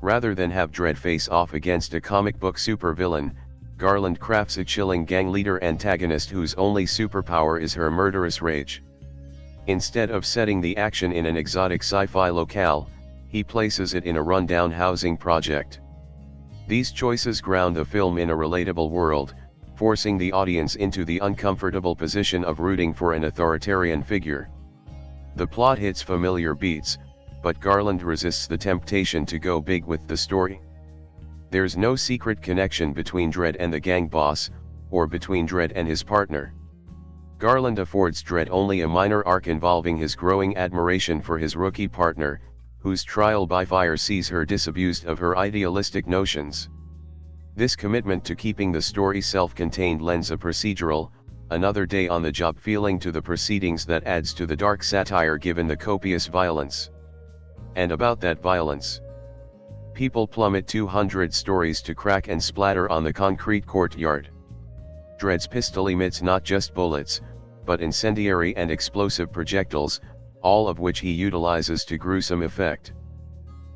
Rather than have Dredd face off against a comic book supervillain, Garland crafts a chilling gang leader antagonist whose only superpower is her murderous rage. Instead of setting the action in an exotic sci-fi locale, he places it in a rundown housing project. These choices ground the film in a relatable world, forcing the audience into the uncomfortable position of rooting for an authoritarian figure. The plot hits familiar beats, but Garland resists the temptation to go big with the story. There's no secret connection between Dredd and the gang boss, or between Dredd and his partner. Garland affords Dredd only a minor arc involving his growing admiration for his rookie partner, whose trial by fire sees her disabused of her idealistic notions. This commitment to keeping the story self-contained lends a procedural, another day on the job feeling to the proceedings that adds to the dark satire given the copious violence. And about that violence. People plummet 200 stories to crack and splatter on the concrete courtyard. Dredd's pistol emits not just bullets, but incendiary and explosive projectiles, all of which he utilizes to gruesome effect.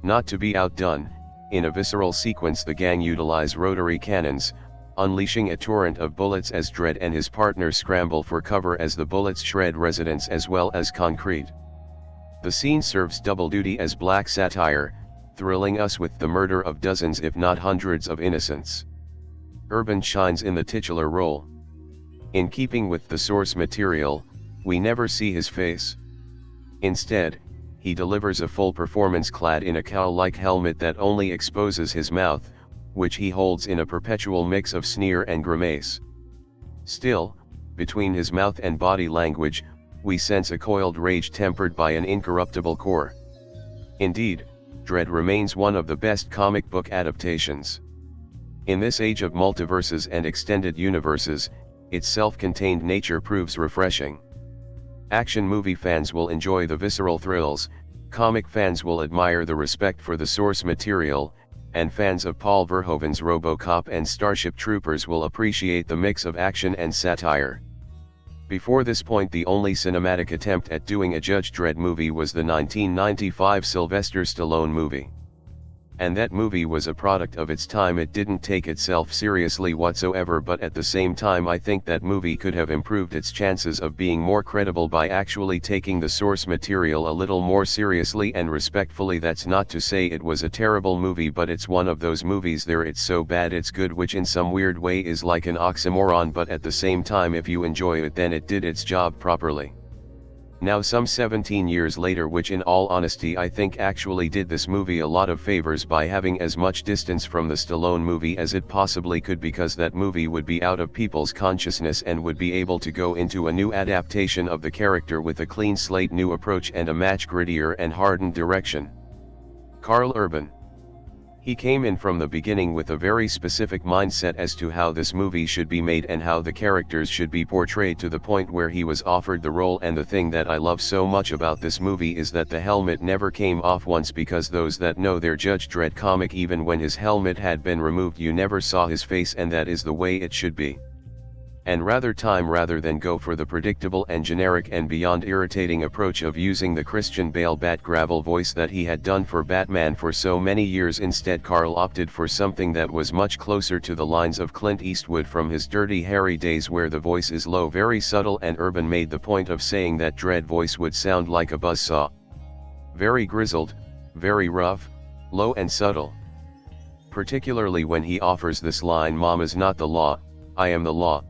Not to be outdone, in a visceral sequence the gang utilize rotary cannons, unleashing a torrent of bullets as Dredd and his partner scramble for cover as the bullets shred residents as well as concrete. The scene serves double duty as black satire, thrilling us with the murder of dozens if not hundreds of innocents. Urban shines in the titular role. In keeping with the source material, we never see his face. Instead, he delivers a full performance clad in a cowl-like helmet that only exposes his mouth, which he holds in a perpetual mix of sneer and grimace. Still, between his mouth and body language, we sense a coiled rage tempered by an incorruptible core. Indeed, Dredd remains one of the best comic book adaptations. In this age of multiverses and extended universes, its self-contained nature proves refreshing. Action movie fans will enjoy the visceral thrills, comic fans will admire the respect for the source material, and fans of Paul Verhoeven's RoboCop and Starship Troopers will appreciate the mix of action and satire. Before this point the only cinematic attempt at doing a Judge Dredd movie was the 1995 Sylvester Stallone movie. And that movie was a product of its time. It didn't take itself seriously whatsoever, but at the same time I think that movie could have improved its chances of being more credible by actually taking the source material a little more seriously and respectfully. That's not to say it was a terrible movie, but it's one of those movies there it's so bad it's good, which in some weird way is like an oxymoron, but at the same time if you enjoy it then it did its job properly. Now some 17 years later, which in all honesty I think actually did this movie a lot of favors by having as much distance from the Stallone movie as it possibly could, because that movie would be out of people's consciousness and would be able to go into a new adaptation of the character with a clean slate, new approach and a much grittier and hardened direction. Karl Urban. He came in from the beginning with a very specific mindset as to how this movie should be made and how the characters should be portrayed, to the point where he was offered the role. And the thing that I love so much about this movie is that the helmet never came off once, because those that know their Judge Dredd comic, even when his helmet had been removed you never saw his face, and that is the way it should be. And rather than go for the predictable and generic and beyond irritating approach of using the Christian Bale Bat Gravel voice that he had done for Batman for so many years, instead Karl opted for something that was much closer to the lines of Clint Eastwood from his Dirty Harry days, where the voice is low, very subtle, and Urban made the point of saying that Dredd voice would sound like a buzzsaw. Very grizzled, very rough, low and subtle. Particularly when he offers this line, "Mama's not the law, I am the law."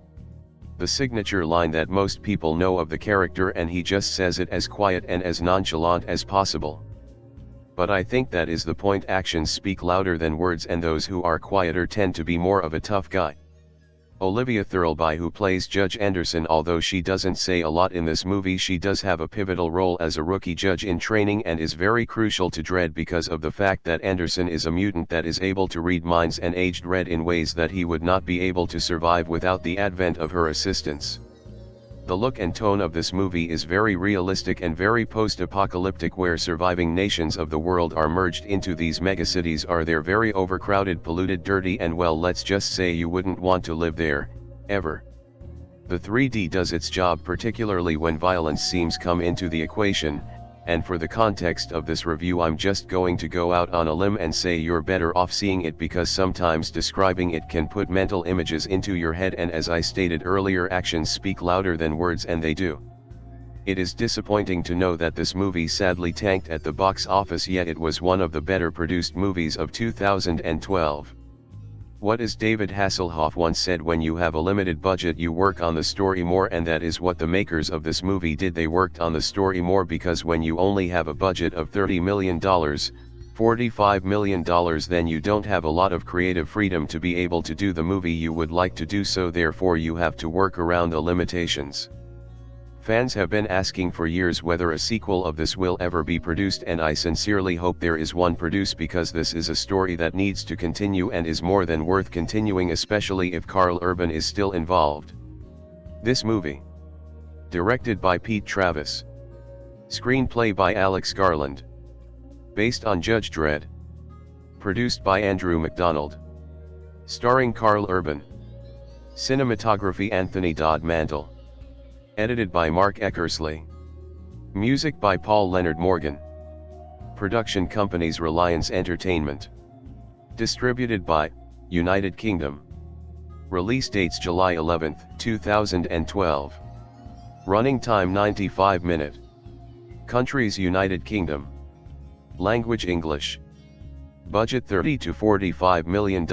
The signature line that most people know of the character, and he just says it as quiet and as nonchalant as possible. But I think that is the point. Actions speak louder than words, and those who are quieter tend to be more of a tough guy. Olivia Thirlby, who plays Judge Anderson, although she doesn't say a lot in this movie, she does have a pivotal role as a rookie judge in training and is very crucial to Dredd because of the fact that Anderson is a mutant that is able to read minds and age Dredd in ways that he would not be able to survive without the advent of her assistance. The look and tone of this movie is very realistic and very post-apocalyptic, where surviving nations of the world are merged into these megacities. They're very overcrowded, polluted, dirty, and well, let's just say you wouldn't want to live there, ever. The 3D does its job, particularly when violence scenes come into the equation, and for the context of this review I'm just going to go out on a limb and say you're better off seeing it, because sometimes describing it can put mental images into your head, and as I stated earlier, actions speak louder than words, and they do. It is disappointing to know that this movie sadly tanked at the box office, yet it was one of the better produced movies of 2012. What is David Hasselhoff once said, when you have a limited budget you work on the story more, and that is what the makers of this movie did. They worked on the story more, because when you only have a budget of $30 million, $45 million, then you don't have a lot of creative freedom to be able to do the movie you would like to do, so therefore you have to work around the limitations. Fans have been asking for years whether a sequel of this will ever be produced, and I sincerely hope there is one produced, because this is a story that needs to continue and is more than worth continuing, especially if Karl Urban is still involved. This movie, directed by Pete Travis, screenplay by Alex Garland, based on Judge Dredd, produced by Andrew Macdonald, starring Karl Urban, cinematography Anthony Dodd Mantle, edited by Mark Eckersley, music by Paul Leonard Morgan, production companies Reliance Entertainment, distributed by United Kingdom, release dates July 11, 2012, running time 95 minutes, countries United Kingdom, language English, budget $30 to $45 million.